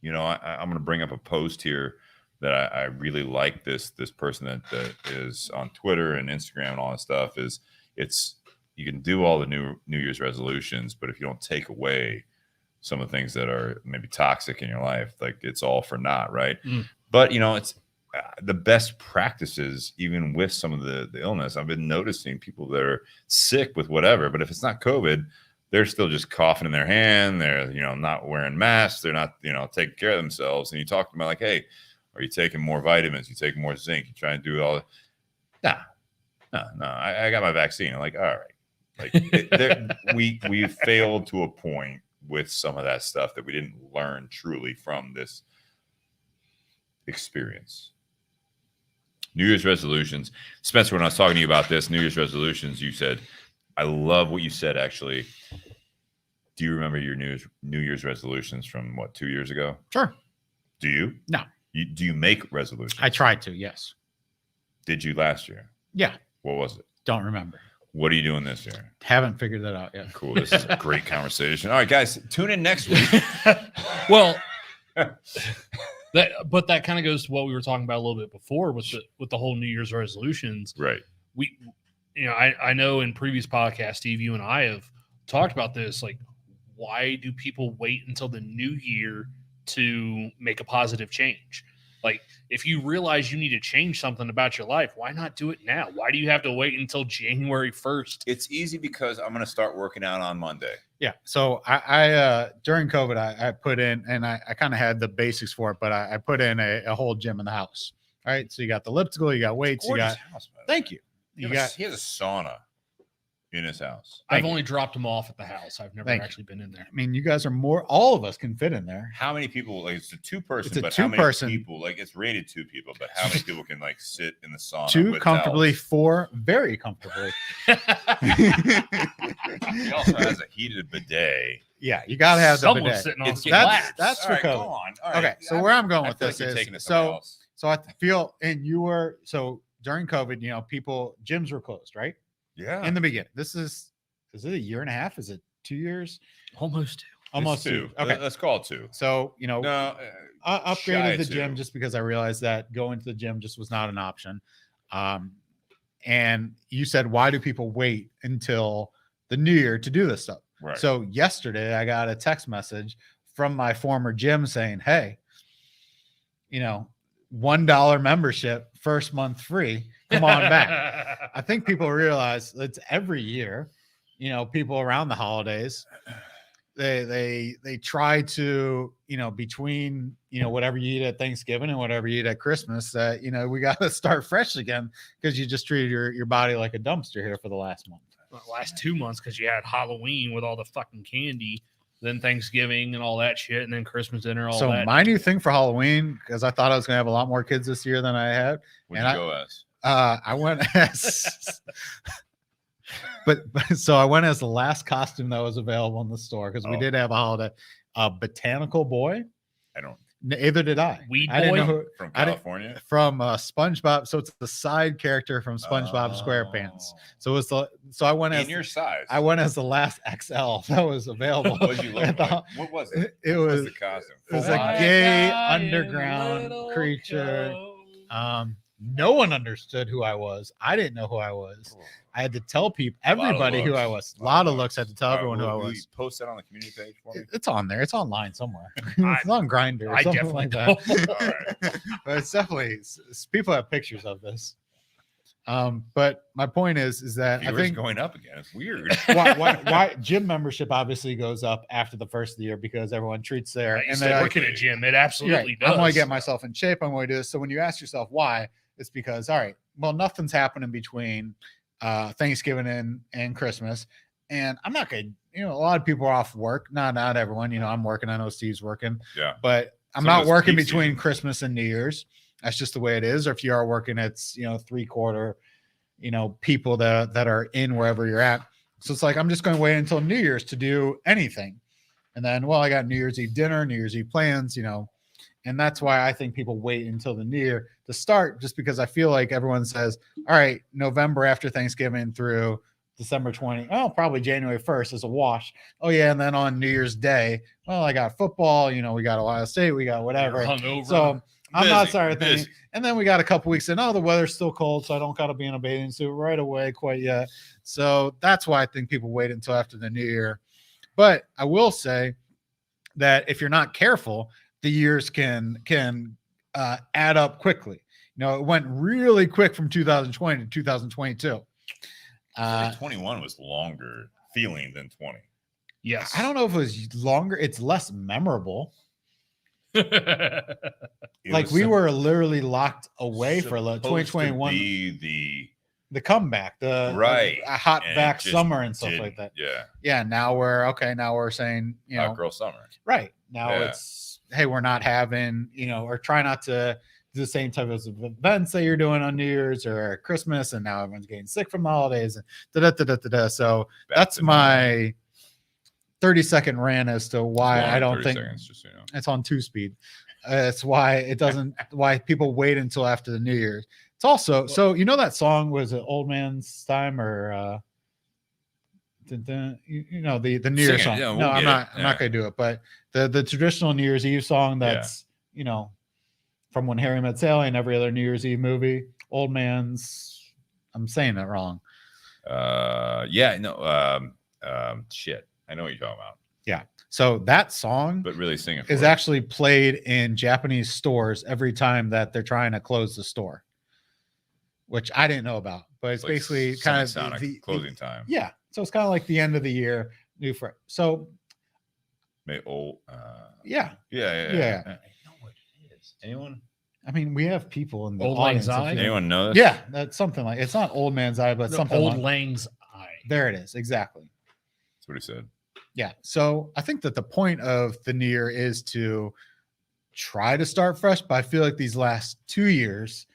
You know, I'm going to bring up a post here that I really like. This person that is on Twitter and Instagram and all that stuff is you can do all the New Year's resolutions, but if you don't take away some of the things that are maybe toxic in your life, like it's all for naught, right? But you know, it's the best practices, even with some of the illness. I've been noticing people that are sick with whatever, but if it's not COVID, they're still just coughing in their hand. They're, you know, not wearing masks. They're not, you know, taking care of themselves. And you talk to them like, hey, are you taking more vitamins? You taking more zinc? You trying to do all that? No. I got my vaccine. I'm like, all right. Like we failed to a point with some of that stuff that we didn't learn truly from this experience. New Year's resolutions. Spencer, when I was talking to you about this, New Year's resolutions, you said, I love what you said, actually. Do you remember your New Year's resolutions from, what, 2 years ago? Sure. Do you? No. Do you make resolutions? I tried to, yes. Did you last year? Yeah. What was it? Don't remember. What are you doing this year? Haven't figured that out yet. Cool. This is a great conversation. All right, guys, tune in next week. Well, that kind of goes to what we were talking about a little bit before with the whole New Year's resolutions. Right. I know in previous podcasts, Steve, you and I have talked about this. Like, why do people wait until the new year to make a positive change? Like, if you realize you need to change something about your life, why not do it now? Why do you have to wait until January 1st? It's easy because I'm going to start working out on Monday. Yeah. So I during COVID, I put in, and I kind of had the basics for it, but I put in a whole gym in the house. All right. So you got the elliptical, you got weights, you got. House, Thank you. He has a sauna in his house. I've only dropped them off at the house. I've never actually been in there. I mean, you guys are all of us can fit in there. How many people, like, it's a two-person, but how many people, like, it's rated 2 people, but how many people can, like, sit in the sauna? 2 comfortably, 4 very comfortably. He also has a heated bidet. Yeah, you got to have the bidet. Sitting on That's for COVID. Go on. All right. Okay, so where I'm going with this like is, so I feel, and so during COVID, you know, gyms were closed, right? Yeah. In the beginning. Is it a year and a half? Is it 2 years? Almost 2. Almost 2. Okay. Let's call it 2. So, you know, I upgraded the gym 2. just because I realized that going to the gym just was not an option. And you said, why do people wait until the new year to do this stuff? Right. So yesterday I got a text message from my former gym saying, hey, you know, $1 membership, first month free. Come on back. I think people realize it's every year, you know, people around the holidays, they try to, you know, between, you know, whatever you eat at Thanksgiving and whatever you eat at Christmas, that, you know, we got to start fresh again because you just treated your body like a dumpster here for the last month. The last 2 months, because you had Halloween with all the fucking candy, then Thanksgiving and all that shit, and then Christmas dinner, so that. My new thing for Halloween, because I thought I was going to have a lot more kids this year than I had. What'd you go as? I went as, but so I went as the last costume that was available in the store because we did have a holiday. Botanical boy. Neither did I. Weed I didn't know boy from California. From SpongeBob. So it's the side character from SpongeBob SquarePants. So it's so I went as your size. I went as the last XL that was was what did you look like? What was it? It what was the costume. It was a gay underground creature. No one understood who I was. I didn't know who I was. I had to tell everybody who I was. A lot of looks. I had to tell everyone who I was. You post that on the community page for me? It's on there. It's online somewhere. It's on Grindr or something like that. All right. But it's definitely, people have pictures of this. But my point is that I think going up again. It's weird. why gym membership obviously goes up after the first of the year because everyone treats there. And they work in a gym. It absolutely does. I'm going to get myself in shape. I'm going to do this. So when you ask yourself why, it's because, all right, well, nothing's happening between Thanksgiving and Christmas. And I'm not going to, you know, a lot of people are off work. Not everyone, you know, I'm working. I know Steve's working. Yeah. But I'm not working between Christmas and New Year's. That's just the way it is. Or if you are working, it's, you know, 3/4, you know, people that are in wherever you're at. So it's like, I'm just going to wait until New Year's to do anything. And then, well, I got New Year's Eve dinner, New Year's Eve plans, and that's why I think people wait until the new year to start, just because I feel like everyone says, all right, November after Thanksgiving through December 20. Oh, probably January 1st is a wash. Oh yeah. And then on New Year's Day, well, I got football, we got Ohio State, we got whatever. So I'm not sorry thinking. And then we got a couple weeks in. Oh, the weather's still cold, so I don't got to be in a bathing suit right away quite yet. So that's why I think people wait until after the new year. But I will say that if you're not careful, the years can add up quickly. It went really quick from 2020 to 2022. 21 was longer feeling than 20. Yes. I don't know if it was longer. It's less memorable. We were literally locked away for 2021. The comeback, the hot back summer and stuff like that. Yeah. Now we're saying, hot girl summer. Right. Now it's, hey, we're not having, or try not to do the same type of events that you're doing on New Year's or Christmas. And now everyone's getting sick from the holidays and So that's my 30-second rant as to why I don't think it's on 2-speed. It's why why people wait until after the New Year's. It's also, so that song, was it Old Man's Time or the New Year's song? Yeah, I'm not going to do it, but the traditional New Year's Eve song that's, from When Harry Met Sally and every other New Year's Eve movie, Old Man's, I'm saying that wrong. Shit. I know what you're talking about. Yeah. So that song, but really sing it is actually played in Japanese stores every time that they're trying to close the store, which I didn't know about, but it's basically kind of the closing time. Yeah. So it's kind of like the end of the year, new for. So yeah. I know what it is. Anyone? I mean, we have people in the Old audience. Lang Syne? Anyone know this? Yeah, that's something like, it's not Old Man's Eye, but something Old like Lang's Eye. There it is. Exactly. That's what he said. Yeah. So I think that the point of the New Year is to try to start fresh, but I feel like these last 2 years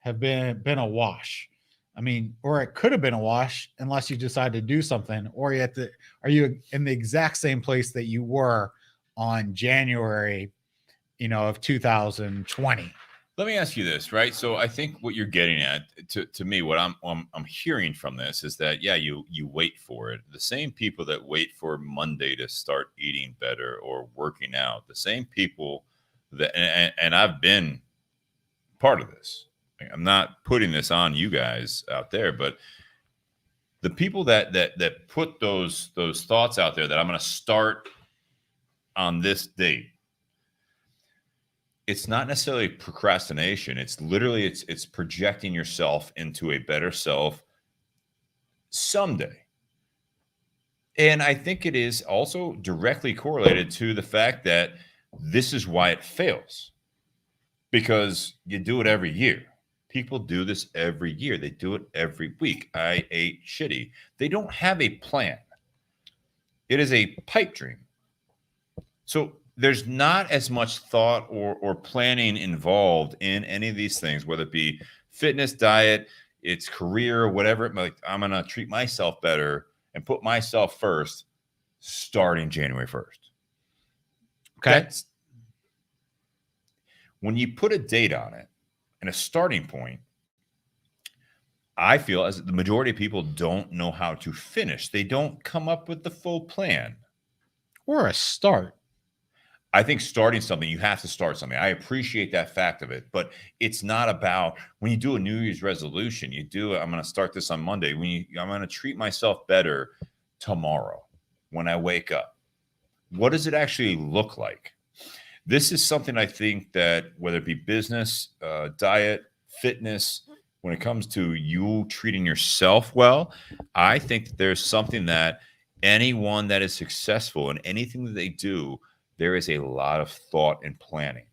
have been a wash. I mean, or it could have been a wash unless you decide to do something, or are you in the exact same place that you were on January, of 2020? Let me ask you this, right? So I think what you're getting at, to me, what I'm hearing from this is that, you wait for it. The same people that wait for Monday to start eating better or working out, the same people that, and I've been part of this. I'm not putting this on you guys out there, but the people that put those thoughts out there that I'm going to start on this date, it's not necessarily procrastination. It's literally, it's projecting yourself into a better self someday. And I think it is also directly correlated to the fact that this is why it fails, because you do it every year. People do this every year. They do it every week. I ate shitty. They don't have a plan. It is a pipe dream. So there's not as much thought or planning involved in any of these things, whether it be fitness, diet, it's career, whatever. Like, I'm going to treat myself better and put myself first starting January 1st. Okay. When you put a date on it and a starting point, I feel as the majority of people don't know how to finish. They don't come up with the full plan. Or a start. I think starting something, you have to start something. I appreciate that fact of it, but it's not about when you do a New Year's resolution, I'm going to start this on Monday. I'm going to treat myself better tomorrow when I wake up. What does it actually look like? This is something I think that whether it be business, diet, fitness, when it comes to you treating yourself well, I think that there's something that anyone that is successful in anything that they do, there is a lot of thought and planning.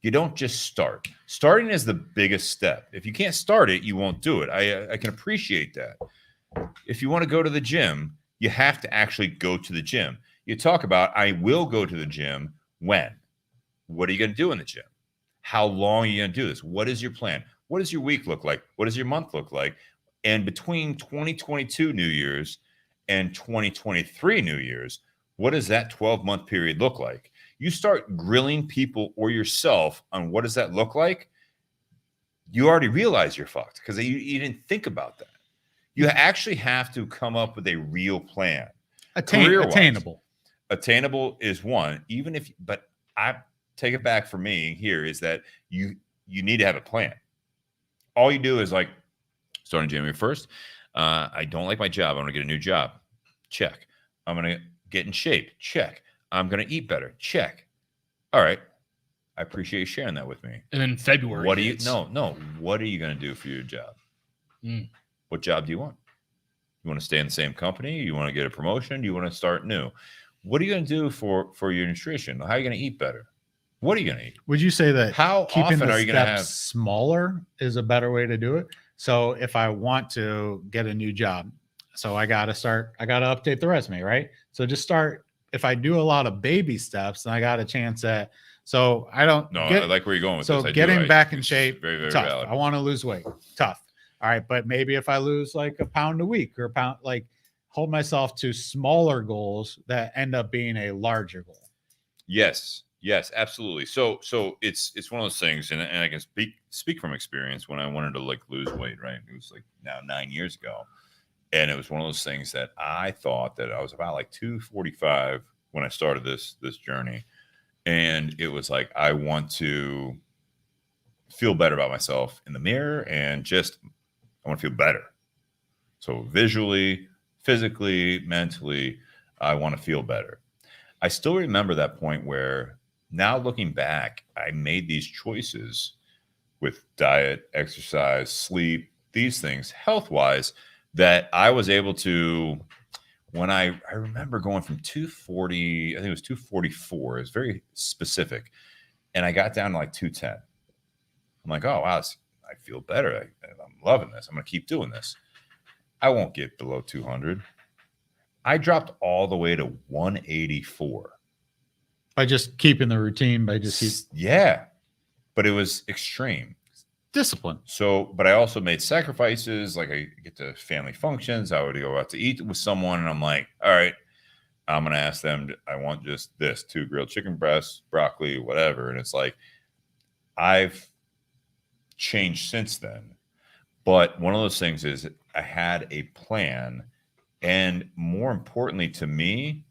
You don't just start. Starting is the biggest step. If you can't start it, you won't do it. I can appreciate that. If you want to go to the gym, you have to actually go to the gym. You talk about, I will go to the gym when? What are you going to do in the gym? How long are you going to do this? What is your plan? What does your week look like? What does your month look like? And between 2022 New Year's and 2023 New Year's, what does that 12-month period look like? You start grilling people or yourself on what does that look like, you already realize you're fucked because you didn't think about that. You actually have to come up with a real plan. Attainable. Attainable is one, but I take it back for me here is that you need to have a plan. All you do is like starting January 1st. I don't like my job. I'm going to get a new job. Check. I'm going to get in shape. Check. I'm going to eat better. Check. All right. I appreciate you sharing that with me. And then February. What do you? No. What are you going to do for your job? What job do you want? You want to stay in the same company? You want to get a promotion? You want to start new? What are you going to do for your nutrition? How are you going to eat better? What are you going to eat? Would you say that How keeping often the are you going to steps have? smaller is a better way to do it? So if I want to get a new job, so I got to update the resume, right? So just start. If I do a lot of baby steps, then I got a chance at. So I don't. No, I like where you're going with so this. getting back in shape, very, very tough. valid. I want to lose weight, tough. All right, but maybe if I lose like a pound a week or a pound, like hold myself to smaller goals that end up being a larger goal. Yes, absolutely. So it's one of those things, and I can speak from experience when I wanted to like lose weight, right? It was like now 9 years ago. And it was one of those things that I thought that I was about like 245 when I started this journey. And it was like, I want to feel better about myself in the mirror and just, I want to feel better. So visually, physically, mentally, I want to feel better. I still remember that point where now looking back, I made these choices with diet, exercise, sleep, these things health-wise that I was able to, when I remember going from 240, I think it was 244. It was very specific. And I got down to like 210. I'm like, oh, wow, I feel better. I'm loving this. I'm going to keep doing this. I won't get below 200. I dropped all the way to 184. By just keeping the routine, Yeah. But it was extreme. Discipline. So, but I also made sacrifices. Like I get to family functions. I would go out to eat with someone and I'm like, all right, I'm going to ask them, I want just this 2 grilled chicken breasts, broccoli, whatever. And it's like, I've changed since then. But one of those things is I had a plan. And more importantly to me,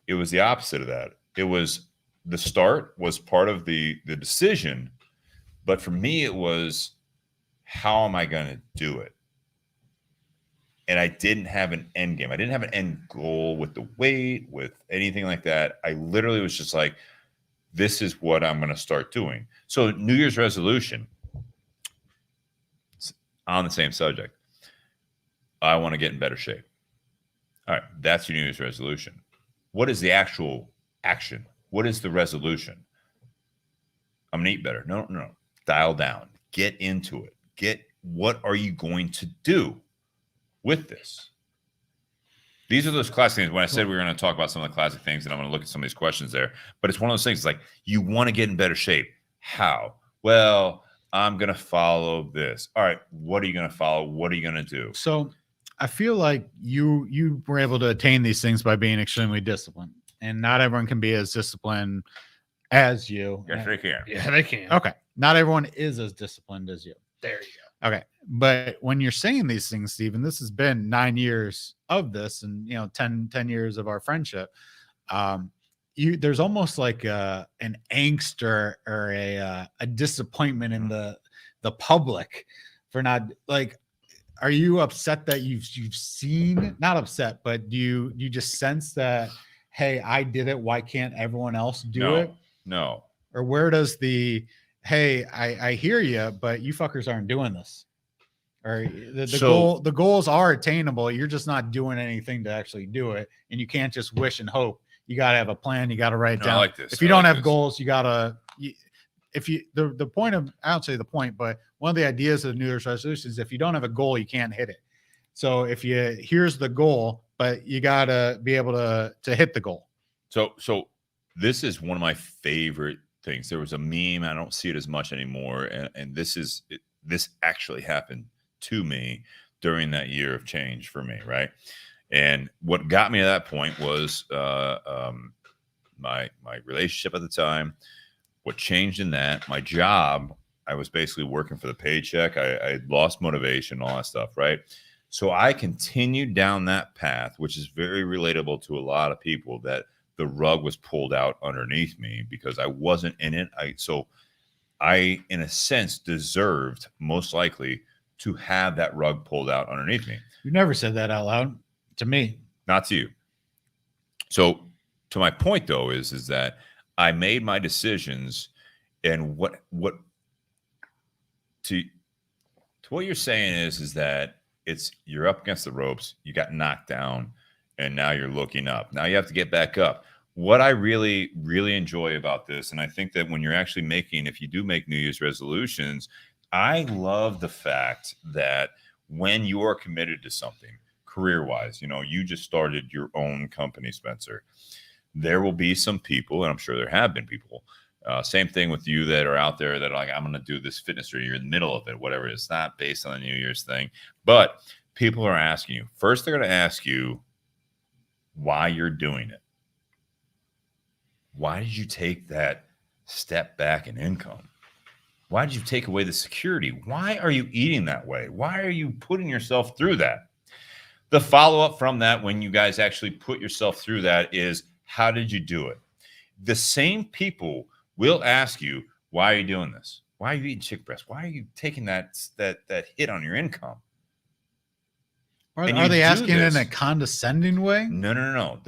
it was the opposite of that. It was the start was part of the decision. But for me, it was, how am I going to do it? And I didn't have an end game. I didn't have an end goal with the weight, with anything like that. I literally was just like, this is what I'm going to start doing. So New Year's resolution, on the same subject, I want to get in better shape. All right, that's your New Year's resolution. What is the actual action? What is the resolution? I'm going to eat better. No. Dial down, get into it. What are you going to do with this? These are those classic things. When I said we were going to talk about some of the classic things, and I'm going to look at some of these questions there, but it's one of those things. It's like, you want to get in better shape. How? Well, I'm going to follow this. All right. What are you going to follow? What are you going to do? So I feel like you were able to attain these things by being extremely disciplined, and not everyone can be as disciplined as you. Yes, they can. Yeah, they can. Okay. Not everyone is as disciplined as you. There you go. Okay. But when you're saying these things, Stephen, this has been 9 years of this and, 10 years of our friendship. There's almost like an angst or a disappointment in the public for not, like, are you upset that you've seen, not upset, but do you just sense that, hey, I did it, why can't everyone else do it? No. Or where does the, hey, I hear you, but you fuckers aren't doing this? Or the goals are attainable. You're just not doing anything to actually do it. And you can't just wish and hope. You got to have a plan. You got to write it down. I like this. If you don't have goals, you got to, the point of, I don't say the point, but one of the ideas of the New Year's resolution is if you don't have a goal, you can't hit it. So here's the goal, but you got to be able to hit the goal. So this is one of my favorite things. There was a meme. I don't see it as much anymore. And this actually happened to me during that year of change for me, right? And what got me to that point was my relationship at the time. What changed in that, my job, I was basically working for the paycheck. I lost motivation, all that stuff, right? So I continued down that path, which is very relatable to a lot of people, that the rug was pulled out underneath me because I wasn't in it. So I, in a sense, deserved most likely to have that rug pulled out underneath me. You never said that out loud to me. Not to you. So to my point, though, is that I made my decisions, and what to what you're saying is that you're up against the ropes, you got knocked down, and now you're looking up. Now you have to get back up. What I really, really enjoy about this, and I think that when you're actually if you do make New Year's resolutions, I love the fact that when you are committed to something career-wise, you just started your own company, Spencer. There will be some people, and I'm sure there have been people, same thing with you, that are out there that are like, I'm going to do this fitness, or you're in the middle of it, whatever. It's not based on the New Year's thing, but people are asking you. First, they're going to ask you why you're doing it. Why did you take that step back in income? Why did you take away the security? Why are you eating that way? Why are you putting yourself through that? The follow-up from that, when you guys actually put yourself through that, is how did you do it? The same people will ask you, why are you doing this? Why are you eating chicken breast? Why are you taking that hit on your income? Are they asking it in a condescending way? No.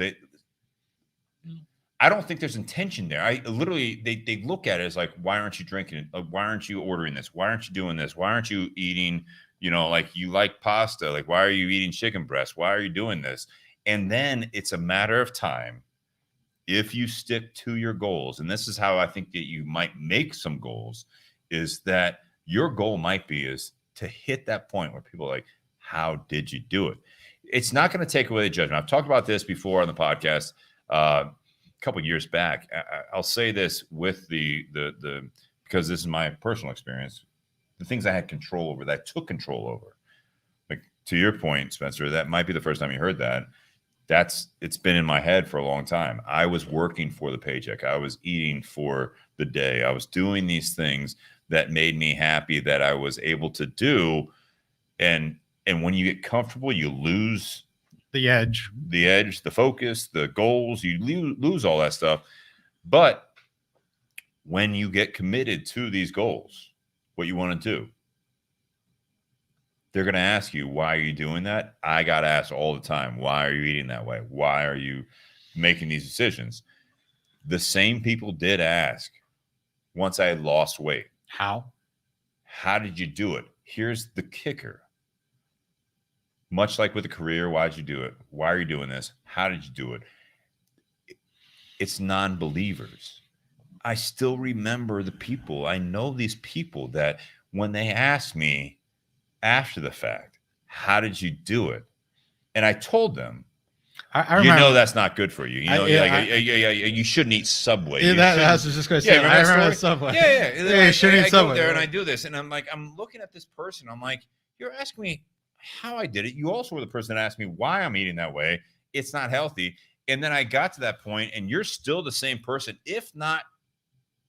I don't think there's intention there. They look at it as like, why aren't you drinking it? Why aren't you ordering this? Why aren't you doing this? Why aren't you eating, like you like pasta? Like, why are you eating chicken breast? Why are you doing this? And then it's a matter of time. If you stick to your goals, and this is how I think that you might make some goals, is that your goal might be is to hit that point where people are like, how did you do it? It's not going to take away the judgment. I've talked about this before on the podcast a couple of years back. I'll say this with the because this is my personal experience, the things I had control over, that I took control over. Like, to your point, Spencer, that might be the first time you heard that. It's been in my head for a long time. I was working for the paycheck. I was eating for the day. I was doing these things that made me happy, that I was able to do. And when you get comfortable, you lose the edge, the focus, the goals, you lose all that stuff. But when you get committed to these goals, what you want to do, they're going to ask you, why are you doing that? I got asked all the time, why are you eating that way? Why are you making these decisions? The same people did ask once I had lost weight. How did you do it? Here's the kicker. Much like with a career, why did you do it? Why are you doing this? How did you do it? It's non-believers. I still remember the people. I know these people that when they ask me after the fact, how did you do it? And I told them, I remember, that's not good for you. You shouldn't eat Subway. Yeah, I was just going to say. I remember Subway. Yeah. You shouldn't eat Subway. Go there and I do this, and I'm like, I'm looking at this person. I'm like, you're asking me how I did it. You also were the person that asked me why I'm eating that way. It's not healthy. And then I got to that point, and you're still the same person, if not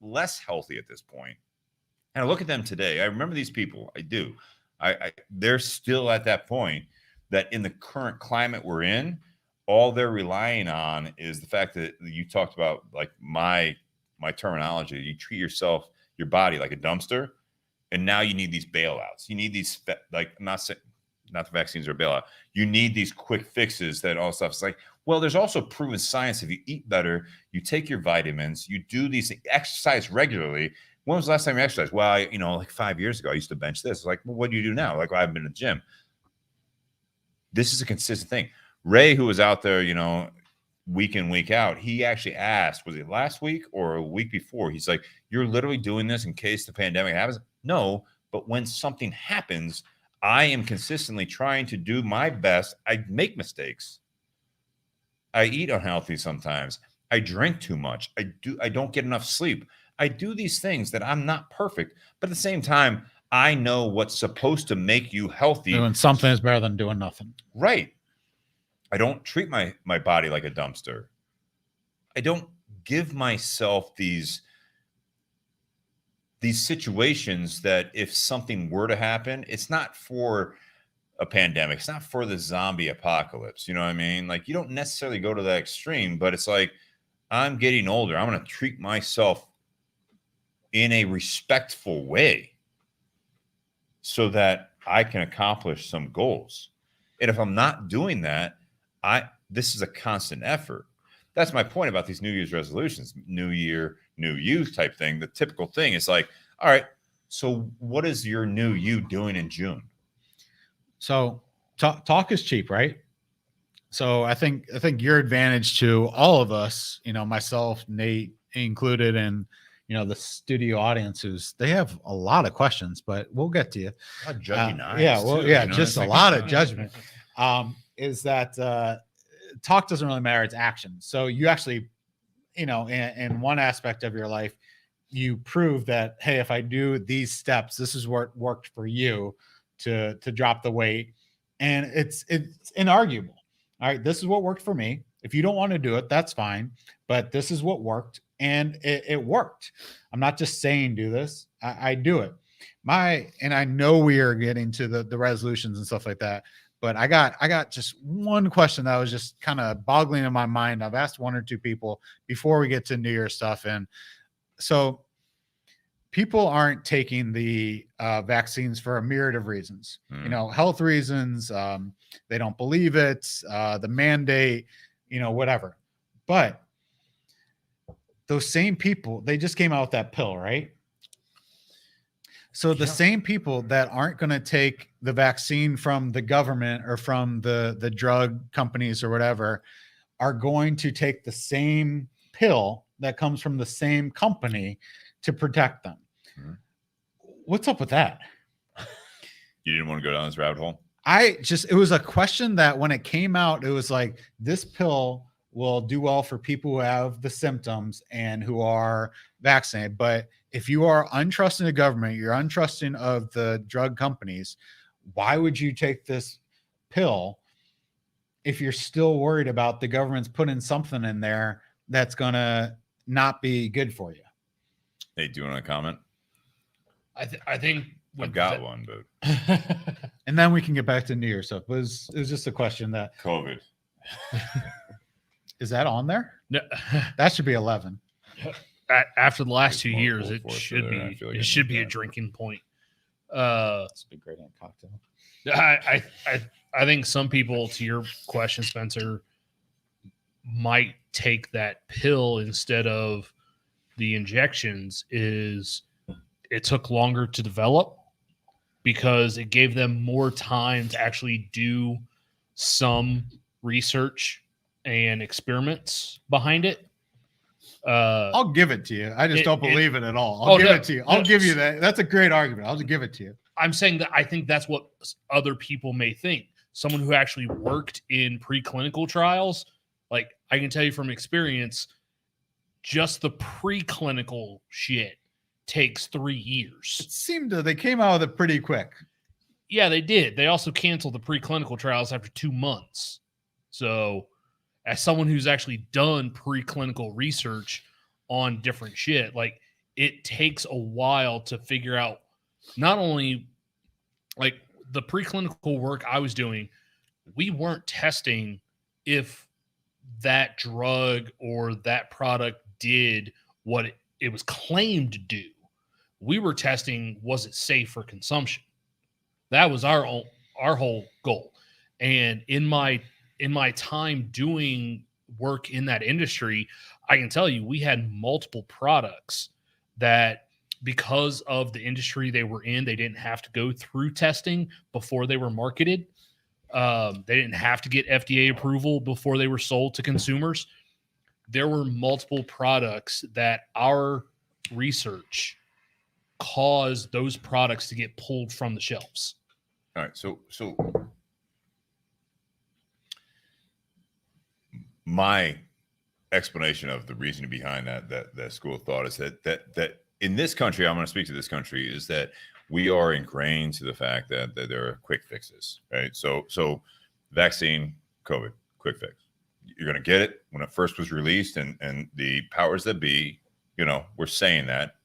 less healthy at this point. And I look at them today. I remember these people. I do. They're still at that point that in the current climate we're in, all they're relying on is the fact that you talked about, like my terminology. You treat your body like a dumpster, and now you need these bailouts. You need these, like, not the vaccines are a bailout. You need these quick fixes that all stuff. It's like, well, there's also proven science. If you eat better, you take your vitamins, you do these things, exercise regularly. When was the last time you exercised? Well, like 5 years ago, I used to bench this. It's like, well, what do you do now? Like, well, I haven't been to the gym. This is a consistent thing. Ray, who was out there, week in, week out, he actually asked, was it last week or a week before? He's like, you're literally doing this in case the pandemic happens? No, but when something happens, I am consistently trying to do my best. I make mistakes. I eat unhealthy sometimes. I drink too much. I don't get enough sleep. I do these things that I'm not perfect, but at the same time, I know what's supposed to make you healthy. Doing something is better than doing nothing. Right. I don't treat my body like a dumpster. I don't give myself these situations that if something were to happen, it's not for a pandemic. It's not for the zombie apocalypse. You know what I mean? Like, you don't necessarily go to that extreme, but it's like, I'm getting older. I'm going to treat myself in a respectful way so that I can accomplish some goals. And if I'm not doing that, this is a constant effort. That's my point about these New Year's resolutions, New Year, New You type thing. The typical thing is like, all right, so what is your new you doing in June? So talk is cheap, right? So I think your advantage to all of us, myself, Nate included, and the studio audiences, they have a lot of questions, but we'll get to you. A lot of judging eyes yeah, well, too, yeah, you know? just a lot of judgment. Is that talk doesn't really matter; it's action. So you actually, in one aspect of your life, you prove that, hey, if I do these steps, this is what worked for you to drop the weight, and it's inarguable. All right, this is what worked for me. If you don't want to do it, that's fine, but this is what worked, and it worked. I'm not just saying do this. I do it. And I know we are getting to the resolutions and stuff like that, but I got just one question that was just kind of boggling in my mind. I've asked one or two people before we get to New Year stuff, and so people aren't taking the vaccines for a myriad of reasons. Health reasons. They don't believe it. The mandate. Whatever. But those same people, they just came out with that pill, right? So the same people that aren't going to take the vaccine from the government or from the drug companies or whatever are going to take the same pill that comes from the same company to protect them. What's up with that? You didn't want to go down this rabbit hole? It was a question that when it came out, it was like, this pill will do well for people who have the symptoms and who are vaccinated. But if you are untrusting of government, you're untrusting of the drug companies, why would you take this pill if you're still worried about the government's putting something in there that's going to not be good for you? Hey, do you want to comment? I think I've got one, but and then we can get back to New Year's stuff. It was just a question that COVID. Is that on there? No. That should be 11. After the last 2 There's years, multiple it force should there. be. I feel like It I should need be a that. drinking point. It's a great cocktail. I think some people, to your question, Spencer, might take that pill instead of the injections. Is it took longer to develop because it gave them more time to actually do some research and experiments behind it. I'll give it to you. I just don't believe it at all. Oh, I'll give no, it to you. I'll no. give you that. That's a great argument. I'll just give it to you. I'm saying that I think that's what other people may think. Someone who actually worked in preclinical trials, like I can tell you from experience, just the preclinical shit takes 3 years. It seemed they came out with it pretty quick. Yeah, they did. They also canceled the preclinical trials after 2 months. So as someone who's actually done preclinical research on different shit, like it takes a while to figure out not only like the preclinical work I was doing, we weren't testing if that drug or that product did what it was claimed to do. We were testing, was it safe for consumption? That was our whole goal. And in my time doing work in that industry, I can tell you we had multiple products that, because of the industry they were in, they didn't have to go through testing before they were marketed. They didn't have to get FDA approval before they were sold to consumers. There were multiple products that our research caused those products to get pulled from the shelves. All right. So my explanation of the reasoning behind that school of thought is that in this country, I'm going to speak to this country, is that we are ingrained to the fact that there are quick fixes, right? So vaccine, COVID, quick fix. You're going to get it when it first was released, and the powers that be, were saying that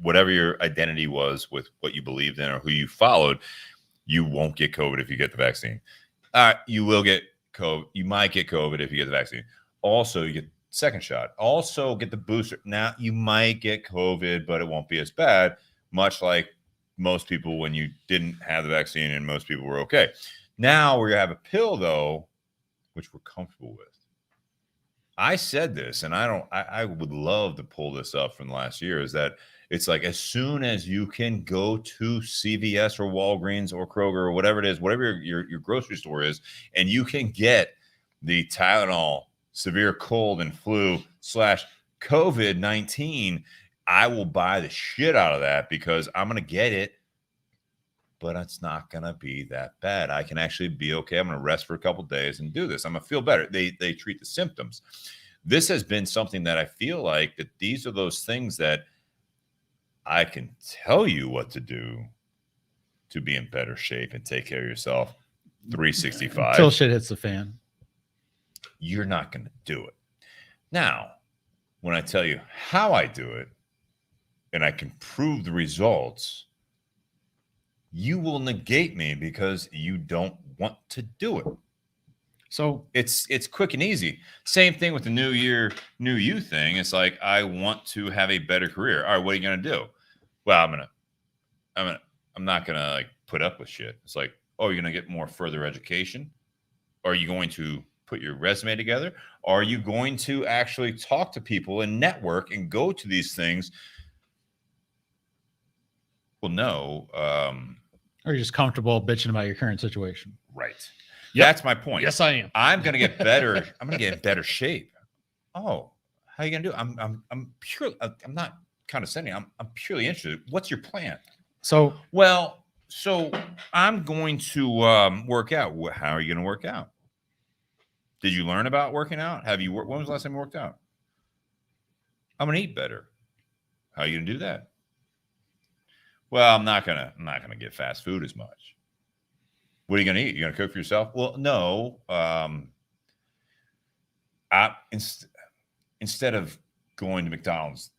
whatever your identity was with what you believed in or who you followed, you won't get COVID if you get the vaccine. You will get COVID. You might get COVID if you get the vaccine. Also, you get second shot. Also, get the booster. Now, you might get COVID, but it won't be as bad, much like most people when you didn't have the vaccine and most people were okay. Now, we're going to have a pill, though, which we're comfortable with. I said this, and I would love to pull this up from last year, is that it's like as soon as you can go to CVS or Walgreens or Kroger or whatever it is, whatever your grocery store is, and you can get the Tylenol severe cold and flu / COVID-19, I will buy the shit out of that because I'm going to get it, but it's not going to be that bad. I can actually be okay. I'm going to rest for a couple of days and do this. I'm going to feel better. They treat the symptoms. This has been something that I feel like that these are those things that I can tell you what to do to be in better shape and take care of yourself 365. Until shit hits the fan. You're not going to do it. Now, when I tell you how I do it and I can prove the results, you will negate me because you don't want to do it. So it's quick and easy. Same thing with the new year, new you thing. It's like, I want to have a better career. All right, what are you going to do? Well, I'm not going to like put up with shit. It's like, oh, you're going to get more further education? Are you going to put your resume together? Are you going to actually talk to people and network and go to these things? Well, no. Or you're just comfortable bitching about your current situation. Right. Yep. That's my point. Yes, I am. I'm going to get better. I'm going to get in better shape. Oh, how are you going to do it? I'm purely, I'm not condescending. I'm purely interested. What's your plan? So I'm going to work out. How are you going to work out? Did you learn about working out? When was the last time you worked out? I'm going to eat better. How are you going to do that? Well, I'm not gonna get fast food as much. What are you gonna eat? You gonna cook for yourself? Well, no. Instead of going to McDonald's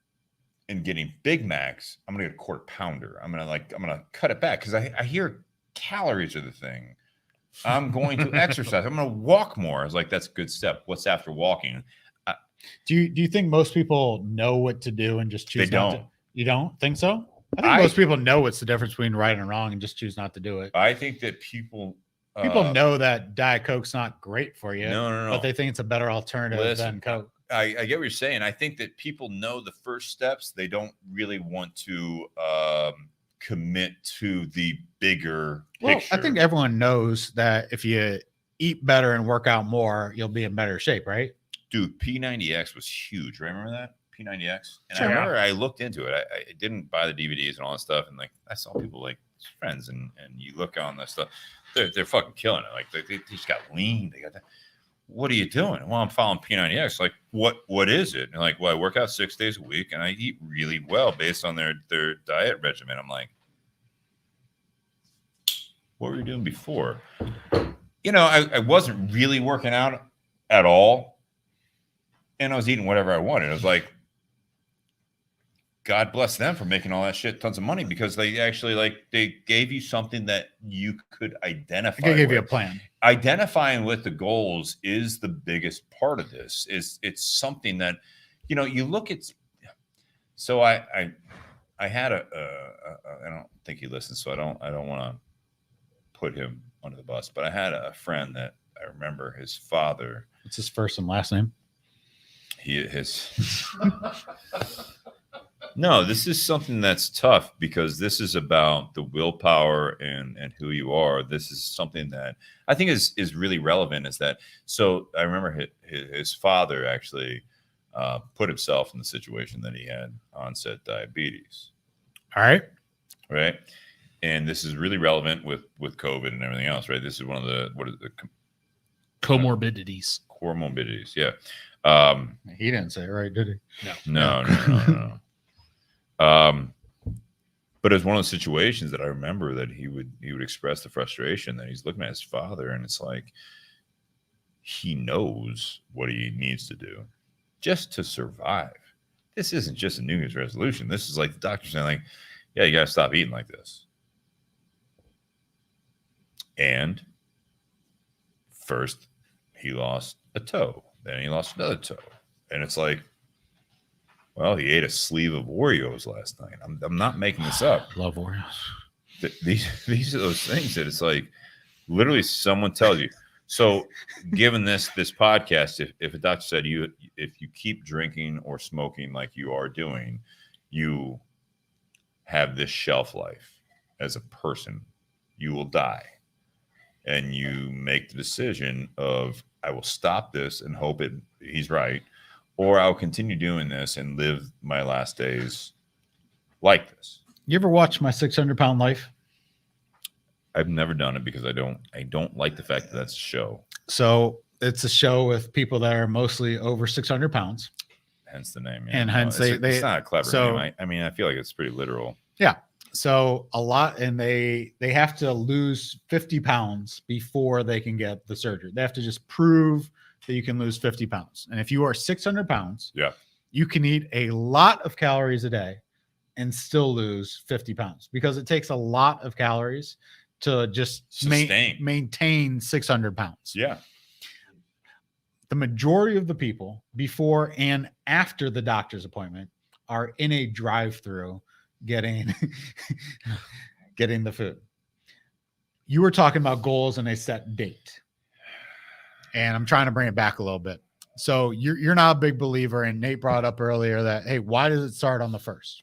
and getting Big Macs, I'm gonna get a quarter pounder. I'm gonna cut it back because I hear calories are the thing. I'm going to exercise. I'm gonna walk more. I was like, that's a good step. What's after walking? Do you think most people know what to do and just choose? They don't. You don't think so? I think most people know what's the difference between right and wrong and just choose not to do it. I think that people know that Diet Coke's not great for you. No. But they think it's a better alternative than Coke. I get what you're saying. I think that people know the first steps. They don't really want to commit to the bigger picture. I think everyone knows that if you eat better and work out more, you'll be in better shape, right? Dude, P90X was huge. Right? Remember that? P90X? And sure. I remember I looked into it. I didn't buy the DVDs and all that stuff. And like I saw people like friends and you look on this stuff. They're fucking killing it. Like they just got lean. They got that. What are you doing? Well, I'm following P90X. Like, what is it? And like, well, I work out 6 days a week and I eat really well based on their diet regimen. I'm like, what were you doing before? I wasn't really working out at all. And I was eating whatever I wanted. I was like, God bless them for making all that shit tons of money because they actually they gave you something that you could identify. They gave you a plan. Identifying with the goals is the biggest part of this. It's something that, you look at. So I had I don't think he listens, so I don't want to put him under the bus, but I had a friend that I remember his father. What's his first and last name? No, this is something that's tough because this is about the willpower and who you are. This is something that I think is really relevant is that. So I remember his father actually put himself in the situation that he had onset diabetes. All right. Right. And this is really relevant with COVID and everything else, right? This is one of the comorbidities. Comorbidities, yeah. He didn't say it right, did he? No. But it's one of those situations that I remember that he would express the frustration that he's looking at his father, and it's like he knows what he needs to do just to survive. This isn't just a New Year's resolution. This is like the doctor saying, like, yeah, you got to stop eating like this. And first, he lost a toe. Then he lost another toe. And it's like, well, he ate a sleeve of Oreos last night. I'm not making this up. Love Oreos. These are those things that it's like, literally someone tells you. So given this podcast, if a doctor said if you keep drinking or smoking like you are doing, you have this shelf life as a person, you will die. And you make the decision of, I will stop this and hope he's right, or I'll continue doing this and live my last days like this. You ever watch My 600-Pound Life? I've never done it because I don't like the fact that that's a show. So it's a show with people that are mostly over 600 pounds. Hence the name. Yeah. And hence it's not a clever name. I mean, I feel like it's pretty literal. Yeah. So a lot, and they have to lose 50 pounds before they can get the surgery. They have to just prove that you can lose 50 pounds. And if you are 600 pounds, yeah, you can eat a lot of calories a day and still lose 50 pounds because it takes a lot of calories to just maintain 600 pounds. Yeah. The majority of the people before and after the doctor's appointment are in a drive-through getting the food. You were talking about goals and a set date. And I'm trying to bring it back a little bit. So you're not a big believer, and Nate brought up earlier that, hey, why does it start on the 1st?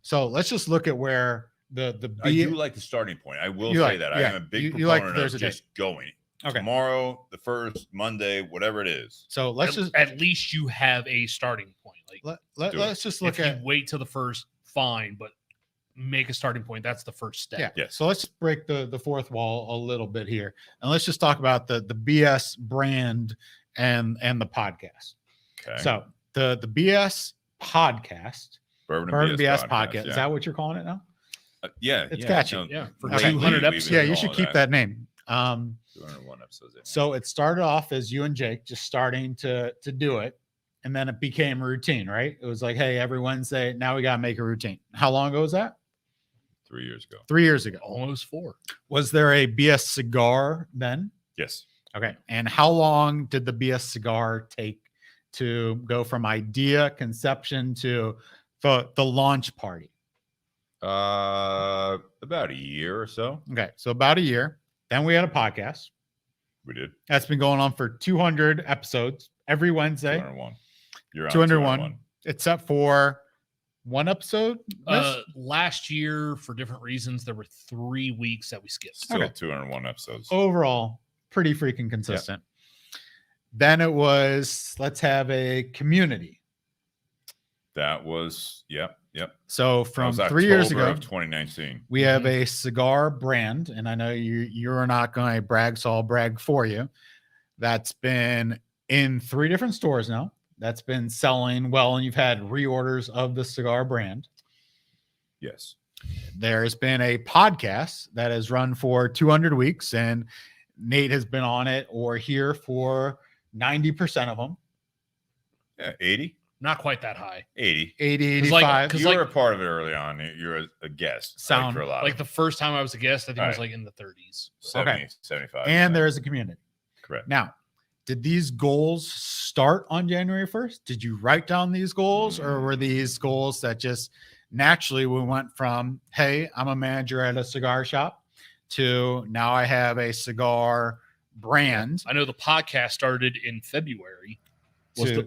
So let's just look at where I do like the starting point. I will say that. I am a big proponent of just going. Okay. Tomorrow, the 1st, Monday, whatever it is. So let's at least you have a starting point. Like let's just look if at you wait till the 1st, fine, but make a starting point. That's the first step. Yeah. So let's break the fourth wall a little bit here, and let's just talk about the BS brand and the podcast. Okay. So the BS podcast, Bourbon BS podcast. Yeah. Is that what you're calling it now? Yeah, it's catchy. For 200 episodes. Yeah, you should keep that name. 201 episodes. So it started off as you and Jake just starting to do it, and then it became a routine, right? It was like, hey, every Wednesday, now we got to make a routine. How long ago was that? 3 years ago. 3 years ago. Almost 4. Was there a BS cigar then? Yes. Okay. And how long did the BS cigar take to go from idea, conception to the launch party? About a year or so. Okay. So about a year. Then we had a podcast. We did. That's been going on for 200 episodes every Wednesday. 201. You're on 201. Except for one episode. Last year, for different reasons, there were 3 weeks that we skipped. Still 201 episodes. Overall, pretty freaking consistent. Yep. Then it was, let's have a community. That was, yep. So from 3 years ago, of 2019, we have a cigar brand, and I know you're not going to brag, so I'll brag for you. That's been in 3 different stores now. That's been selling well, and you've had reorders of the cigar brand. Yes. There's been a podcast that has run for 200 weeks, and Nate has been on it or here for 90% of them. Yeah, 80. Not quite that high. 80. 85. You were a part of it early on. You're a guest. Sound for a lot. Like the first time I was a guest, I think it was like in the 30s. 70, 75. And there is a community. Correct. Now, did these goals start on January 1st? Did you write down these goals, or were these goals that just naturally we went from, hey, I'm a manager at a cigar shop, to now I have a cigar brand? I know the podcast started in February.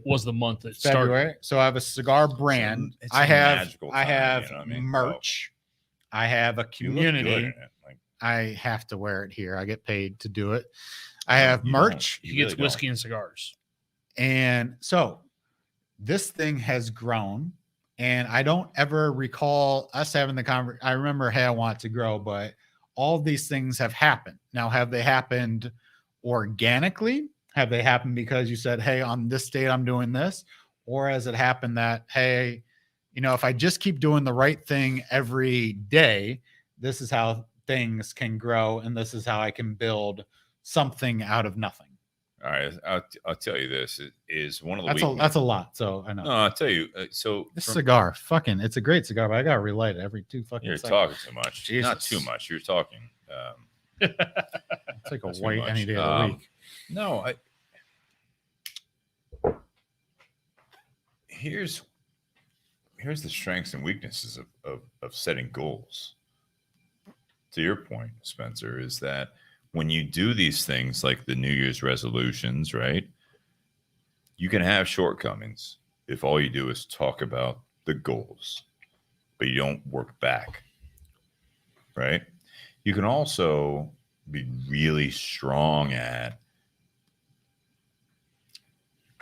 Was the month that February. started. So I have a cigar brand. I have merch. You know, I have a community. Like, I have to wear it here. I get paid to do it. I have merch. He gets whiskey and cigars. And so this thing has grown, and I don't ever recall us having the conversation. I remember, hey, I want it to grow, but all of these things have happened. Now, have they happened organically? Have they happened because you said, hey, on this date, I'm doing this? Or has it happened that, hey, if I just keep doing the right thing every day, this is how things can grow, and this is how I can build something out of nothing? All right, I'll tell you this is one of the That's a lot. So I know. No, I'll tell you. So This cigar, fucking, it's a great cigar, but I gotta relight it every 2 fucking you're seconds. talking too much. Jesus. Not too much. You're talking. It's like a That's too white much. any day of the week. No, here's the strengths and weaknesses of setting goals. To your point, Spencer, is that when you do these things like the New Year's resolutions, right? You can have shortcomings if all you do is talk about the goals, but you don't work back, right? You can also be really strong at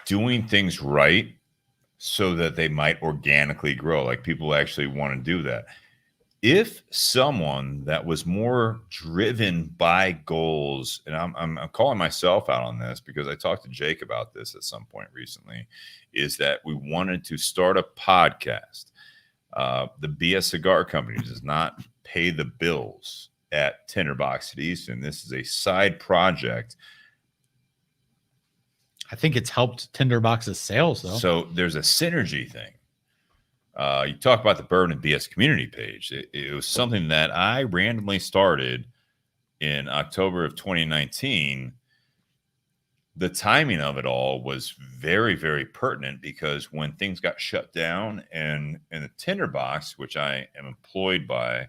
doing things right so that they might organically grow. Like people actually want to do that. If someone that was more driven by goals, and I'm calling myself out on this because I talked to Jake about this at some point recently, is that we wanted to start a podcast. The BS Cigar Company does not pay the bills at Tinder Box at Easton. This is a side project. I think it's helped Tinder Box's sales though. So there's a synergy thing. You talk about the Bourbon and BS community page. It was something that I randomly started in October of 2019. The timing of it all was very, very pertinent because when things got shut down and in the Tinder Box, which I am employed by,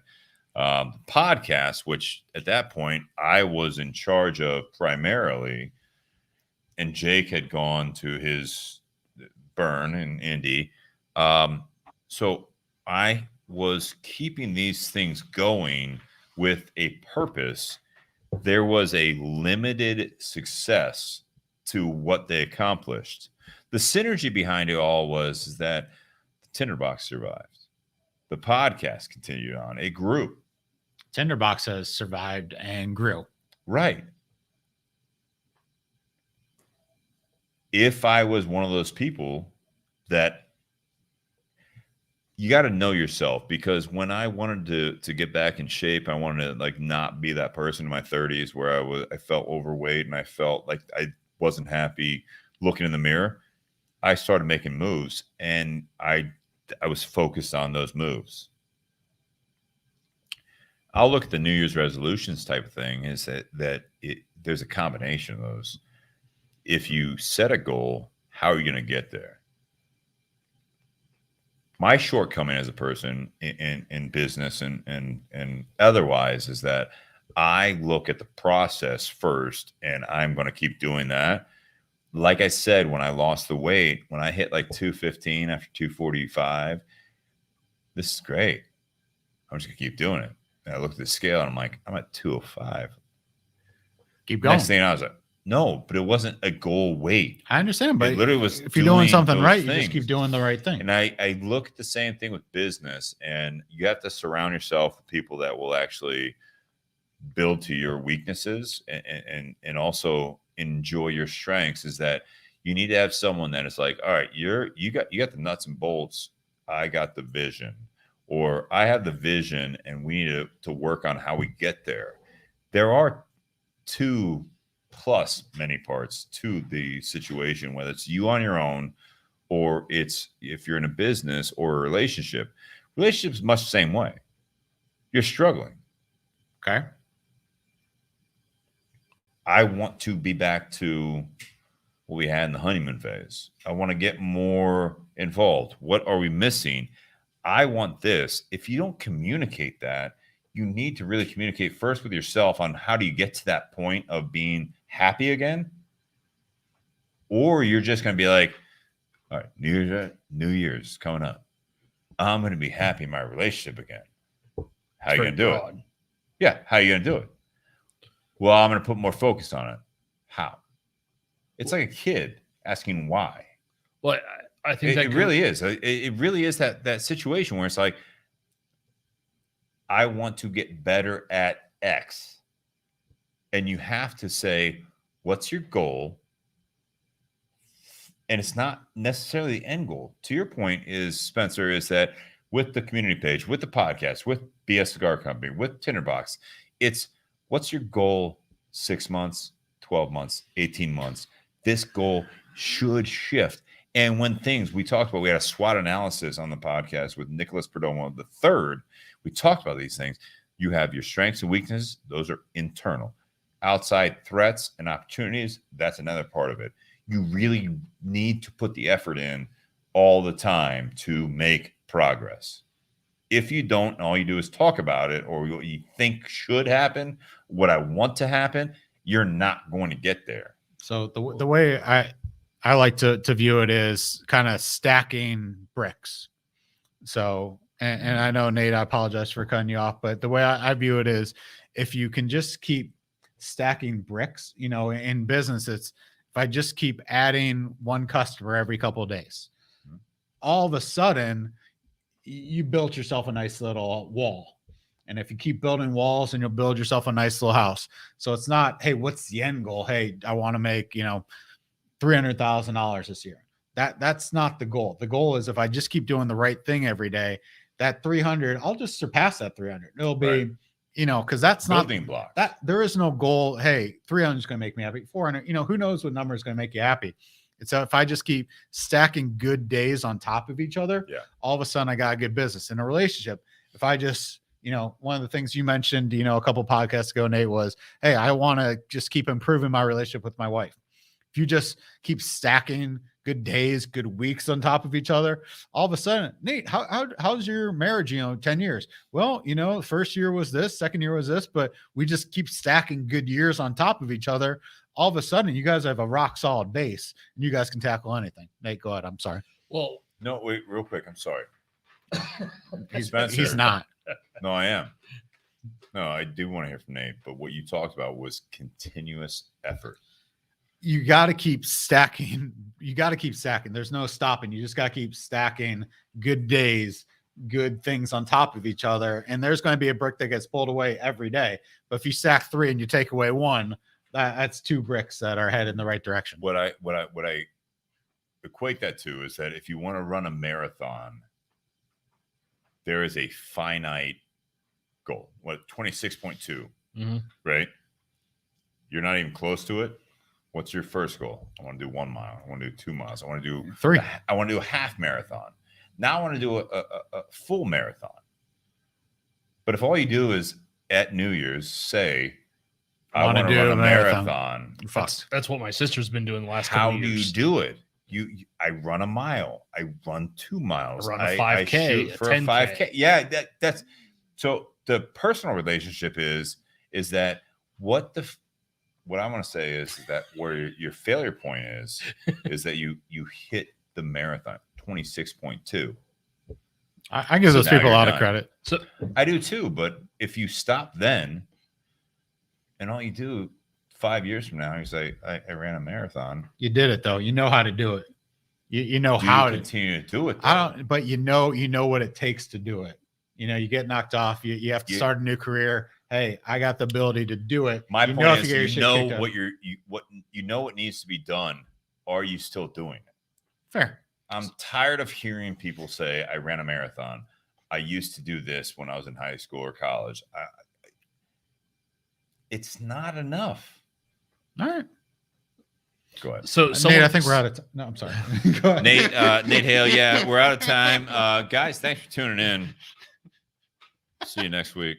the podcast, which at that point I was in charge of primarily, and Jake had gone to his burn in Indy. So I was keeping these things going with a purpose. There was a limited success to what they accomplished. The synergy behind it all was that the Tinder Box survived. The podcast continued on. It grew. Tinder Box has survived and grew. Right. If I was one of those people that you got to know yourself, because when I wanted to get back in shape, I wanted to like not be that person in my 30s where I felt overweight and I felt like I wasn't happy looking in the mirror. I started making moves and I was focused on those moves. I'll look at the New Year's resolutions type of thing is that there's a combination of those. If you set a goal, how are you going to get there? My shortcoming as a person in business and otherwise is that I look at the process first and I'm going to keep doing that. Like I said, when I lost the weight, when I hit like 215 after 245, this is great. I'm just going to keep doing it. And I looked at the scale and I'm like, I'm at 205. Keep going. Next thing I was like, no, but it wasn't a goal weight. I understand, but It literally was if you're doing something those right, you things. just keep doing the right thing. And I look at the same thing with business, and you have to surround yourself with people that will actually build to your weaknesses and also enjoy your strengths. Is that you need to have someone that is like, all right, you got the nuts and bolts. I got the vision, or I have the vision, and we need to work on how we get there. There are two plus many parts to the situation, whether it's you on your own or it's if you're in a business or a relationship. Relationships much the same way. You're struggling. Okay. I want to be back to what we had in the honeymoon phase. I want to get more involved. What are we missing? I want this. If you don't communicate that, you need to really communicate first with yourself on how do you get to that point of being happy again, or you're just going to be like, all right, New Year's coming up. I'm going to be happy in my relationship again. How are you going to do it? Yeah. How are you going to do it? Well, I'm going to put more focus on it. How? It's like a kid asking why. Well, I think it really is. It really is that situation where it's like, I want to get better at X. And you have to say, what's your goal? And it's not necessarily the end goal. To your point is, Spencer, is that with the community page, with the podcast, with BS Cigar Company, with Tinder Box, it's what's your goal 6 months, 12 months, 18 months? this goal should shift. And when things we talked about, we had a SWOT analysis on the podcast with Nicholas Perdomo III. We talked about these things. You have your strengths and weaknesses. Those are internal. Outside threats and opportunities, that's another part of it. You really need to put the effort in all the time to make progress. If you don't, and all you do is talk about it or what you think should happen, what I want to happen, you're not going to get there. So the way I like to view it is kind of stacking bricks. So, and I know, Nate, I apologize for cutting you off, but the way I view it is if you can just keep stacking bricks, you know, in business, it's if I just keep adding one customer every couple of days, all of a sudden you built yourself a nice little wall. And if you keep building walls, and you'll build yourself a nice little house. So it's not, hey, what's the end goal? Hey, I want to make, you know, $300,000 this year. That's not the goal. The goal is if I just keep doing the right thing every day, that 300, I'll just surpass that 300. It'll be, Right. You know, because that's Building not block. that there is no goal. Hey, 300 is going to make me happy. 400, you know, who knows what number is going to make you happy. It's if I just keep stacking good days on top of each other, all of a sudden I got a good business. In a relationship, if I just, you know, one of the things you mentioned, you know, a couple podcasts ago, Nate, was, hey, I want to just keep improving my relationship with my wife. If you just keep stacking good days, good weeks on top of each other, all of a sudden, Nate, how's your marriage, you know, 10 years? Well, you know, first year was this, second year was this, but we just keep stacking good years on top of each other. All of a sudden, you guys have a rock solid base and you guys can tackle anything. Nate, go ahead. I'm sorry. Well, No, wait, real quick. I'm sorry. He's not. No, I am. No, I do want to hear from Nate, but what you talked about was continuous effort. You got to keep stacking. You got to keep stacking. There's no stopping. You just got to keep stacking good days, good things on top of each other. And there's going to be a brick that gets pulled away every day. But if you stack 3 and you take away 1, that's 2 bricks that are headed in the right direction. What I equate that to is that if you want to run a marathon, there is a finite goal. What, 26.2, right? You're not even close to it. What's your first goal? I want to do 1 mile. I want to do 2 miles. I want to do 3. I want to do a half marathon. Now I want to do a full marathon. But if all you do is at New Year's say, I want to run a marathon. That's what my sister's been doing the last How couple do years. you do it? I run a mile. I run 2 miles. I run a 5K, I shoot for a 5K. Yeah, that's so the personal relationship is that what I want to say is that where your failure point is that you hit the marathon 26.2. I give those people a lot of credit. So I do too, but if you stop then and all you do 5 years from now, you say, I ran a marathon. You did it though. You know how to do it. You know do how you to continue to do it. Though? I don't, but you know what it takes to do it. You know, you get knocked off. You have to start a new career. Hey, I got the ability to do it. My you point is, you know what needs to be done. Are you still doing it? Fair. I'm tired of hearing people say, I ran a marathon. I used to do this when I was in high school or college. It's not enough. All right. Go ahead. So Nate, I think we're out of time. No, I'm sorry. Go ahead. Nate Hale. Yeah, we're out of time. Guys, thanks for tuning in. See you next week.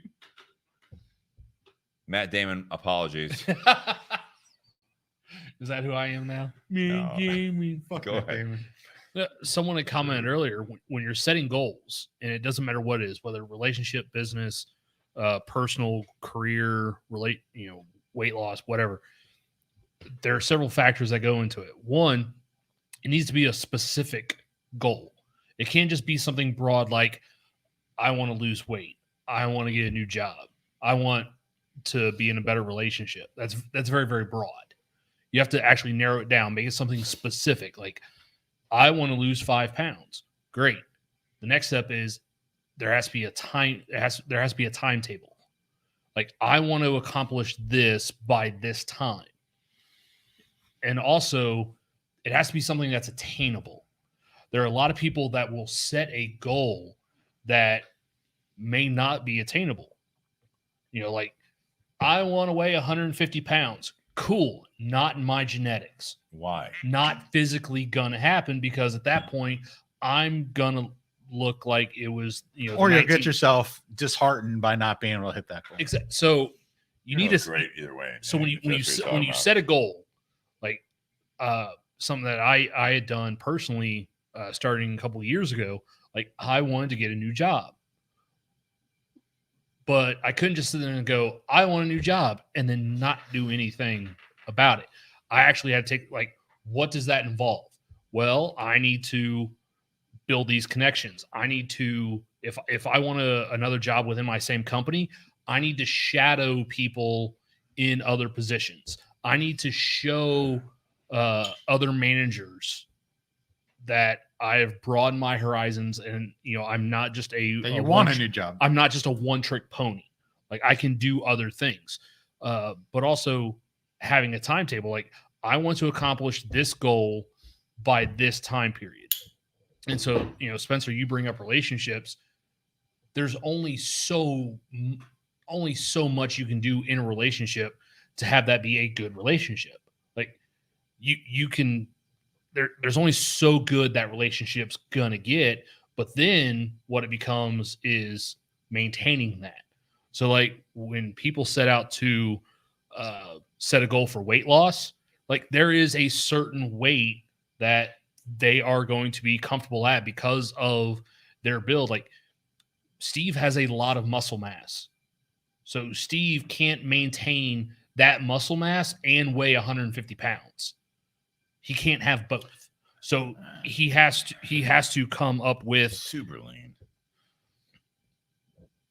Matt Damon, apologies. Is that who I am now? No. Fuck Go Matt ahead. Damon. Someone had commented earlier, when you're setting goals, and it doesn't matter what it is, whether relationship, business, personal, career, weight loss, whatever. There are several factors that go into it. One, it needs to be a specific goal. It can't just be something broad like, I want to lose weight. I want to get a new job. I want to be in a better relationship. That's very, very broad. You have to actually narrow it down, make it something specific. Like, I want to lose 5 pounds. Great. The next step is there has to be a time. There has to be a timetable. Like, I want to accomplish this by this time. And also, it has to be something that's attainable. There are a lot of people that will set a goal that may not be attainable. Like, I want to weigh 150 pounds. Cool. Not in my genetics. Why? Not physically gonna happen, because at that point I'm gonna look like it was, Or you'll get yourself disheartened by not being able to hit that goal. Exactly. So you need to great either way. So man, when you set a goal, like something that I had done personally, starting a couple of years ago, like I wanted to get a new job, but I couldn't just sit there and go, I want a new job, and then not do anything about it. I actually had to take, like, what does that involve? Well, I need to build these connections. I need to, if I want another job within my same company, I need to shadow people in other positions. I need to show other managers that I have broadened my horizons, and I'm not just a new job. I'm not just a one-trick pony. Like, I can do other things, but also having a timetable. Like, I want to accomplish this goal by this time period. And so, Spencer, you bring up relationships. There's only so much you can do in a relationship to have that be a good relationship. Like, you can, there's only so good that relationship's gonna get, but then what it becomes is maintaining that. So, like, when people set out to set a goal for weight loss, like, there is a certain weight that they are going to be comfortable at because of their build. Like, Steve has a lot of muscle mass. So Steve can't maintain that muscle mass and weigh 150 pounds. He can't have both. So he has to come up with super lean.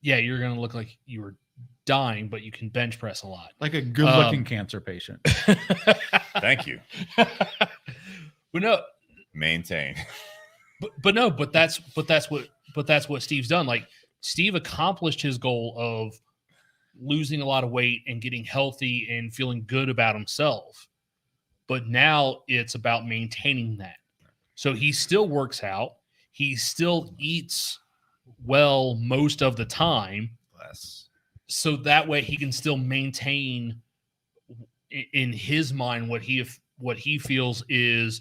Yeah, you're going to look like you were dying, but you can bench press a lot. Like a good-looking cancer patient. Thank you. But no, maintain. But that's what Steve's done. Like, Steve accomplished his goal of losing a lot of weight and getting healthy and feeling good about himself. But now it's about maintaining that. So he still works out. He still eats well most of the time. Less. So that way he can still maintain in his mind what he feels is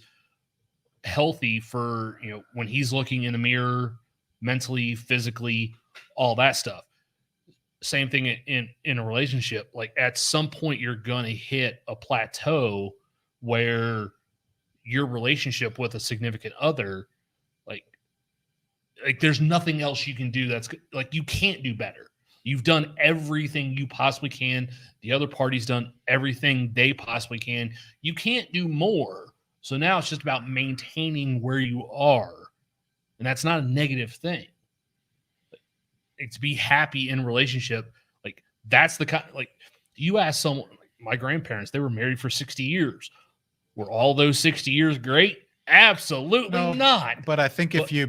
healthy for, when he's looking in the mirror, mentally, physically, all that stuff. Same thing in a relationship. Like, at some point you're going to hit a plateau where your relationship with a significant other, like there's nothing else you can do. That's like, you can't do better. You've done everything you possibly can. The other party's done everything they possibly can. You can't do more. So now it's just about maintaining where you are. And that's not a negative thing. It's be happy in a relationship. Like, that's the kind, like, you ask someone, like my grandparents, they were married for 60 years. Were all those 60 years great? Absolutely not. But I think if you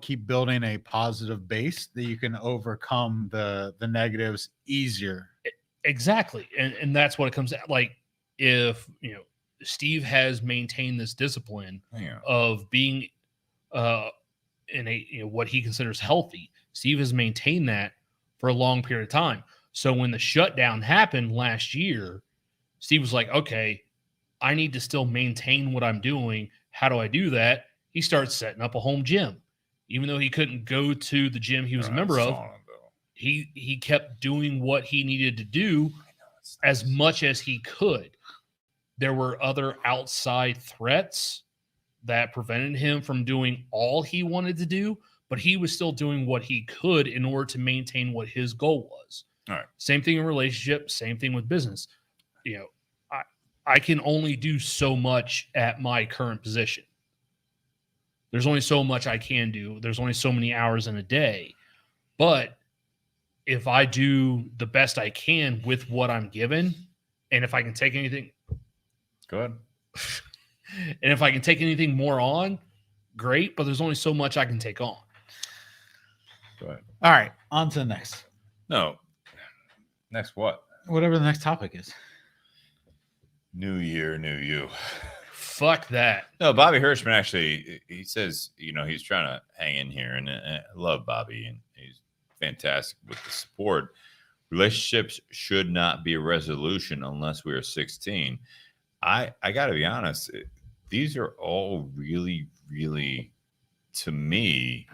keep building a positive base, that you can overcome the negatives easier. Exactly. And that's what it comes at. Like, if, Steve has maintained this discipline of being in a, what he considers healthy. Steve has maintained that for a long period of time. So when the shutdown happened last year, Steve was like, okay, I need to still maintain what I'm doing. How do I do that? He starts setting up a home gym. Even though he couldn't go to the gym he was a member of, he kept doing what he needed to do as much as he could. There were other outside threats that prevented him from doing all he wanted to do, but he was still doing what he could in order to maintain what his goal was. All right. Same thing in relationship, same thing with business. I can only do so much at my current position. There's only so much I can do. There's only so many hours in a day. But if I do the best I can with what I'm given, and if I can take anything, go ahead. And if I can take anything more on, great. But there's only so much I can take on. Go ahead. All right, on to the next. No. Next what? Whatever the next topic is. New year, new you. Fuck that. No, Bobby Hirschman actually, he says, he's trying to hang in here, and I love Bobby, and he's fantastic with the support. relationships should not be a resolution unless we are 16. I got to be honest. These are all really, really, to me,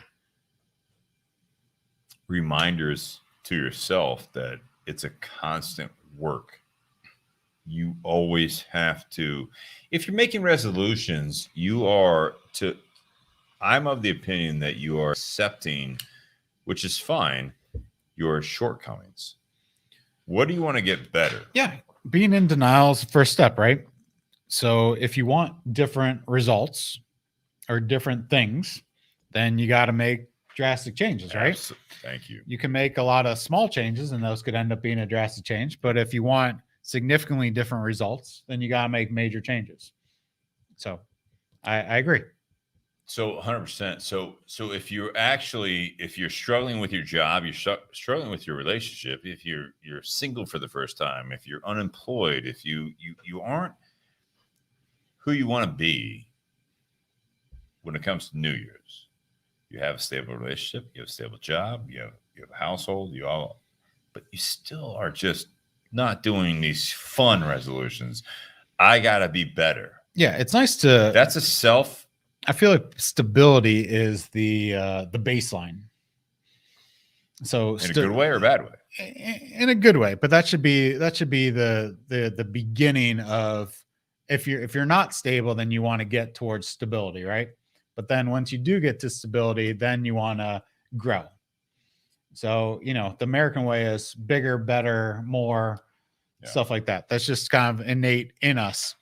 reminders to yourself that it's a constant work. You always have to, if you're making resolutions, I'm of the opinion that you are accepting, which is fine, your shortcomings. What do you want to get better? Yeah. Being in denial is the first step, right? So if you want different results or different things, then you got to make drastic changes, right? Thank you. You can make a lot of small changes and those could end up being a drastic change. But if you want significantly different results, then you got to make major changes. So I agree. So 100%. So if you're struggling with your job, you're struggling with your relationship, if you're single for the first time, if you're unemployed, if you aren't who you want to be when it comes to New Year's, you have a stable relationship, you have a stable job, you have a household, but you still are just not doing these fun resolutions. I gotta be better. Yeah, it's nice to. That's a self. I feel like stability is the baseline. So In a good way or a bad way? In a good way, but that should be the beginning of, if you're not stable, then you want to get towards stability, right? But then once you do get to stability, then you want to grow. So, the American way is bigger, better, more, stuff like that. That's just kind of innate in us.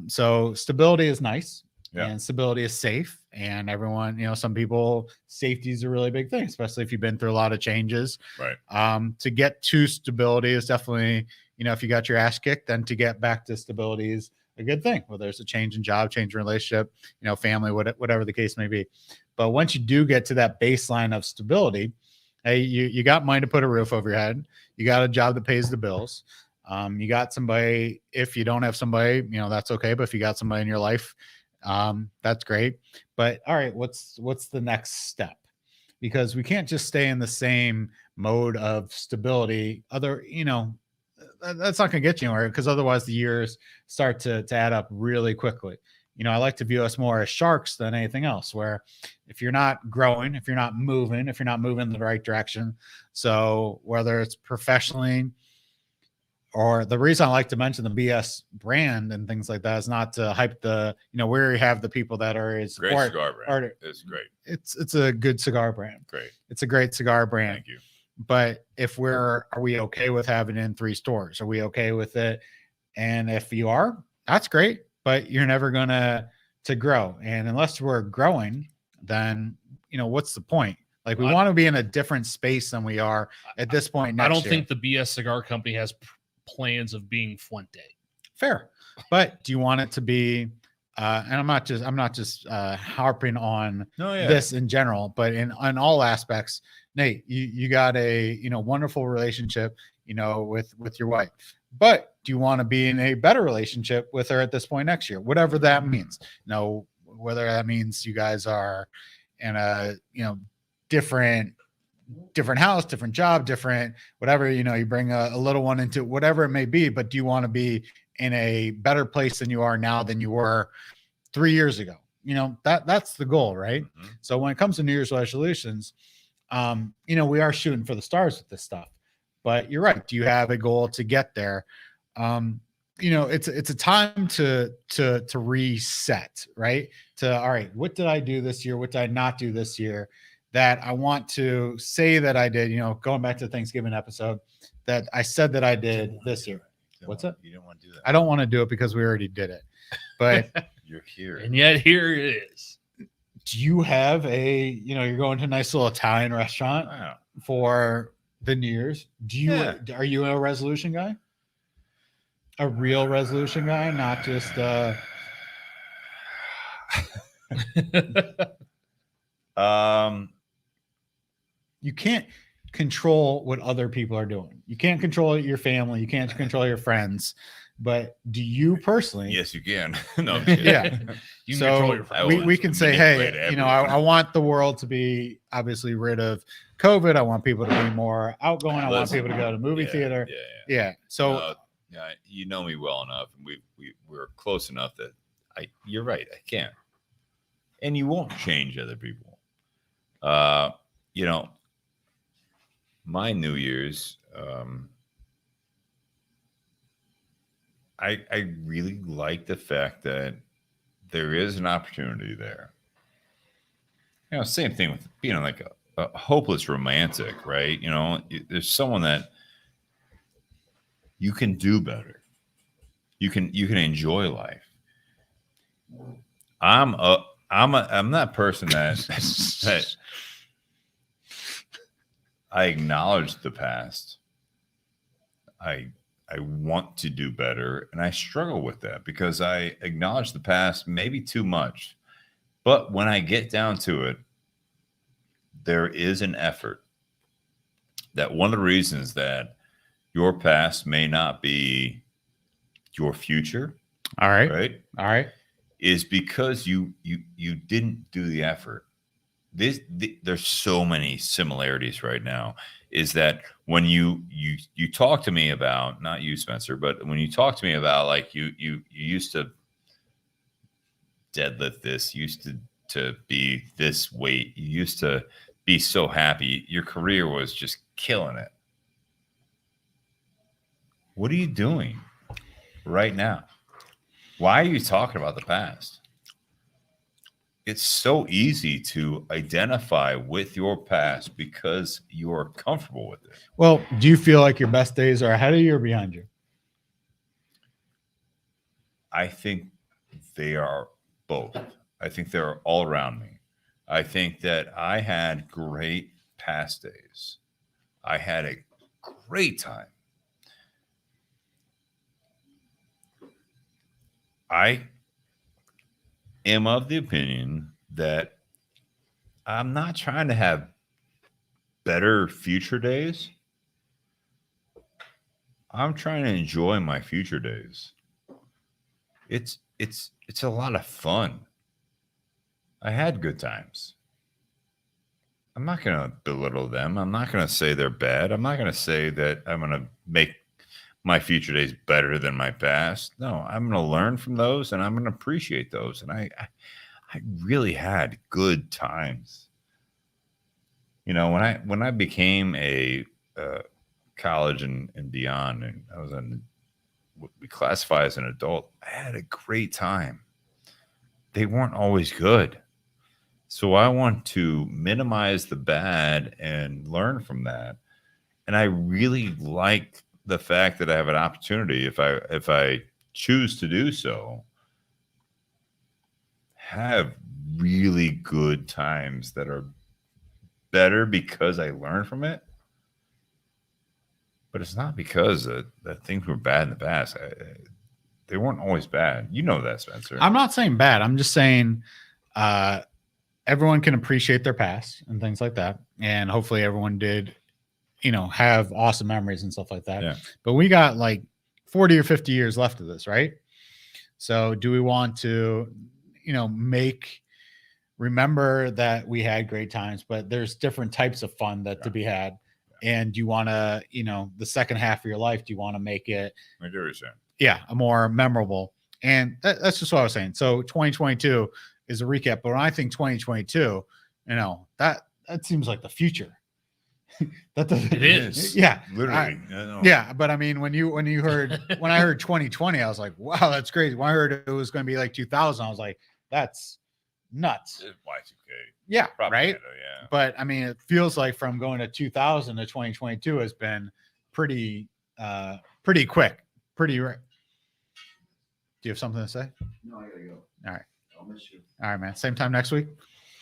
So stability is nice. Yeah. And stability is safe. And everyone, some people, safety is a really big thing, especially if you've been through a lot of changes. Right. To get to stability is definitely, if you got your ass kicked, then to get back to stability is a good thing. Whether it's a change in job, change in relationship, family, whatever the case may be. But once you do get to that baseline of stability, hey, you got money to put a roof over your head. You got a job that pays the bills. You got somebody. If you don't have somebody, that's okay. But if you got somebody in your life, that's great. But all right, what's the next step? Because we can't just stay in the same mode of stability. That's not going to get you anywhere, because otherwise the years start to add up really quickly. I like to view us more as sharks than anything else, where if you're not growing, if you're not moving in the right direction. So whether it's professionally, or the reason I like to mention the BS brand and things like that is not to hype the, where you have the people that are is great cigar brand. It's great. It's a good cigar brand. Great. It's a great cigar brand. Thank you. But are we okay with having it in 3 stores? Are we okay with it? And if you are, that's great, but you're never gonna to grow. And unless we're growing, then what's the point? Like, we want to be in a different space than we are at this point. I don't think the BS Cigar Company has plans of being Fuente. Fair, but do you want it to be? And I'm not just harping on this in general, but in all aspects. Nate, you got a wonderful relationship with your wife, but do you want to be in a better relationship with her at this point next year, whatever that means? Whether that means you guys are in a different house, different job, different whatever, you bring a little one into whatever it may be, but do you want to be in a better place than you are now than you were 3 years ago? That's the goal, right? Mm-hmm. So when it comes to New Year's resolutions, we are shooting for the stars with this stuff, but you're right. Do you have a goal to get there? It's a time to reset, right? All right, what did I do this year? What did I not do this year that I want to say that I did? Going back to the Thanksgiving episode, that I said that I did this year. What's up? You didn't want to do that. I don't want to do it because we already did it, but you're here, and yet here it is. Do you have you're going to a nice little Italian restaurant for the New Year's? Are you a resolution guy? A real resolution guy, not just you can't control what other people are doing. You can't control your family. You can't control your friends. But do you personally? Yes, you can. No, I'm kidding. Yeah. You can control your I we, will we can say, manipulate hey, I everyone. want the world to be obviously rid of COVID. I want people to be more outgoing. I want Listen, people to go to movie theater. Yeah. So Yeah, you know me well enough, and we're close enough that you're right. I can't, and you won't change other people. You know, my New Year's, I really like the fact that there is an opportunity there. You know, same thing with being like a hopeless romantic, right? You know, there's someone that you can do better. You can enjoy life. I'm that person that I acknowledge the past. I want to do better, and I struggle with that because I acknowledge the past maybe too much. But when I get down to it, there is an effort. That one of the reasons that your past may not be your future, all right. right? All right. Is because you didn't do the effort. There's so many similarities right now. Is that when you talk to me about, not you, Spencer, but when you talk to me about like you used to deadlift this, used to be this weight, you used to be so happy, your career was just killing it. What are you doing right now? Why are you talking about the past? It's so easy to identify with your past because you're comfortable with it. Well, do you feel like your best days are ahead of you or behind you? I think they are both. I think they're all around me. I think that I had great past days. I had a great time. I am of the opinion that I'm not trying to have better future days. I'm trying to enjoy my future days. It's a lot of fun. I had good times. I'm not going to belittle them. I'm not going to say they're bad. I'm not going to say that I'm going to make my future days better than my past. No, I'm going to learn from those and I'm going to appreciate those. And I really had good times. You know, when I became a college and beyond, and I was on what we classify as an adult, I had a great time. They weren't always good. So I want to minimize the bad and learn from that. And I really like the fact that I have an opportunity, if I choose to do so, have really good times that are better because I learned from it. But it's not because that things were bad in the past. They weren't always bad. You know that, Spencer. I'm not saying bad. I'm just saying everyone can appreciate their past and things like that. And hopefully everyone did, have awesome memories and stuff like that. Yeah. But we got like 40 or 50 years left of this, right? So do we want to, remember that we had great times, but there's different types of fun to be had. And you want to, the second half of your life, do you want to make it, I do what you're saying. yeah, a more memorable? And that's just what I was saying. So 2022 is a recap, but when I think 2022, that seems like the future. That doesn't. It is. Yeah, Literally. yeah. But I mean, when I heard 2020, I was like, wow, that's crazy. When I heard it was going to be like 2000, I was like, that's nuts. It's Y2K. Yeah, Propaganda, right. Yeah. But I mean, it feels like from going to 2000 to 2022 has been pretty quick. Pretty. Do you have something to say? No, I gotta go. All right. I'll miss you. All right, man. Same time next week.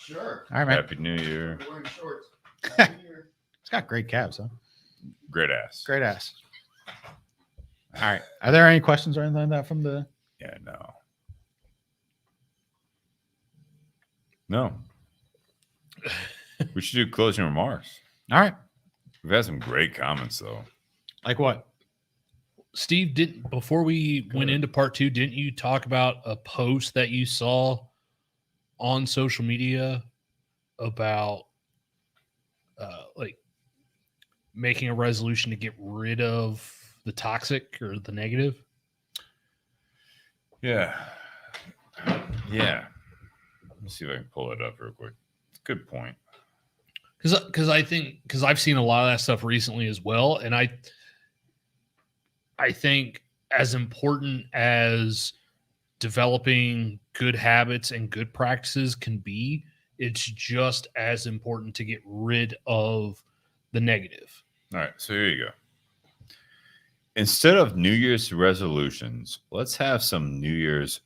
Sure. All right, man. Happy New Year. I'm wearing shorts. Happy New Year. It's got great calves, huh? Great ass. Great ass. All right. Are there any questions or anything like that from the? Yeah, no. No. We should do closing remarks. All right. We've had some great comments though. Like what? Steve, before we went into part 2, didn't you talk about a post that you saw on social media about like making a resolution to get rid of the toxic or the negative? Yeah. Let me see if I can pull it up real quick. It's a good point. Because I've seen a lot of that stuff recently as well, and I think as important as developing good habits and good practices can be, it's just as important to get rid of the negative. All right, so here you go. Instead of New Year's resolutions, let's have some New Year's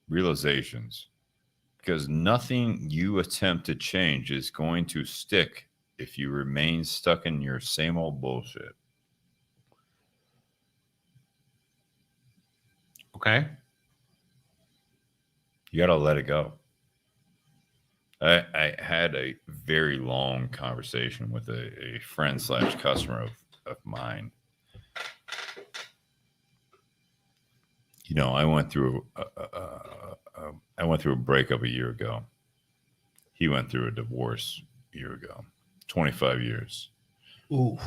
realizations, because nothing you attempt to change is going to stick if you remain stuck in your same old bullshit. Okay. You got to let it go. I had a very long conversation with a friend / customer of mine. You know, I went through a breakup a year ago. He went through a divorce a year ago. 25 years. Ooh.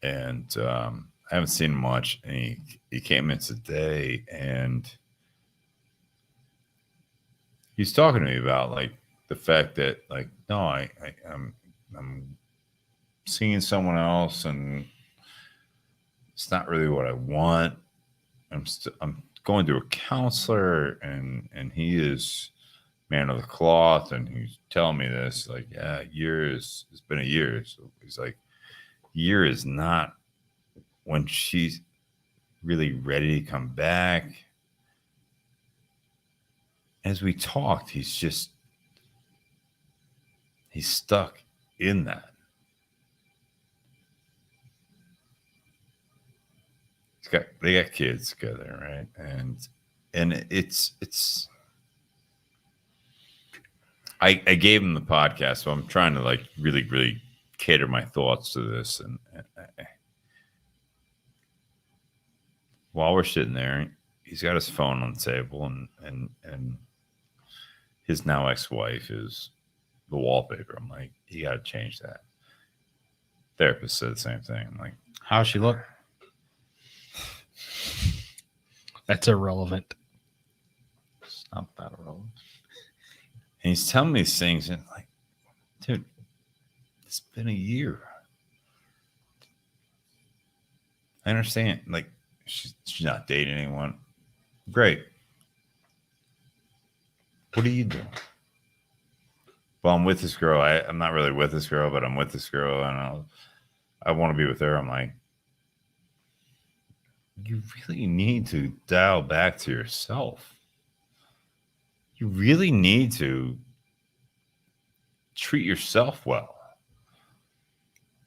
And I haven't seen him much. And he came in today, and he's talking to me about like the fact that like, no, I'm seeing someone else, and it's not really what I want. I'm going to a counselor, and he is man of the cloth, and he's telling me this like, yeah, it's been a year. So he's like, year is not when she's really ready to come back. As we talked, he's stuck in that. They got kids together, right? And it's I gave him the podcast, so I'm trying to like really, really cater my thoughts to this. And while we're sitting there, he's got his phone on the table, and his now ex-wife is the wallpaper. I'm like, you got to change that. Therapist said the same thing. I'm like, how's she look? That's irrelevant. It's not that irrelevant. And he's telling me these things, and like, dude, it's been a year. I understand. Like, she's not dating anyone. Great. What are you doing? Well, I'm with this girl. I'm not really with this girl, but I'm with this girl, and I want to be with her. I'm like, you really need to dial back to yourself. You really need to treat yourself well.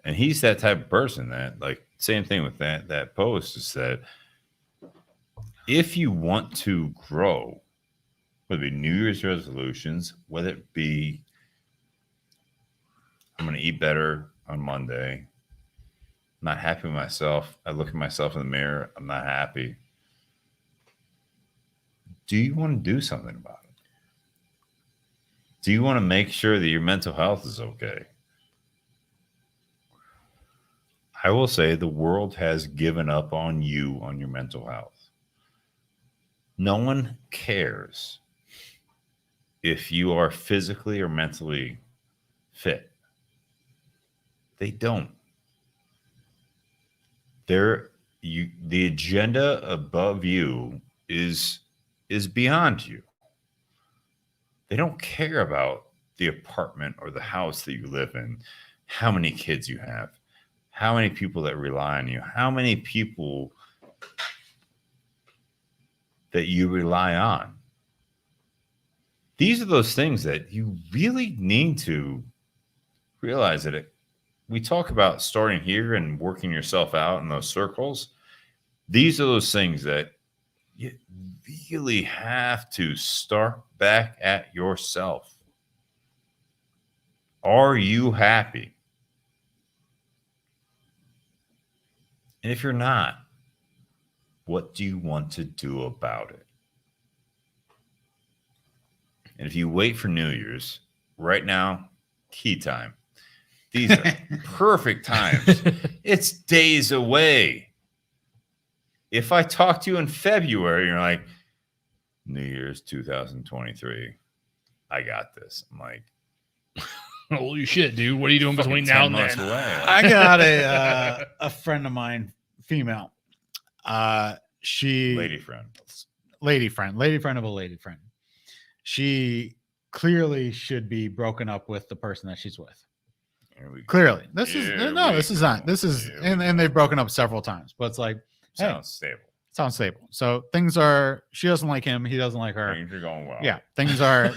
And he's that type of person that, like, same thing with that post is that if you want to grow, whether it be New Year's resolutions, whether it be I'm going to eat better on Monday, I'm not happy with myself, I look at myself in the mirror, I'm not happy. Do you want to do something about it? Do you want to make sure that your mental health is okay? I will say the world has given up on you, on your mental health. No one cares if you are physically or mentally fit. They don't. The agenda above you is beyond you. They don't care about the apartment or the house that you live in, how many kids you have, how many people that rely on you, how many people that you rely on. These are those things that you really need to realize that we talk about starting here and working yourself out in those circles. These are those things that you really have to start back at yourself. Are you happy? And if you're not, What do you want to do about it? And if you wait for New Year's, right now, key time. These are perfect times. It's days away. If I talk to you in February, you're like, New Year's 2023, I got this. I'm like, Holy shit, dude. What are you doing between now and then? I got a friend of mine, female. She Lady friend of a lady friend. She clearly should be broken up with the person that she's with. Clearly, this is and they've broken up several times, but it's like, sounds stable. Sounds stable. So things are, she doesn't like him, he doesn't like her. Things are going well. Yeah, things are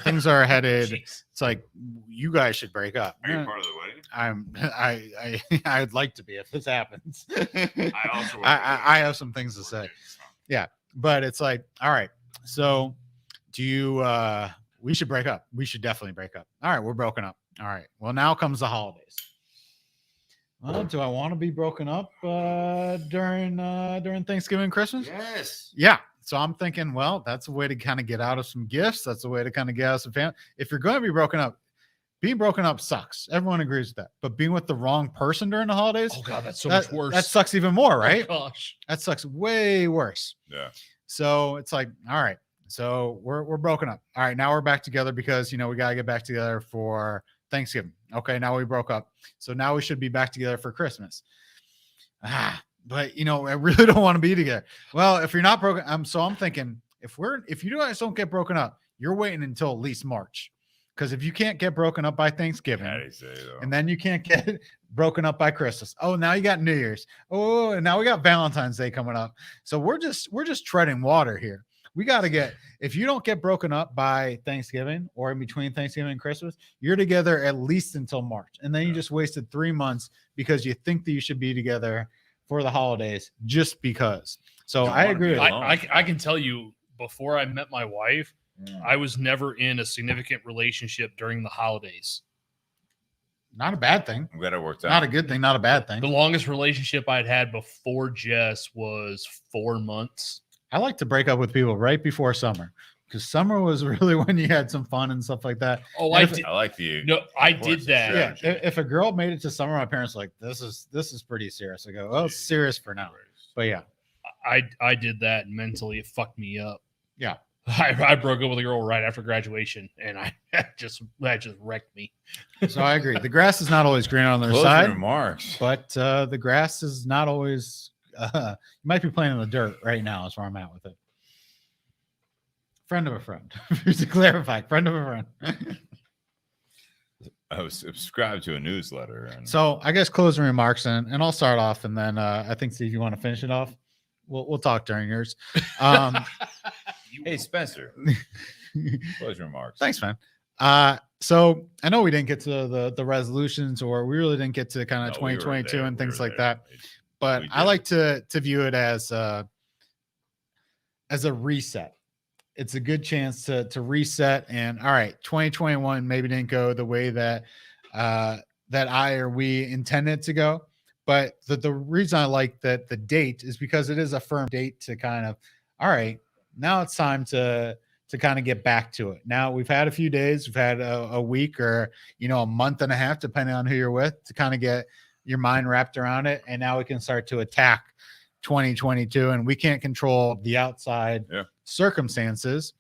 headed. Jeez. It's like, you guys should break up. Are you part of the wedding? I'd like to be if this happens. I also I have some things to say. Yeah, but it's like, all right, so do you we should break up. We should definitely break up. All right, we're broken up. All right. Well, now comes the holidays. Well, do I want to be broken up during Thanksgiving and Christmas? Yes. Yeah. So I'm thinking, well, that's a way to kind of get out of some gifts. That's a way to kind of get out of some family. If you're going to be broken up, being broken up sucks. Everyone agrees with that. But being with the wrong person during the holidays, Oh god, that's so much worse. that sucks even more, right? Oh, gosh. That sucks way worse. Yeah. So it's like, all right, so we're broken up. All right, now we're back together because we got to get back together for Thanksgiving. Okay, now we broke up. So now we should be back together for Christmas. But I really don't want to be together. Well, if you're not broken, I'm thinking if you guys don't get broken up, you're waiting until at least March. Because if you can't get broken up by Thanksgiving, and then you can't get broken up by Christmas. Oh, now you got New Year's. Oh, and now we got Valentine's Day coming up. So we're just treading water here. We got to get, if you don't get broken up by Thanksgiving or in between Thanksgiving and Christmas, you're together at least until March. And then you just wasted 3 months because you think that you should be together for the holidays just because. So I agree with I can tell you, before I met my wife, I was never in a significant relationship during the holidays. Not a bad thing. I'm glad it worked out. Not a good thing, not a bad thing. The longest relationship I'd had before Jess was 4 months. I like to break up with people right before summer because summer was really when you had some fun and stuff like that. Oh, And I if- did. I like the. No, I did that. Yeah, if a girl made it to summer, my parents were like, this is pretty serious. I go, well, it's serious for now. But yeah, I did that, and mentally it fucked me up. Yeah. I broke up with a girl right after graduation, and that just wrecked me. so I agree. The grass is not always green on their Closing side, remarks. but the grass is not always. You might be playing in the dirt right now. Is where I'm at with it. Friend of a friend. To clarify, friend of a friend. I was subscribed to a newsletter. And So I guess closing remarks, and I'll start off, and then I think Steve, you want to finish it off. We'll talk during yours. Hey, Spencer. Closing remarks. Thanks, man. So I know we didn't get to the resolutions, or we really didn't get to kind of No, we were 2022 there. and We things were like there. that. But We I did. like to view it as a reset. It's a good chance to reset. And all right, 2021 maybe didn't go the way that I or we intended to go. But the reason I like that the date is because it is a firm date to kind of, all right, now it's time to kind of get back to it. Now we've had a few days, we've had a week or a month and a half, depending on who you're with, to kind of get your mind wrapped around it. And now we can start to attack 2022, and we can't control the outside circumstances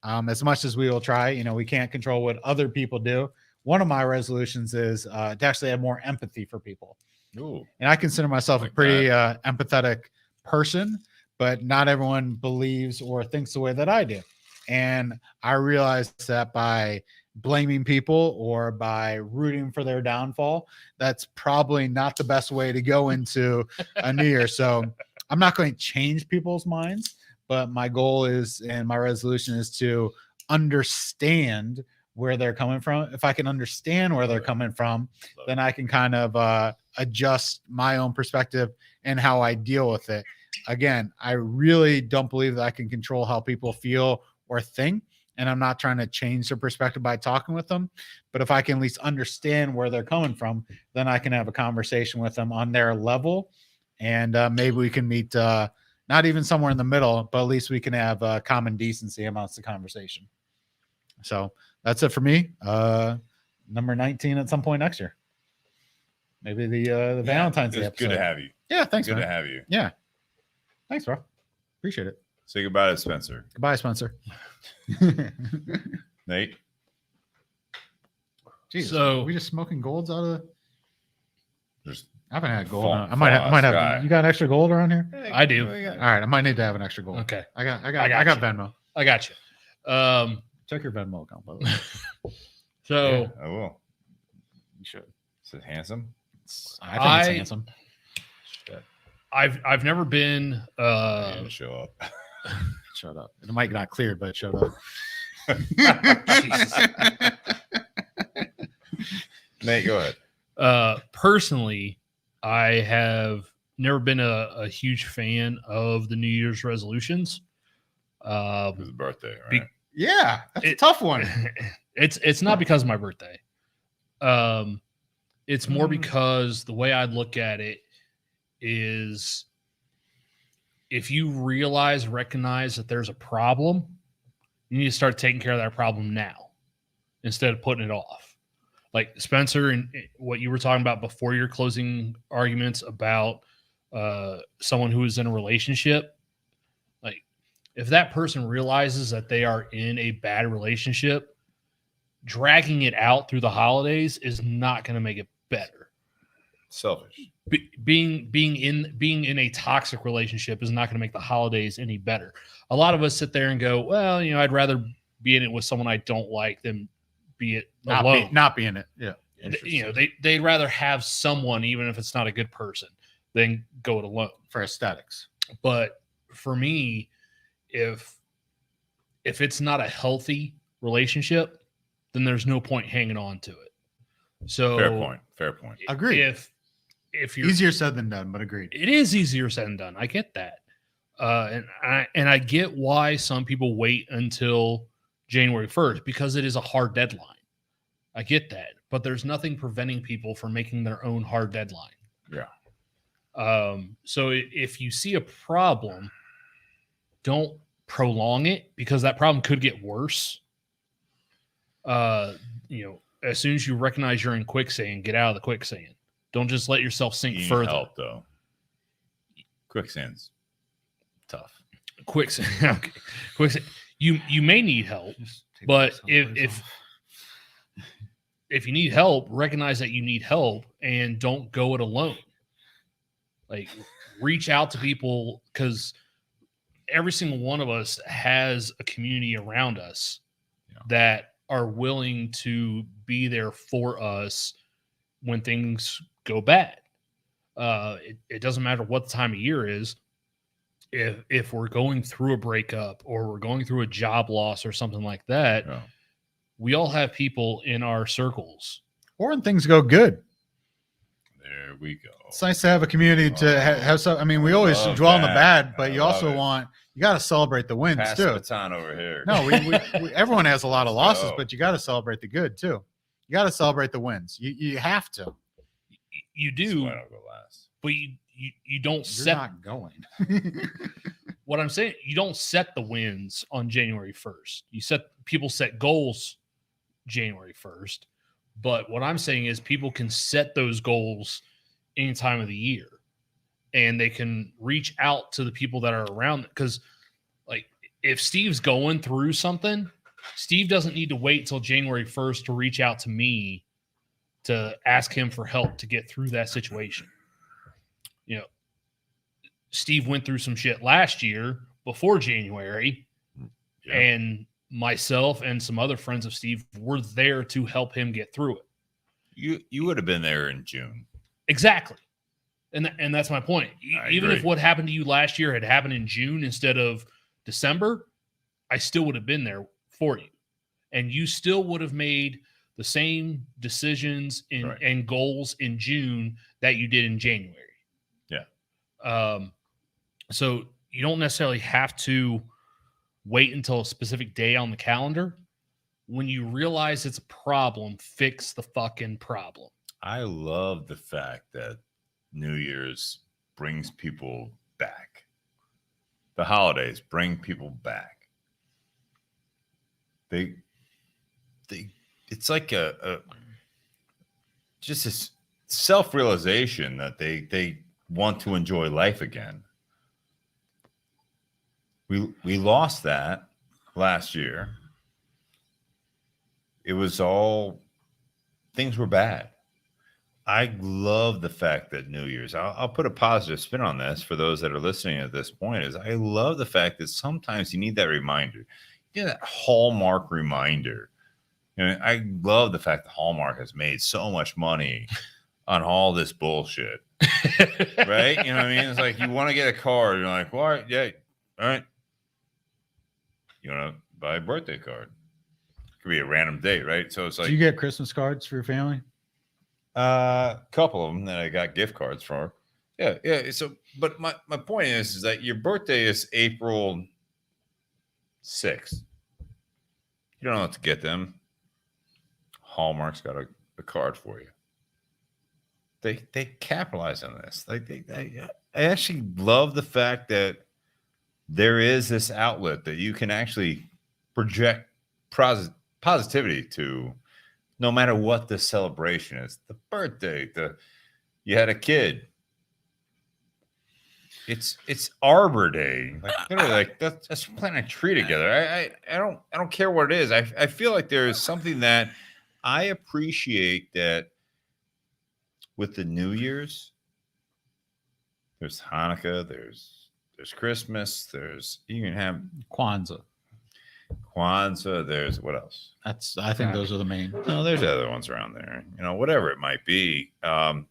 as much as we will try. We can't control what other people do. One of my resolutions is to actually have more empathy for people. Ooh. And I consider myself Like a pretty empathetic person, but not everyone believes or thinks the way that I do. And I realized that by blaming people or by rooting for their downfall, that's probably not the best way to go into a new year. So I'm not going to change people's minds, but my goal is, and my resolution is to understand where they're coming from. If I can understand where they're coming from, then I can kind of adjust my own perspective and how I deal with it. Again, I really don't believe that I can control how people feel or think, and I'm not trying to change their perspective by talking with them. But if I can at least understand where they're coming from, then I can have a conversation with them on their level, and maybe we can meet not even somewhere in the middle, but at least we can have common decency amongst the conversation. So that's it for me. Number 19 at some point next year. Maybe the Valentine's Day It's episode. good to have you. Yeah, thanks, Good man. to have you. Yeah. Thanks, bro. Appreciate it. Say goodbye to Spencer. Goodbye, Spencer. Nate. Jesus, So- are we just smoking golds out of Just I haven't had gold. Fall- I might fall have sky. you got an extra gold around here? I do. All right, I might need to have an extra gold. Okay. I got I got you. Venmo. I got you. Check your Venmo account, by the way. So I will. You should. Is it handsome? I think it's I- handsome. Shit. I've never been I didn't show up. Shut up. The mic not cleared, but it showed up. Nate, go ahead. personally, I have never been a huge fan of the New Year's resolutions. His birthday, right? Be- Yeah, that's a It- tough one. It's not because of my birthday. It's more because the way I look at it is if you recognize that there's a problem, you need to start taking care of that problem now instead of putting it off. Like Spencer and what you were talking about before your closing arguments about someone who is in a relationship. Like if that person realizes that they are in a bad relationship, dragging it out through the holidays is not going to make it better. Selfish. Being in a toxic relationship is not going to make the holidays any better. A lot of us sit there and go, well, I'd rather be in it with someone I don't like than be it alone. Not be in it. Yeah. They'd rather have someone, even if it's not a good person, than go it alone. For aesthetics. But for me, if it's not a healthy relationship, then there's no point hanging on to it. So Fair point. Fair point. Agreed. If you're Easier said than done, but agreed. it is easier said than done. I get that. And I get why some people wait until January 1st because it is a hard deadline. I get that. But there's nothing preventing people from making their own hard deadline. Yeah. So if you see a problem, don't prolong it because that problem could get worse. As soon as you recognize you're in quicksand, get out of the quicksand. Don't just let yourself sink You need further. help, though. Quicksand's tough. Quicksand. Okay. Quicksand. You may need help, but if you need help, recognize that you need help and don't go it alone. Like reach out to people because every single one of us has a community around us that are willing to be there for us when things go bad. It doesn't matter what the time of year is. If we're going through a breakup or we're going through a job loss or something like that, Yeah. we all have people in our circles. Or when things go good. There we go. It's nice to have a community to have some. I mean, we always love dwell on the that. bad, but I you love also it. you got to celebrate the wins Pass too. the baton over here. No, everyone has a lot of losses, go. but you got to celebrate the good too. You got to celebrate the wins. You have to. You That's do, why I don't go last. but you don't You're set not going. what I'm saying. You don't set the wins on January 1st. People set goals January 1st, but what I'm saying is people can set those goals any time of the year, and they can reach out to the people that are around. Because, like, if Steve's going through something, Steve doesn't need to wait till January 1st to reach out to me to ask him for help to get through that situation. Steve went through some shit last year before January, Yeah. and myself and some other friends of Steve were there to help him get through it. You would have been there in June. Exactly. And that's my point. I Even if agree. what happened to you last year had happened in June instead of December, I still would have been there for you. And you still would have made the same decisions Right. and goals in June that you did in January. Yeah. So you don't necessarily have to wait until a specific day on the calendar. When you realize it's a problem, fix the fucking problem. I love the fact that New Year's brings people back. the holidays bring people back. It's like a just this self-realization that they want to enjoy life again. We lost that last year. It was all, things were bad. I love the fact that New Year's, I'll put a positive spin on this for those that are listening at this point, is I love the fact that sometimes you need that reminder. You need that Hallmark reminder. I love the fact that Hallmark has made so much money on all this bullshit. Right? You know what I mean? It's like you want to get a card. You're like, well, yeah, all right. You want to buy a birthday card. It could be a random date, right? So it's like. Do you get Christmas cards for your family? A couple of them that I got gift cards for. Yeah. So, but my point is that your birthday is April 6th. You don't know what to get them. Hallmark's got a card for you. They capitalize on this. I actually love the fact that there is this outlet that you can actually project positivity to, no matter what the celebration is. The birthday, you had a kid. It's Arbor Day. Let's plan a tree together. I don't care what it is. I feel like there is something that I appreciate that with the New Year's. There's Hanukkah. There's Christmas. You can have Kwanzaa. There's what else? I think those are the main. No, there's other ones around there. Whatever it might be. I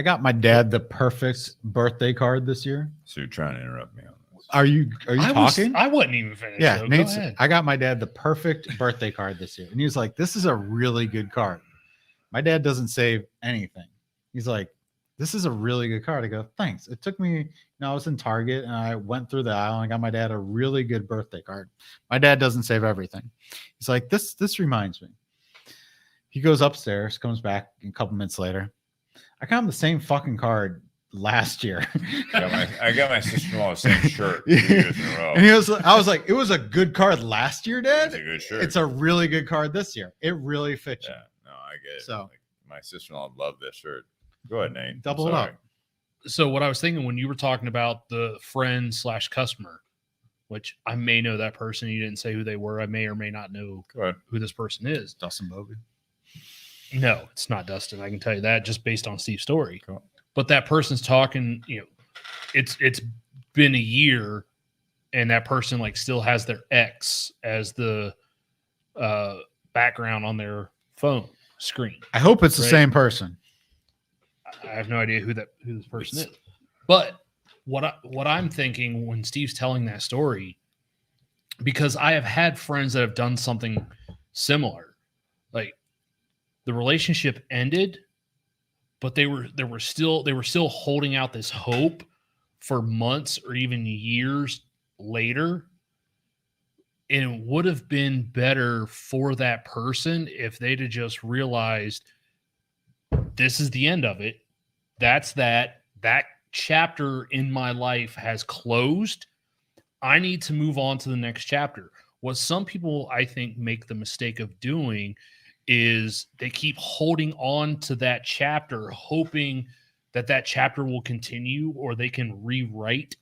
got my dad the perfect birthday card this year. So you're trying to interrupt me on this. Are you talking? I wasn't even finished. Yeah, So Nate's, go ahead. I got my dad the perfect birthday card this year. And he was like, this is a really good card. My dad doesn't save anything. He's like, this is a really good card. I go, thanks. It took me, I was in Target and I went through the aisle and I got my dad a really good birthday card. My dad doesn't save everything. He's like, this reminds me. He goes upstairs, comes back a couple minutes later. I got him the same fucking card last year. I got my sister-in-law the same shirt 2 years in a row. And I was like, it was a good card last year, Dad. It's a good shirt. It's a really good card this year. It really fits you. Yeah, no, I get it. So like, my sister-in-law loved this shirt. Go ahead, Nate. Double it up. So what I was thinking when you were talking about the friend / customer, which I may know that person, you didn't say who they were. I may or may not know who this person is. Dustin Bovey. No, it's not Dustin. I can tell you that just based on Steve's story. Cool. But that person's talking, it's been a year and that person still has their ex as the background on their phone screen. I hope it's the same person. I have no idea who this person is. But what I'm thinking when Steve's telling that story, because I have had friends that have done something similar. Like the relationship ended, but they were still holding out this hope for months or even years later. And it would have been better for that person if they'd have just realized this is the end of it. That's that chapter in my life has closed. I need to move on to the next chapter. What some people, I think, make the mistake of doing is they keep holding on to that chapter, hoping that chapter will continue or they can rewrite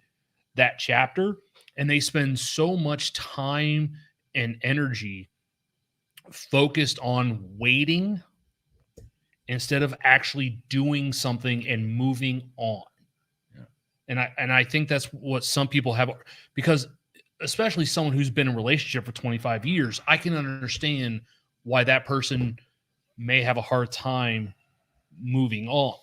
that chapter. And they spend so much time and energy focused on waiting instead of actually doing something and moving on. Yeah. And I think that's what some people have, because especially someone who's been in a relationship for 25 years, I can understand why that person may have a hard time moving on.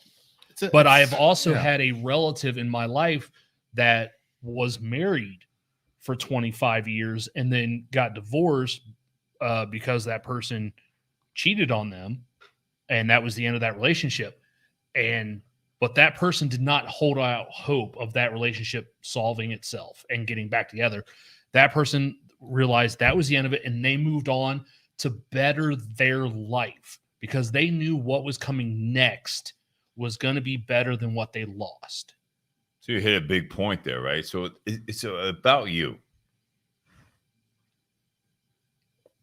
But I have also had a relative in my life that was married for 25 years and then got divorced because that person cheated on them. And that was the end of that relationship. But that person did not hold out hope of that relationship solving itself and getting back together. That person realized that was the end of it, and they moved on to better their life because they knew what was coming next was going to be better than what they lost. So you hit a big point there, right? So it's about you.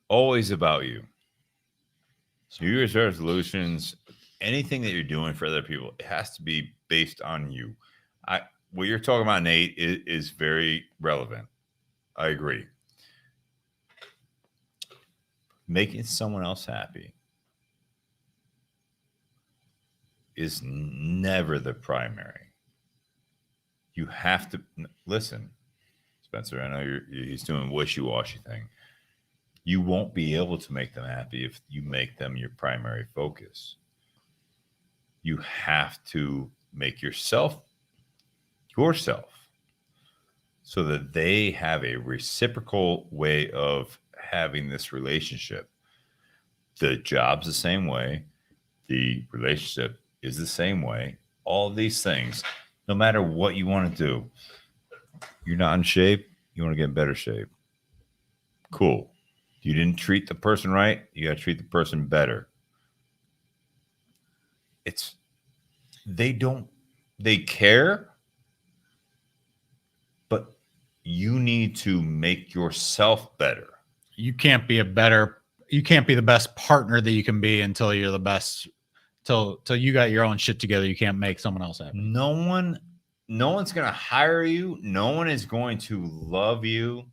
Always about you. New Year's resolutions, anything that you're doing for other people, it has to be based on you. What you're talking about, Nate, is very relevant. I agree. Making someone else happy is never the primary. You have to listen, Spencer. I know he's doing wishy-washy thing. You won't be able to make them happy if you make them your primary focus. You have to make yourself so that they have a reciprocal way of having this relationship. The job's the same way. The relationship is the same way. All these things, no matter what you want to do, you're not in shape, you want to get in better shape. Cool. You didn't treat the person right, you got to treat the person better. They care, but you need to make yourself better. You can't be the best partner that you can be until you're the best, till you got your own shit together. You can't make someone else happy. No one's going to hire you. No one is going to love you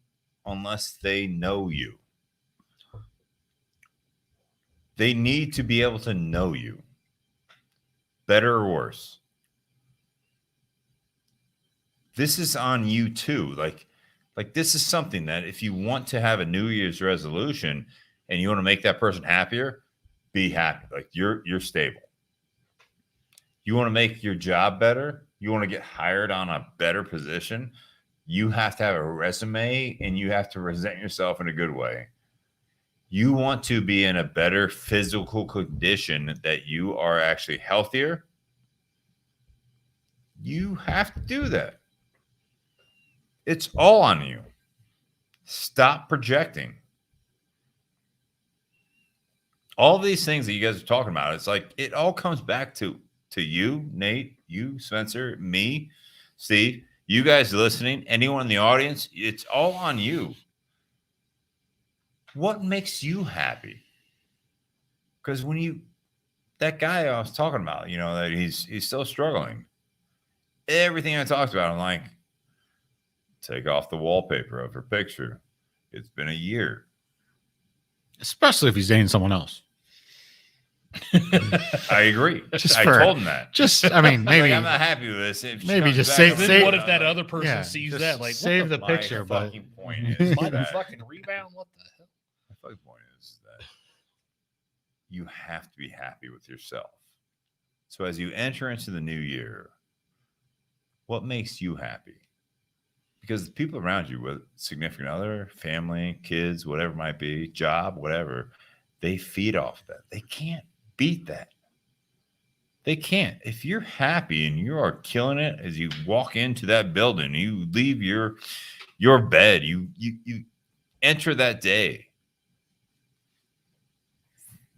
unless they know you. They need to be able to know you, better or worse. This is on you too. Like this is something that if you want to have a New Year's resolution and you want to make that person happier, be happy. Like you're stable. You want to make your job better. You want to get hired on a better position. You have to have a resume and you have to present yourself in a good way. You want to be in a better physical condition, that you are actually healthier. You have to do that. It's all on you. Stop projecting. All these things that you guys are talking about, it's like it all comes back to you, Nate, you, Spencer, me, Steve, you guys listening, anyone in the audience. It's all on you. What makes you happy? Because that guy I was talking about, that he's still struggling. Everything I talked about, I'm like, take off the wallpaper of her picture. It's been a year. Especially if he's dating someone else. I agree. I told him that. Maybe I'm not happy with this. Maybe just Then what if that other person sees just that? Like, save the my picture, but fucking point is My that fucking rebound. What the hell? my fucking point is that you have to be happy with yourself. So as you enter into the new year, what makes you happy? Because the people around you, with significant other, family, kids, whatever it might be, job, whatever, they feed off that. They can't beat that. They can't. If you're happy and you are killing it as you walk into that building, you leave your bed, you enter that day.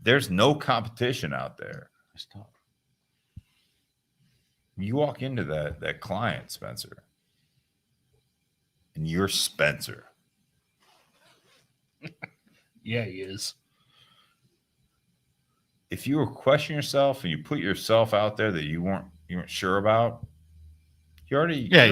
There's no competition out there. You walk into that client, Spencer, and you're Spencer. Yeah, he is. If you were questioning yourself and you put yourself out there that you weren't sure about, you're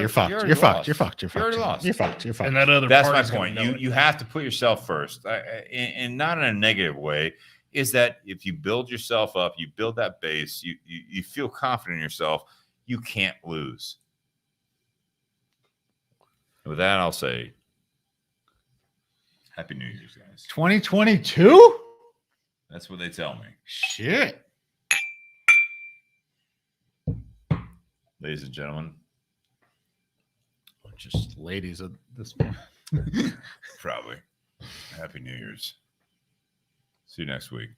fucked. You're fucked. You already lost. You're fucked. And that other That's my party's gonna point. know it. You have to put yourself first, and not in a negative way. Is that if you build yourself up, you build that base, you feel confident in yourself, you can't lose. And with that, I'll say, Happy New Year's, guys. 2022? That's what they tell me. Shit. Ladies and gentlemen, Just ladies at this point. probably Happy New Year's. See you next week.